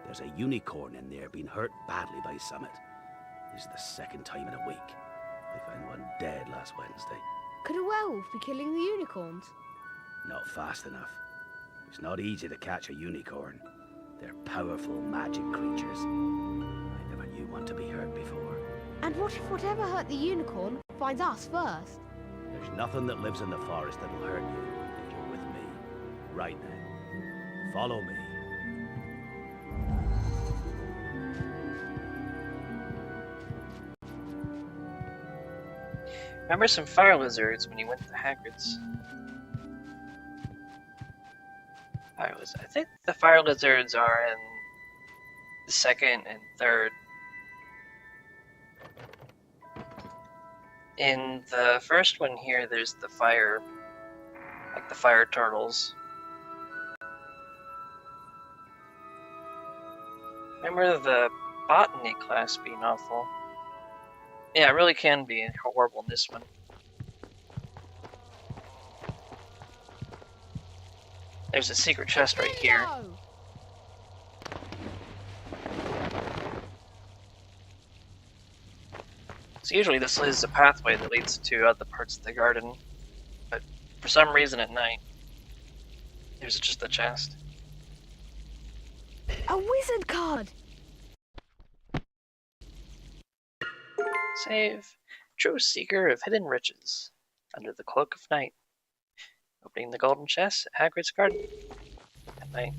There's a unicorn in there being hurt badly by Summit. This is the second time in a week. I found one dead last Wednesday. Could a werewolf be killing the unicorns? Not fast enough. It's not easy to catch a unicorn. They're powerful magic creatures. I never knew one to be hurt before. And what if whatever hurt the unicorn finds us first? There's nothing that lives in the forest that'll hurt you if you're with me. Right then. Follow me. Remember some fire lizards when you went to Hagrid's? I think the fire lizards are in the second and third. In the first one here, there's the fire, like the fire turtles. Remember the botany class being awful? Yeah, it really can be horrible in this one. There's a secret chest right here. So usually this is a pathway that leads to other parts of the garden, but for some reason at night, there's just a chest. A wizard card! Save. True seeker of hidden riches, under the cloak of night. Opening the golden chest at Hagrid's garden at night.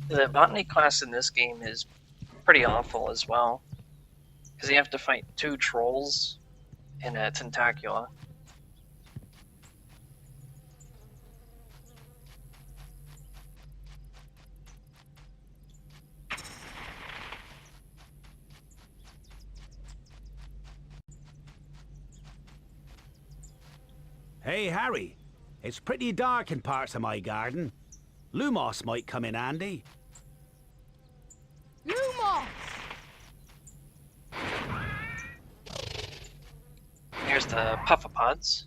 The botany class in this game is pretty awful as well, because you have to fight 2 trolls and a tentacula. Hey, Harry. It's pretty dark in parts of my garden. Lumos might come in handy. Lumos! Here's the puffapods.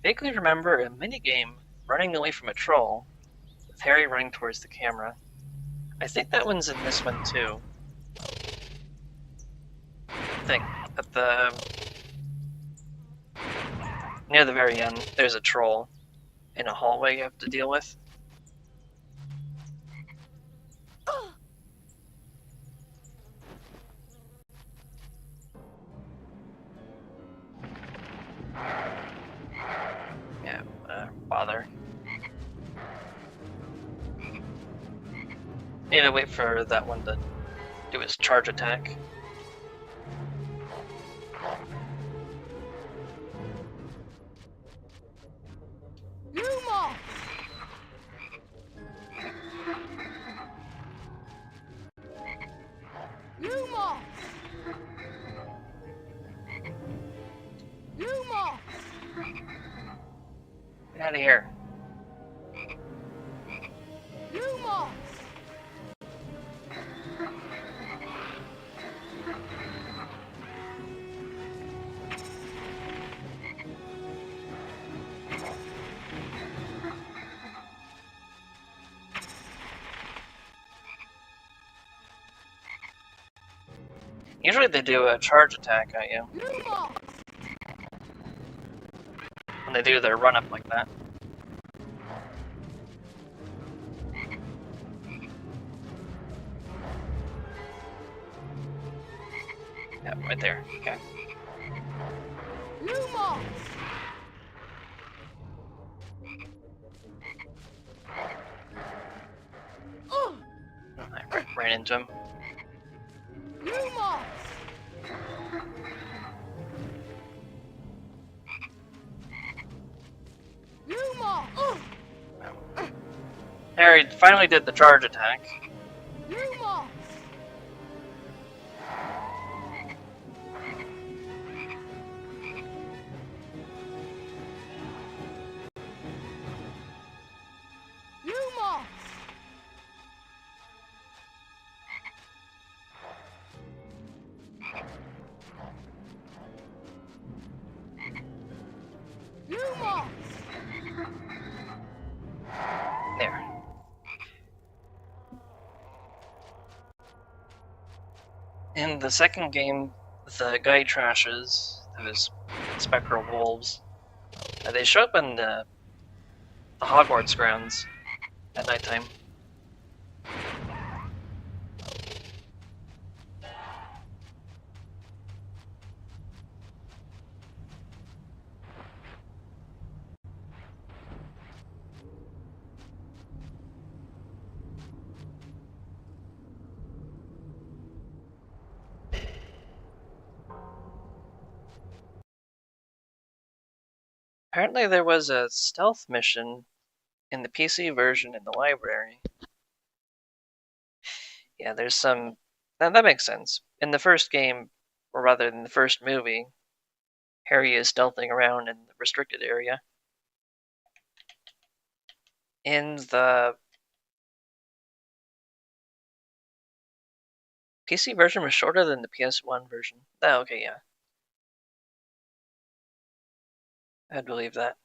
Vaguely remember a minigame running away from a troll, with Harry running towards the camera. I think that one's in this one too. I think at the near the very end, there's a troll in a hallway you have to deal with. Need to wait for that one to do his charge attack. Lumos! Lumos! Lumos! Get out of here. Lumos! Usually they do a charge attack at you Lumos! when they do their run up like that. Yeah, right there. Okay. Lumos! I ran into him. Lumos! Lumos! Harry finally did the charge attack. Lumos! Lumos! Lumos! There. In the second game, the guy trashes, those spectral wolves, they show up in the Hogwarts grounds at nighttime. Apparently there was a stealth mission in the PC version in the library. Yeah, there's some... That makes sense. In the first game, or rather in the first movie, Harry is stealthing around in the restricted area. In the PC version was shorter than the PS1 version. Oh, okay, yeah. I'd believe that.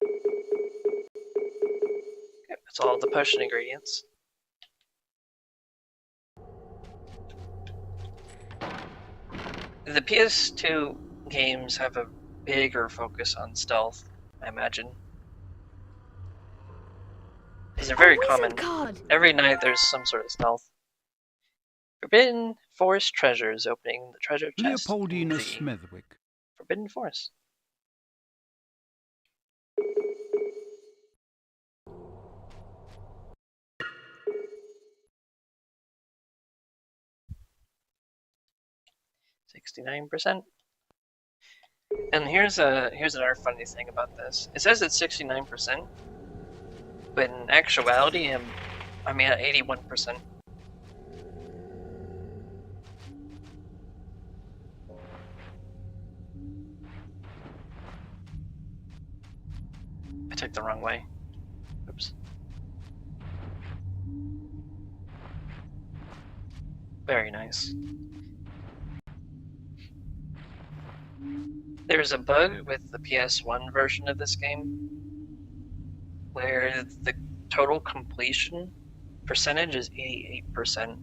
Okay, that's all the potion ingredients. The PS2 games have a bigger focus on stealth, I imagine. Because they're very common. Card. Every night there's some sort of stealth. Forbidden Forest treasures, opening the treasure chest. Leopoldina The Smethwick. Forbidden Forest. %. And here's another funny thing about this. It says it's 69%, but in actuality, I'm at 81%. I took the wrong way. Oops. Very nice. There's a bug with the PS1 version of this game where the total completion percentage is 88%.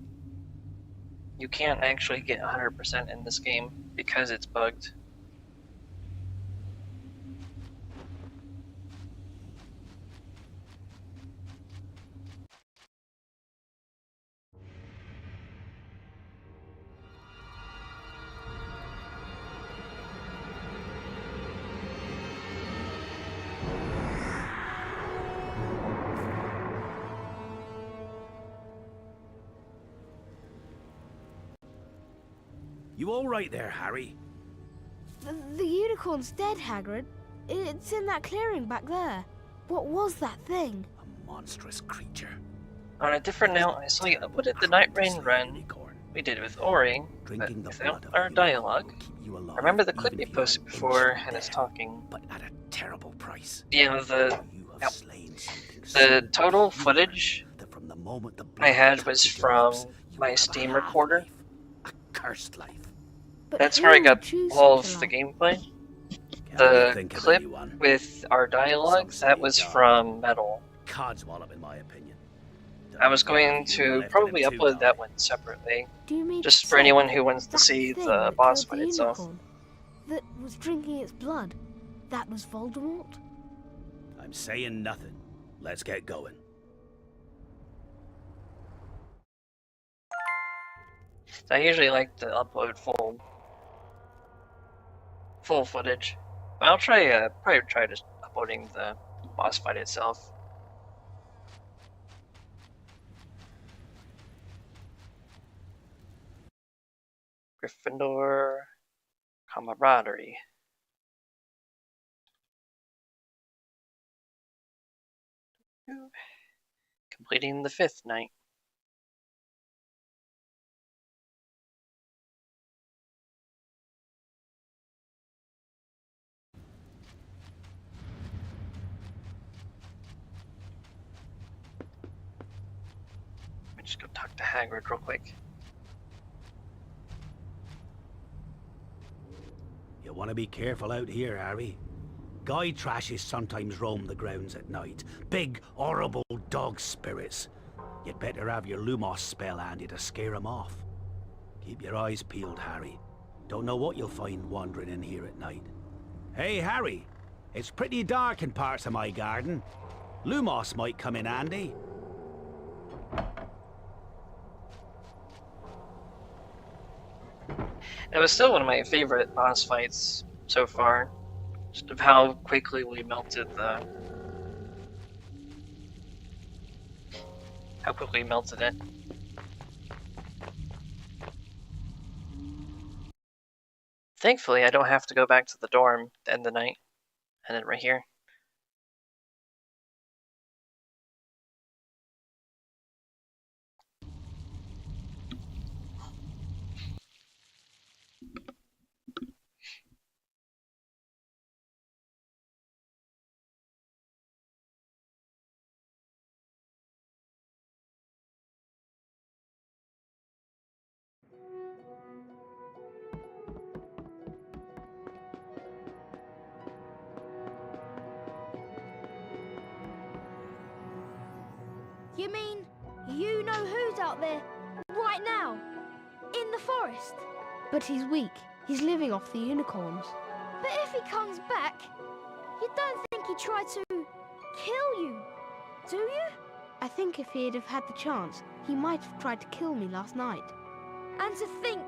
You can't actually get 100% in this game because it's bugged. You all right there, Harry? The unicorn's dead, Hagrid. It's in that clearing back there. What was that thing? A monstrous creature. On a different note, I saw you uploaded the Night Rain run we did with Ori, Drinking the without blood of our a dialogue. unicorn will keep you alive, Remember the clip even you if you are posted before innocent and us dead, talking? but at a terrible price. Yeah, You have yep. slain something The so total beautiful footage that from the moment the I blood had was touches your from lips, you my will have a Steam recorder. half-life, a cursed life. But That's who where I would got choose all such of a the life? gameplay. Can't The really think of clip anyone. with our dialogue, Some say that was died. from Metal. Codswallop, in my opinion. I was Don't know going if you were to left probably in him too upload long. that one separately, Do you mean just to for say anyone who wants to that see thing the that boss killed fight the itself. unicorn, that was drinking its blood, that was Voldemort? I'm saying nothing. Let's get going. I usually like to upload full footage. I'll try probably try just uploading the boss fight itself. Gryffindor camaraderie. Completing the 5th night. Let me just go talk to Hagrid real quick. You want to be careful out here, Harry. Guy trashes sometimes roam the grounds at night. Big, horrible dog spirits. You'd better have your Lumos spell handy to scare 'em off. Keep your eyes peeled, Harry. Don't know what you'll find wandering in here at night. Hey, Harry. It's pretty dark in parts of my garden. Lumos might come in handy. It was still one of my favorite boss fights so far. Just of how quickly we melted the... How quickly we melted it. Thankfully, I don't have to go back to the dorm to end the night. And then right here. You mean you know who's out there right now? In the forest? But he's weak. He's living off the unicorns. But if he comes back, you don't think he'd try to kill you, do you? I think if he'd have had the chance, he might have tried to kill me last night. And to think,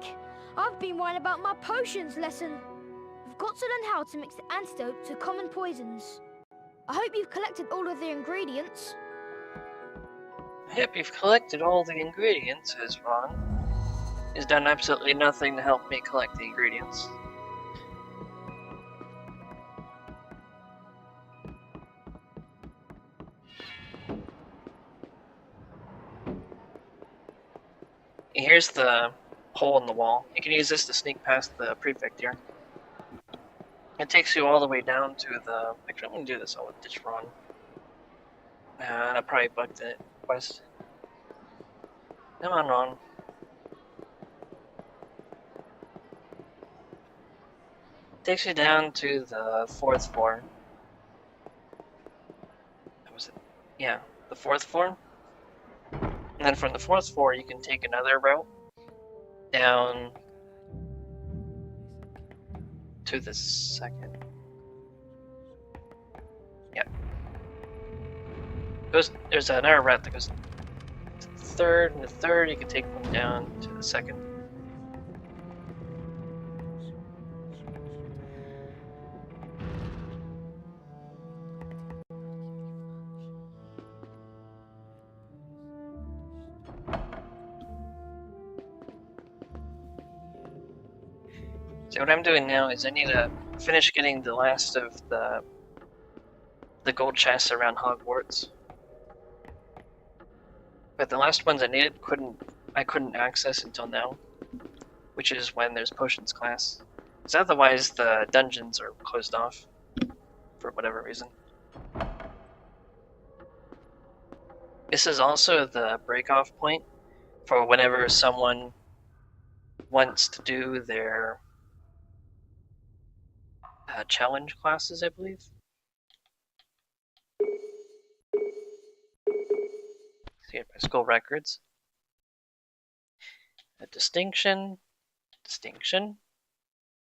I've been worrying about my potions lesson. We've got to learn how to mix the antidote to common poisons. I hope you've collected all of the ingredients. I hope you've collected all the ingredients, says Ron. He's done absolutely nothing to help me collect the ingredients. Here's the hole in the wall. You can use this to sneak past the prefect here. It takes you all the way down to the... Actually, I'm going to do this all with ditch Ron. And I probably bugged it. Quest. Come on, Ron. Takes you down to the 4th floor. Was it? Yeah, the 4th floor. And then from the 4th floor, you can take another route down to the 2nd. Yeah. There's another route that goes to the 3rd, and the 3rd you can take one down to the 2nd. So what I'm doing now is I need to finish getting the last of the gold chests around Hogwarts. But the last ones I needed I couldn't access until now, which is when there's potions class. Because otherwise the dungeons are closed off for whatever reason. This is also the break-off point for whenever someone wants to do their challenge classes, I believe. See my school records. A distinction, distinction,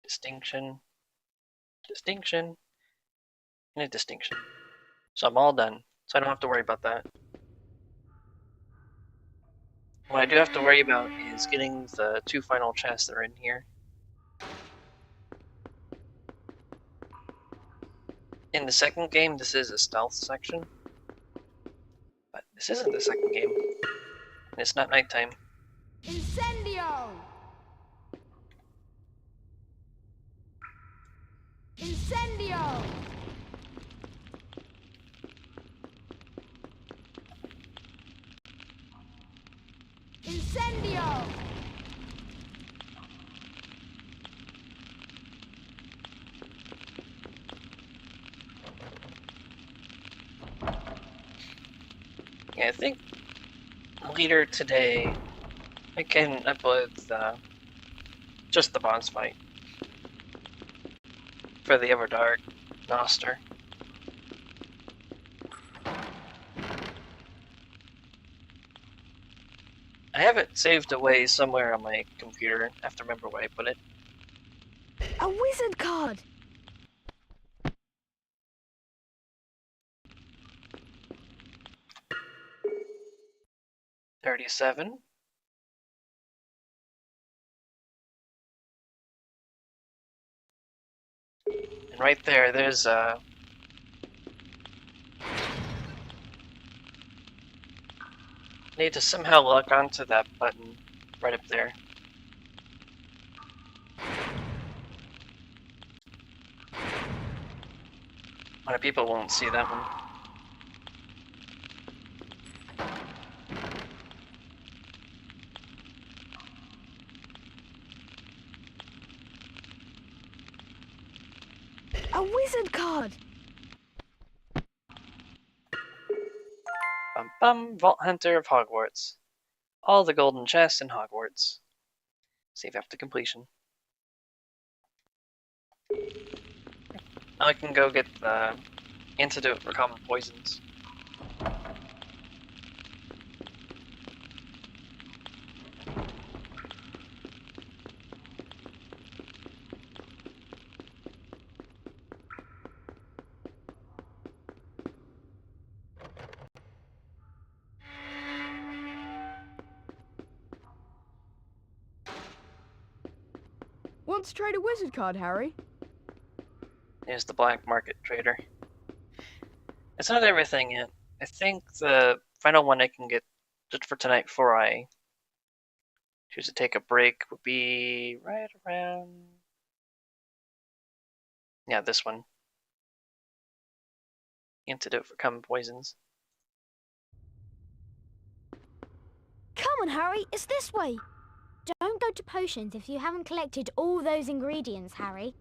distinction, distinction, and a distinction. So I'm all done. So I don't have to worry about that. What I do have to worry about is getting the 2 final chests that are in here. In the second game, this is a stealth section. But this isn't the second game. And it's not nighttime. Incendio! Incendio! Incendio! Yeah, I think later today I can upload just the boss fight for the Everdark Noster. I have it saved away somewhere on my computer. I have to remember where I put it. A wizard card! $37. And right there, there's need to somehow lock onto that button right up there. A lot of people won't see that one. A wizard card! Bum bum, Vault Hunter of Hogwarts. All the golden chests in Hogwarts. Save after completion. Now I can go get the antidote for common poisons. Want to trade a wizard card, Harry? Here's the black market trader. It's not everything yet. I think the final one I can get just for tonight before I choose to take a break would be right around... yeah, this one. Antidote for common poisons. Come on, Harry, it's this way. Don't go to potions if you haven't collected all those ingredients, Harry.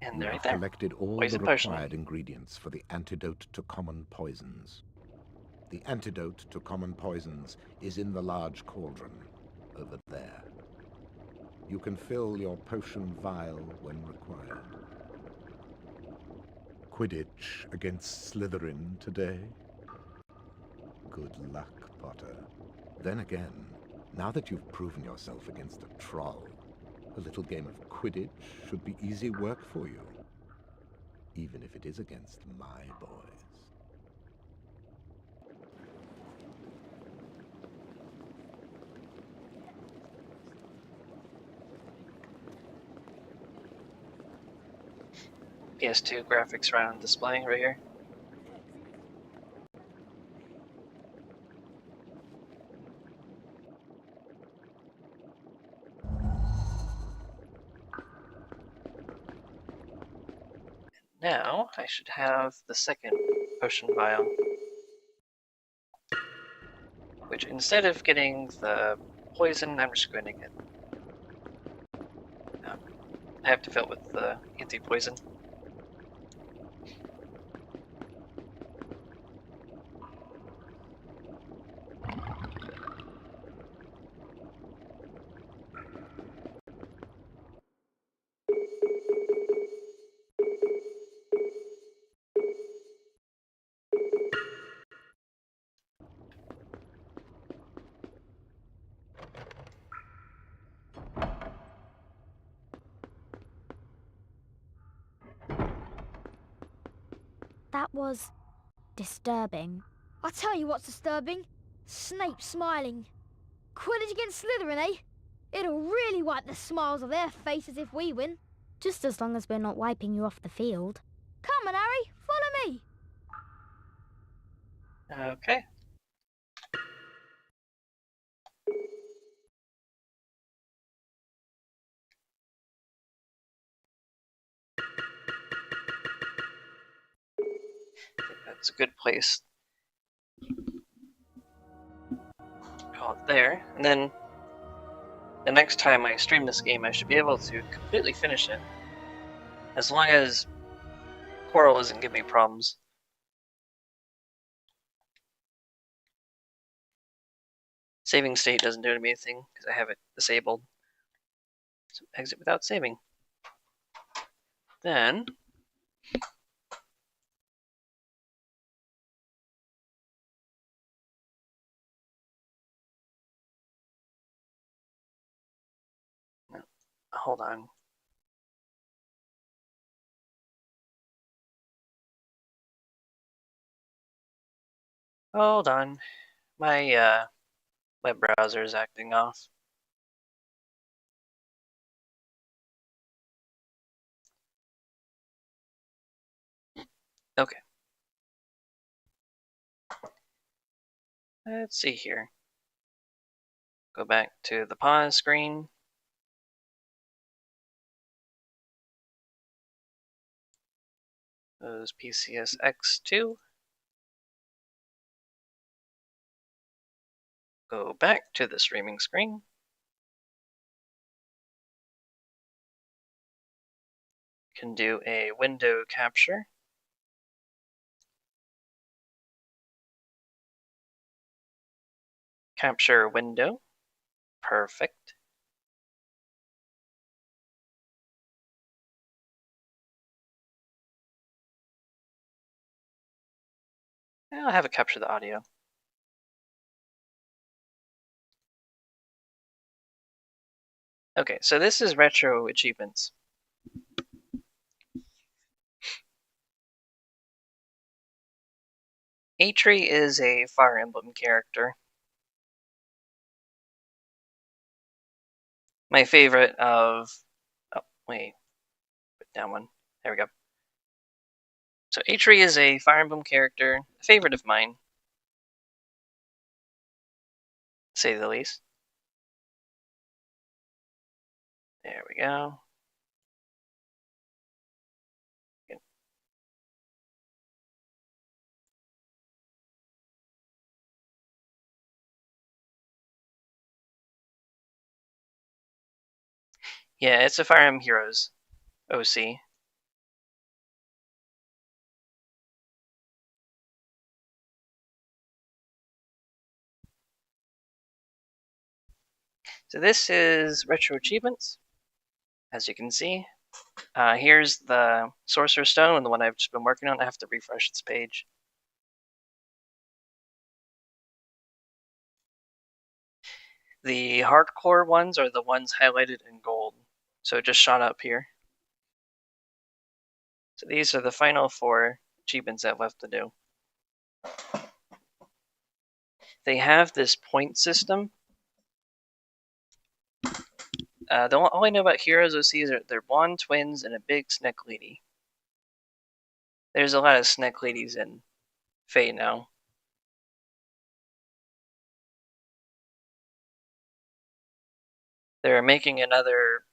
And You they're right have there. collected all Poison the potion. required ingredients for the antidote to common poisons. The antidote to common poisons is in the large cauldron over there. You can fill your potion vial when required. Quidditch against Slytherin today? Good luck, Potter. Then again, now that you've proven yourself against a troll, a little game of Quidditch should be easy work for you. Even if it is against my boys. PS2 graphics right on display right here. Now I should have the second potion vial, which instead of getting the poison, I'm just going to get. I have to fill it with the anti-poison. That was disturbing. I tell you what's disturbing. Snape smiling. Quidditch against Slytherin, eh? It'll really wipe the smiles off their faces if we win. Just as long as we're not wiping you off the field. Come on, Harry, follow me. Okay. I think that's a good place. Call it there, and then the next time I stream this game, I should be able to completely finish it. As long as Coral doesn't give me problems. Saving state doesn't do anything because I have it disabled. So exit without saving. Then hold on. Hold on. My web browser is acting off. Okay. Let's see here. Go back to the pause screen. Those PCSX2. Go back to the streaming screen. Can do a window capture. Capture window. Perfect. I'll have it capture the audio. Okay, so this is retro achievements. Atri is a Fire Emblem character. My favorite of... Oh, wait. Put down one. There we go. So Atri is a Fire Emblem character, a favorite of mine. To say the least. There we go. Good. Yeah, it's a Fire Emblem Heroes OC. So this is retro achievements. As you can see, here's the Sorcerer Stone, and the one I've just been working on. I have to refresh its page. The hardcore ones are the ones highlighted in gold. So it just shot up here. So these are the final 4 achievements I've left to do. They have this point system. All I know about Heroes OC is they're blonde twins and a big snack lady. There's a lot of snack ladies in Fae now. They're making another.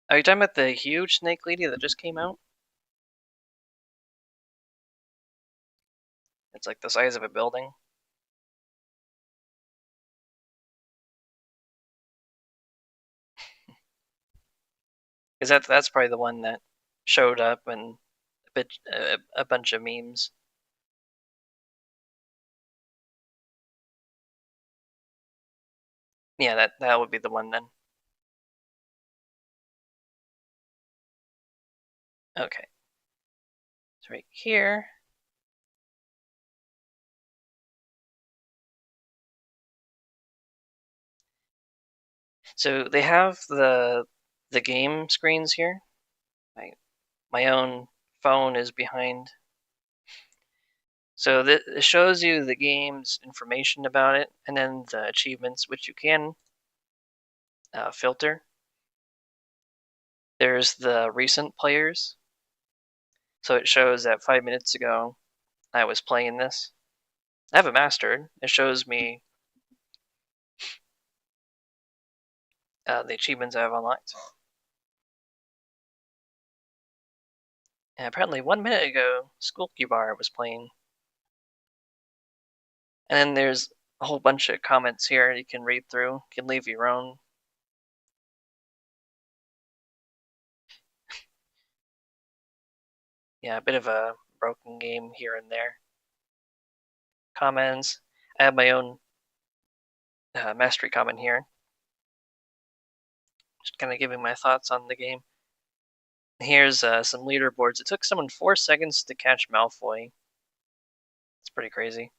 Are you talking about the huge snake lady that just came out? It's like the size of a building. Because that's probably the one that showed up and a bunch of memes. Yeah, that would be the one then. Okay. It's right here. So they have the game screens here. My own phone is behind. So it shows you the game's information about it, and then the achievements, which you can filter. There's the recent players. So it shows that 5 minutes ago I was playing this. I have it mastered. It shows me the achievements I have unlocked. And apparently 1 minute ago, Skulky Bar was playing. And then there's a whole bunch of comments here you can read through. You can leave your own. Yeah, a bit of a broken game here and there. Comments. I have my own mastery comment here. Just kind of giving my thoughts on the game. Here's some leaderboards. It took someone 4 seconds to catch Malfoy. It's pretty crazy.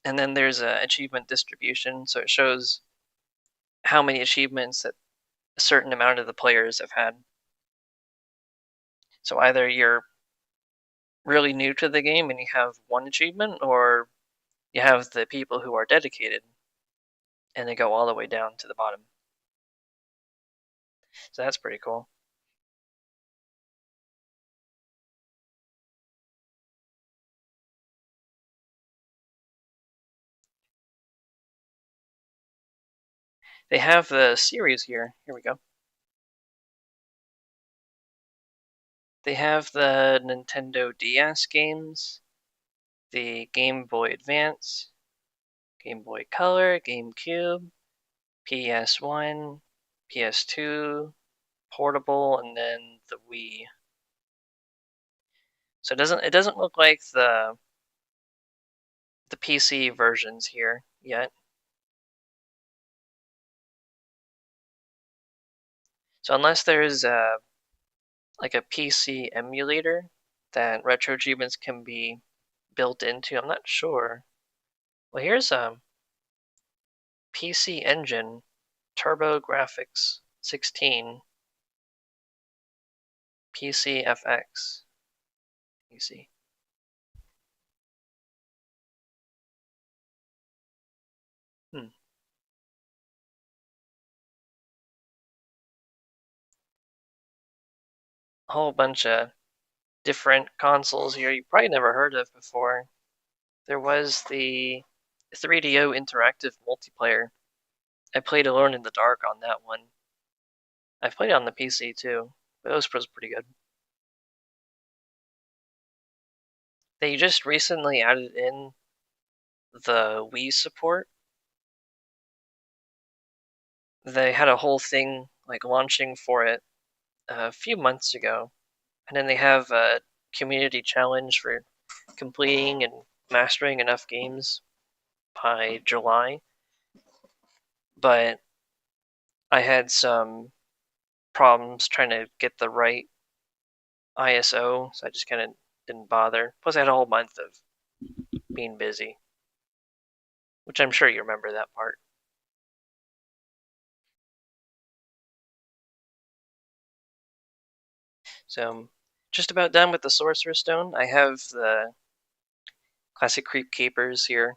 And then there's a achievement distribution, so it shows how many achievements that a certain amount of the players have had. So either you're really new to the game and you have 1 achievement, or you have the people who are dedicated and they go all the way down to the bottom. So that's pretty cool. They have the series here. Here we go. They have the Nintendo DS games, the Game Boy Advance, Game Boy Color, GameCube, PS1, PS2, Portable, and then the Wii. So it doesn't look like the PC versions here yet. So unless there's like a PC emulator that retro achievements can be built into, I'm not sure. Well, here's PC Engine Turbo Graphics 16 PC FX. You see. A whole bunch of different consoles here you probably never heard of before. There was the 3DO interactive multiplayer. I played Alone in the Dark on that one. I've played it on the PC too, but it was pretty good. They just recently added in the Wii support. They had a whole thing like launching for it a few months ago, and then they have a community challenge for completing and mastering enough games by July. But I had some problems trying to get the right ISO, so I just kind of didn't bother. Plus, I had a whole month of being busy, which I'm sure you remember that part. So I'm just about done with the Sorcerer Stone. I have the Classic Creep Capers here,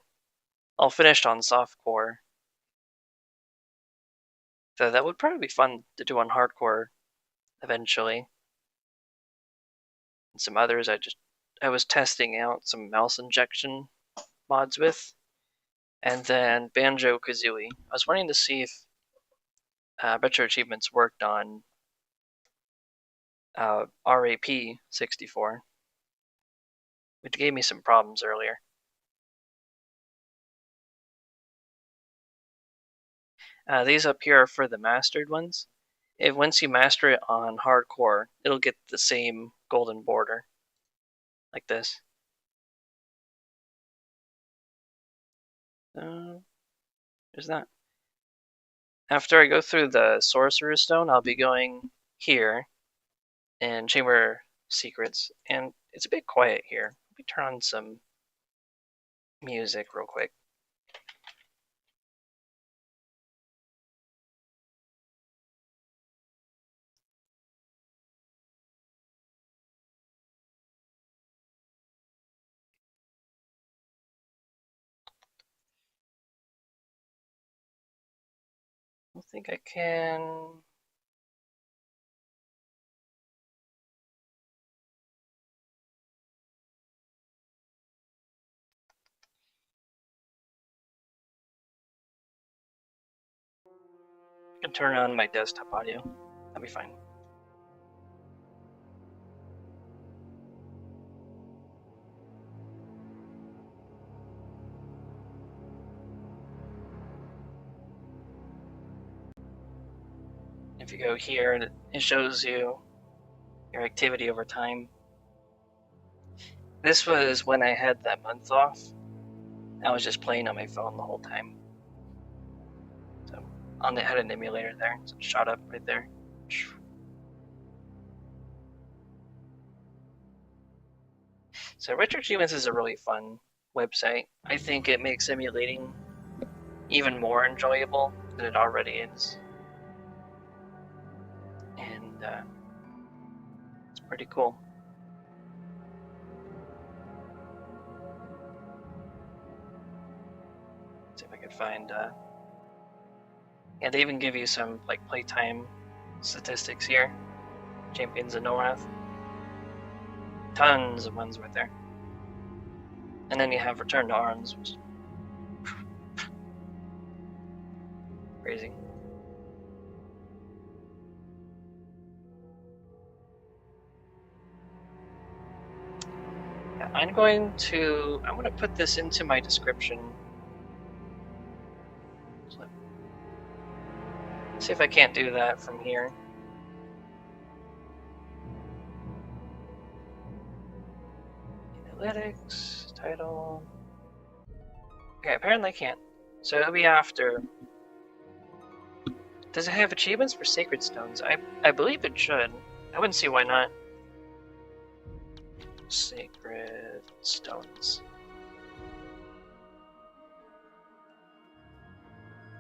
all finished on softcore. So that would probably be fun to do on hardcore eventually. and some others I was testing out some mouse injection mods with. And then Banjo-Kazooie. I was wanting to see if Retro Achievements worked on RAP 64, which gave me some problems earlier. These up here are for the mastered ones. If once you master it on hardcore, it'll get the same golden border, like this. There's that. After I go through the Sorcerer Stone, I'll be going here in Chamber Secrets, and it's a bit quiet here. Let me turn on some music real quick. I don't think I can. I can turn on my desktop audio. That'll be fine. If you go here, it shows you your activity over time. This was when I had that month off. I was just playing on my phone the whole time. So I had an emulator there, so it shot up right there. So Retro Achievements is a really fun website. I think it makes emulating even more enjoyable than it already is. And it's pretty cool. Let's see if I can find yeah, they even give you some like playtime statistics here. Champions of Norath. Tons of ones right there. And then you have Return to Arms, which is crazy. Yeah, I'm going to put this into my description. So, see if I can't do that from here. Analytics, title. Okay, apparently I can't. So it'll be after. Does it have achievements for Sacred Stones? I believe it should. I wouldn't see why not. Sacred Stones.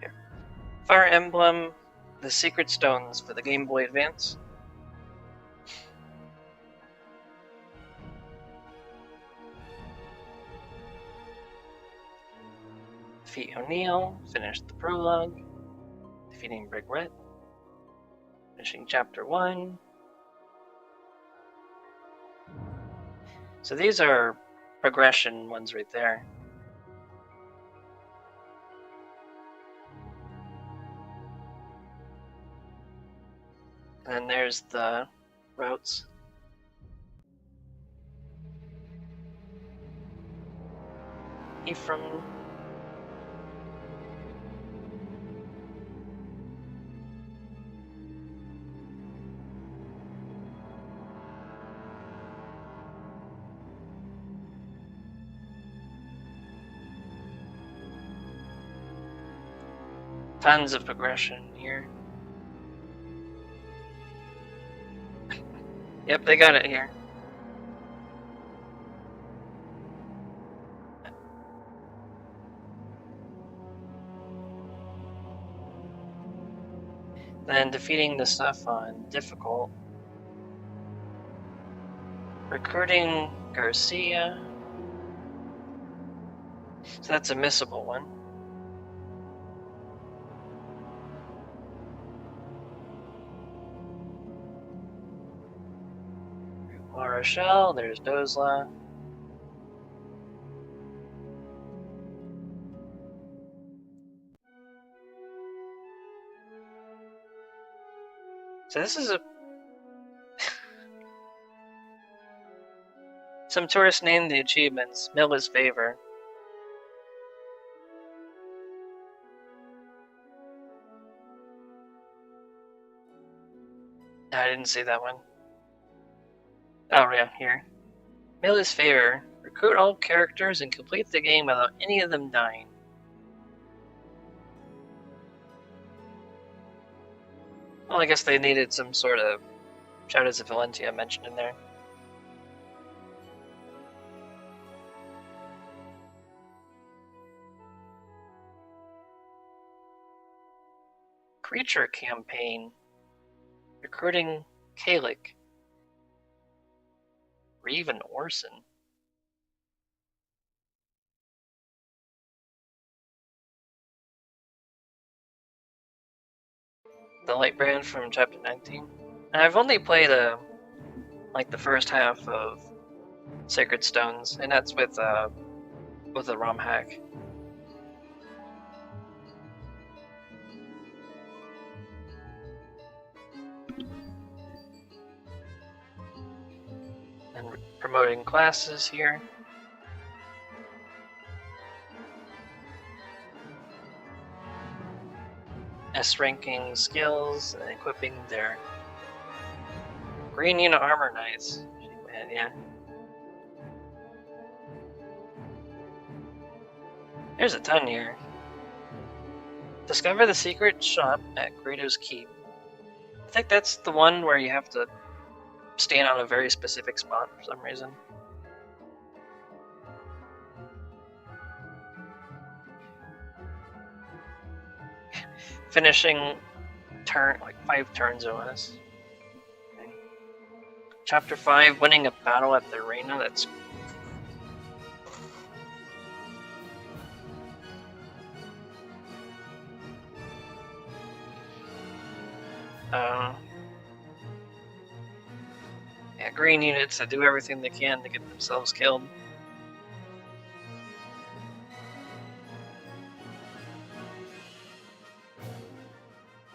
Here. Fire Emblem, the Secret Stones for the Game Boy Advance. Defeat O'Neill, finish the prologue. Defeating Regret. Finishing Chapter 1. So these are progression ones right there. And then there's the routes. Ephraim. Tons of progression here. Yep, they got it here. Then defeating the stuff on difficult. Recruiting Garcia. So that's a missable one. La Rochelle, there's Dozla. So this is a... Some tourists named the achievements Milla's Favor. I didn't see that one. Oh yeah, here. Milla's Favor. Recruit all characters and complete the game without any of them dying. Well, I guess they needed some sort of Shadows of Valentia mentioned in there. Creature campaign. Recruiting Kalik. Reeve and Orson. The light brand from chapter 19. And I've only played like the first half of Sacred Stones, and that's with a ROM hack. And promoting classes here. S-ranking skills and equipping their green unit armor knights. Yeah. There's a ton here. Discover the secret shop at Grato's Keep. I think that's the one where you have to stand on a very specific spot for some reason. Finishing turn, like 5 turns or less. Okay. Chapter 5, winning a battle at the arena. That's yeah, green units that do everything they can to get themselves killed.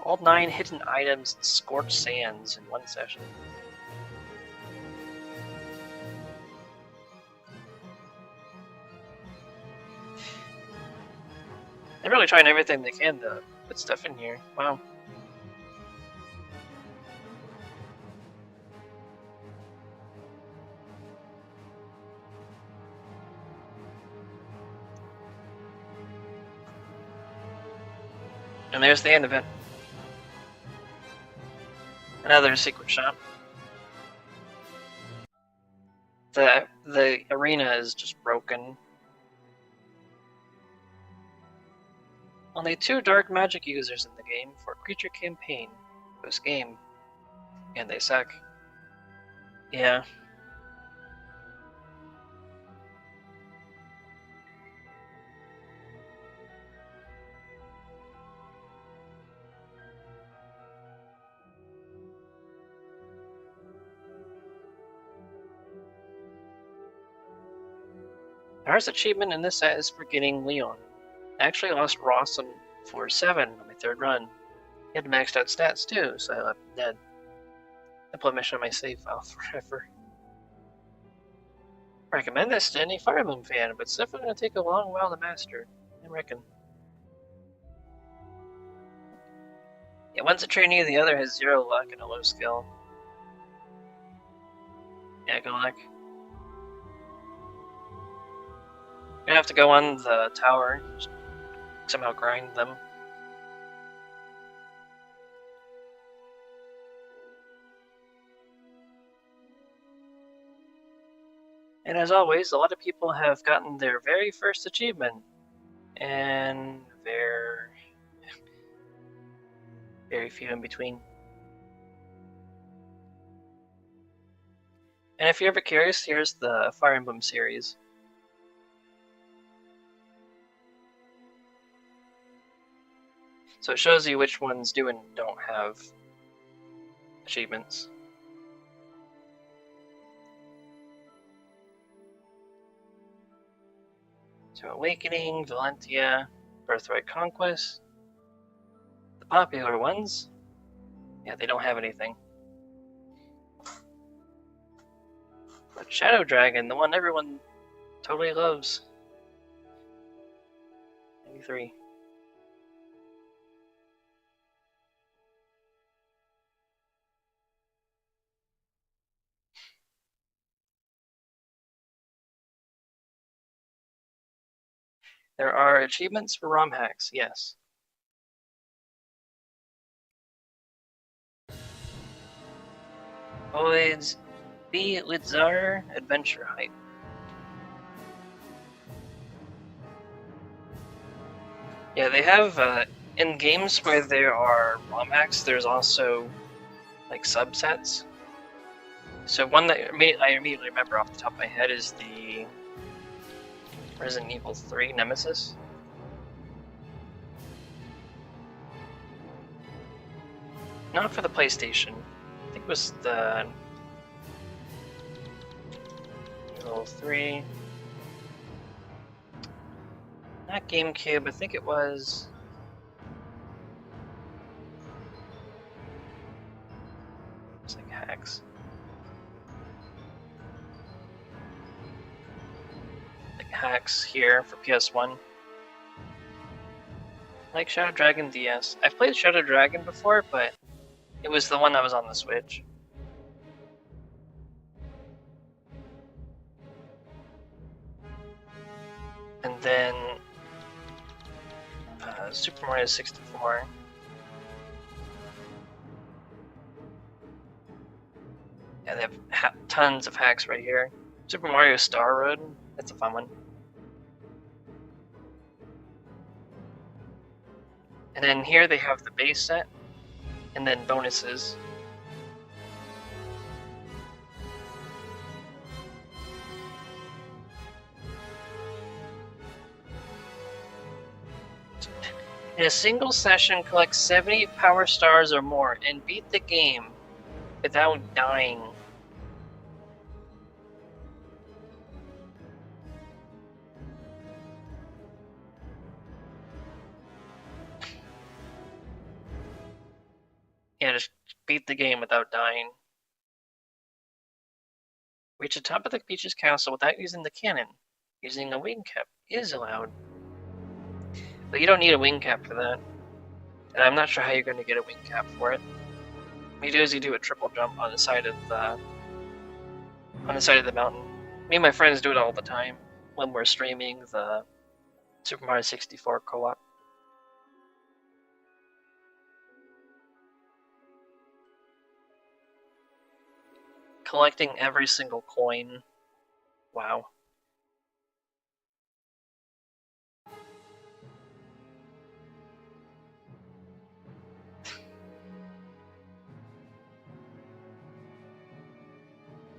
All 9 hidden items and scorched sands in one session. They're really trying everything they can to put stuff in here. Wow. And there's the end of it. Another secret shop. The arena is just broken. Only 2 dark magic users in the game for creature campaign. Post game. And they suck. Yeah. The hardest achievement in this set is for getting Leon. I actually lost Ross on floor 7 on my 3rd run. He had maxed out stats too, so I left him dead. I blemish on my save file forever. I recommend this to any Fire Emblem fan, but it's definitely going to take a long while to master, I reckon. Yeah, one's a trainee, the other has 0 luck and a low skill. Yeah, good luck. You're gonna have to go on the tower, just somehow grind them. And as always, a lot of people have gotten their very first achievement, and very few in between. And if you're ever curious, here's the Fire Emblem series. So it shows you which ones do and don't have achievements. to Awakening, Valentia, Birthright Conquest. The popular ones, yeah, they don't have anything. But Shadow Dragon, the one everyone totally loves. 93. There are achievements for ROM hacks, yes. Voids, B. Lidzar Adventure Hype. Yeah, they have, in games where there are ROM hacks, there's also, like, subsets. So one that I immediately remember off the top of my head is the Resident Evil 3 Nemesis. Not for the PlayStation. I think it was the Evil 3. Not GameCube, I think it was... It's like hacks. Like hacks here for PS1. Like Shadow Dragon DS. I've played Shadow Dragon before, but it was the one that was on the Switch. And then Super Mario 64. Yeah, they have tons of hacks right here. Super Mario Star Road, that's a fun one. And then here they have the base set, and then bonuses. In a single session, collect 70 power stars or more and beat the game without dying. Yeah, just beat the game without dying. Reach the top of the beach's castle without using the cannon. Using a wing cap is allowed. But you don't need a wing cap for that. And I'm not sure how you're going to get a wing cap for it. What you do is you do a triple jump on the side of the mountain. Me and my friends do it all the time when we're streaming the Super Mario 64 co-op. Collecting every single coin. Wow.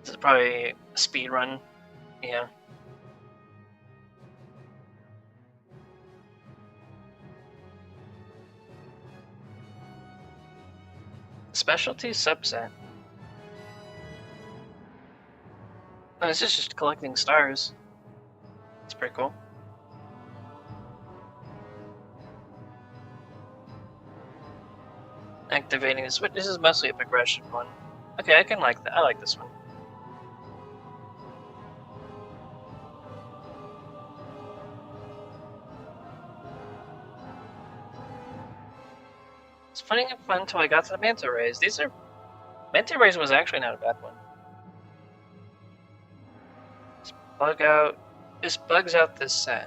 This is probably a speed run. Yeah. Specialty subset. Oh, it's just collecting stars. It's pretty cool. Activating the switch. This is mostly a progression one. Okay, I can like that. I like this one. It's funny and fun until I got to the manta rays. Manta rays was actually not a bad one. This bugs out this set.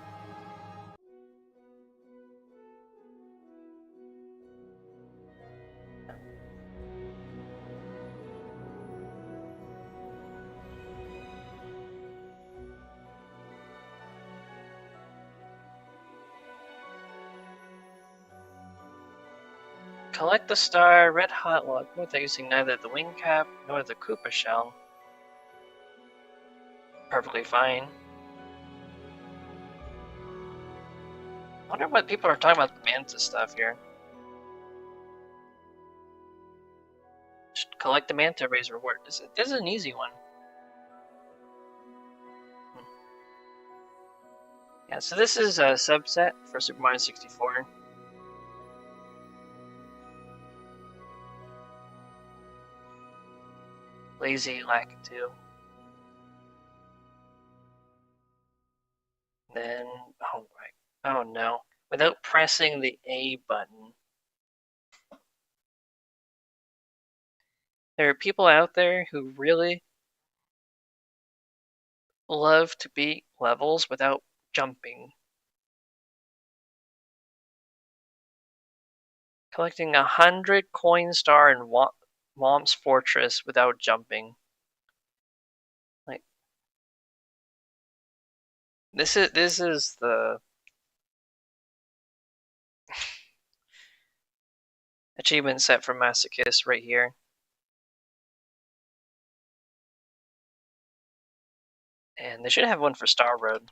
Collect the star Red Hot Log without using neither the wing cap nor the Koopa shell. Perfectly fine. I wonder what people are talking about the manta stuff here. Just collect the manta rays reward. This is an easy one. Yeah, so this is a subset for Super Mario 64. Lazy Lakitu. Then, oh right, oh no, without pressing the A button. There are people out there who really love to beat levels without jumping. Collecting 100 coin star in Womp's Fortress without jumping. Like, this is the achievement set for Masochist right here. And they should have one for Star Road.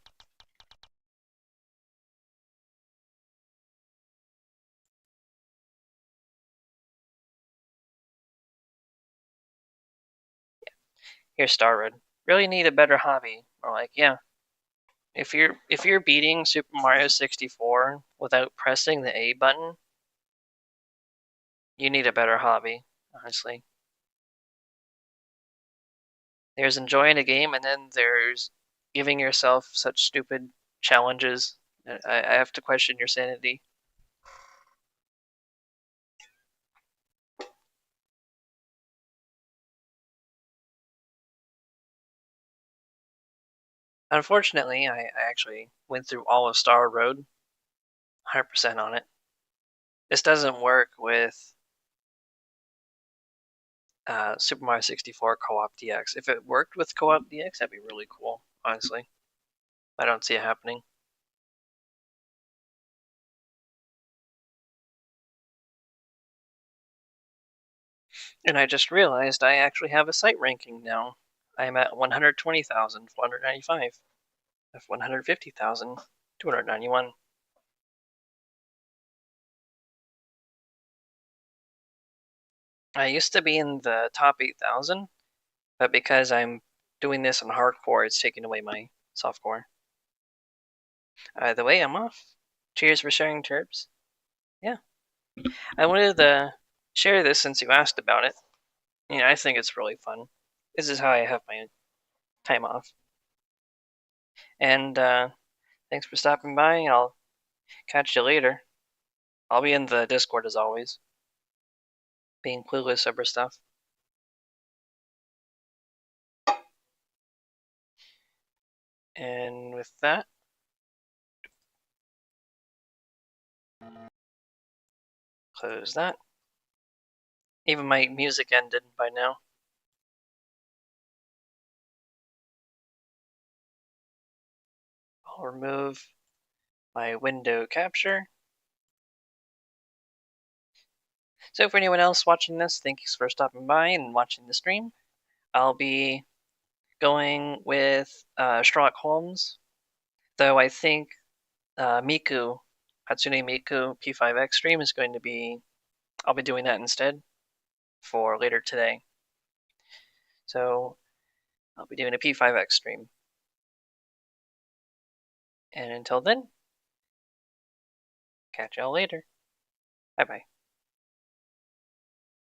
Yeah. Here's Star Road. Really need a better hobby. Or like, yeah. If you're beating Super Mario 64 without pressing the A button, you need a better hobby, honestly. There's enjoying a game, and then there's giving yourself such stupid challenges. I have to question your sanity. Unfortunately, I actually went through all of Star Road, 100% on it. This doesn't work with Super Mario 64 Co-op DX. If it worked with Co-op DX, that'd be really cool, honestly. I don't see it happening. And I just realized I actually have a site ranking now. I'm at 120,495. I have 150,291. I used to be in the top 8,000, but because I'm doing this on hardcore, it's taking away my softcore. Either way, I'm off. Cheers for sharing, Terps. Yeah. I wanted to share this since you asked about it. I think it's really fun. This is how I have my time off. And thanks for stopping by. I'll catch you later. I'll be in the Discord as always, being clueless over stuff. And with that, close that. Even my music ended by now. I'll remove my window capture. So for anyone else watching this, thanks for stopping by and watching the stream. I'll be going with Sherlock Holmes, though I think Hatsune Miku P5X stream is going to be, I'll be doing that instead for later today. So I'll be doing a P5X stream. And until then, catch y'all later. Bye-bye.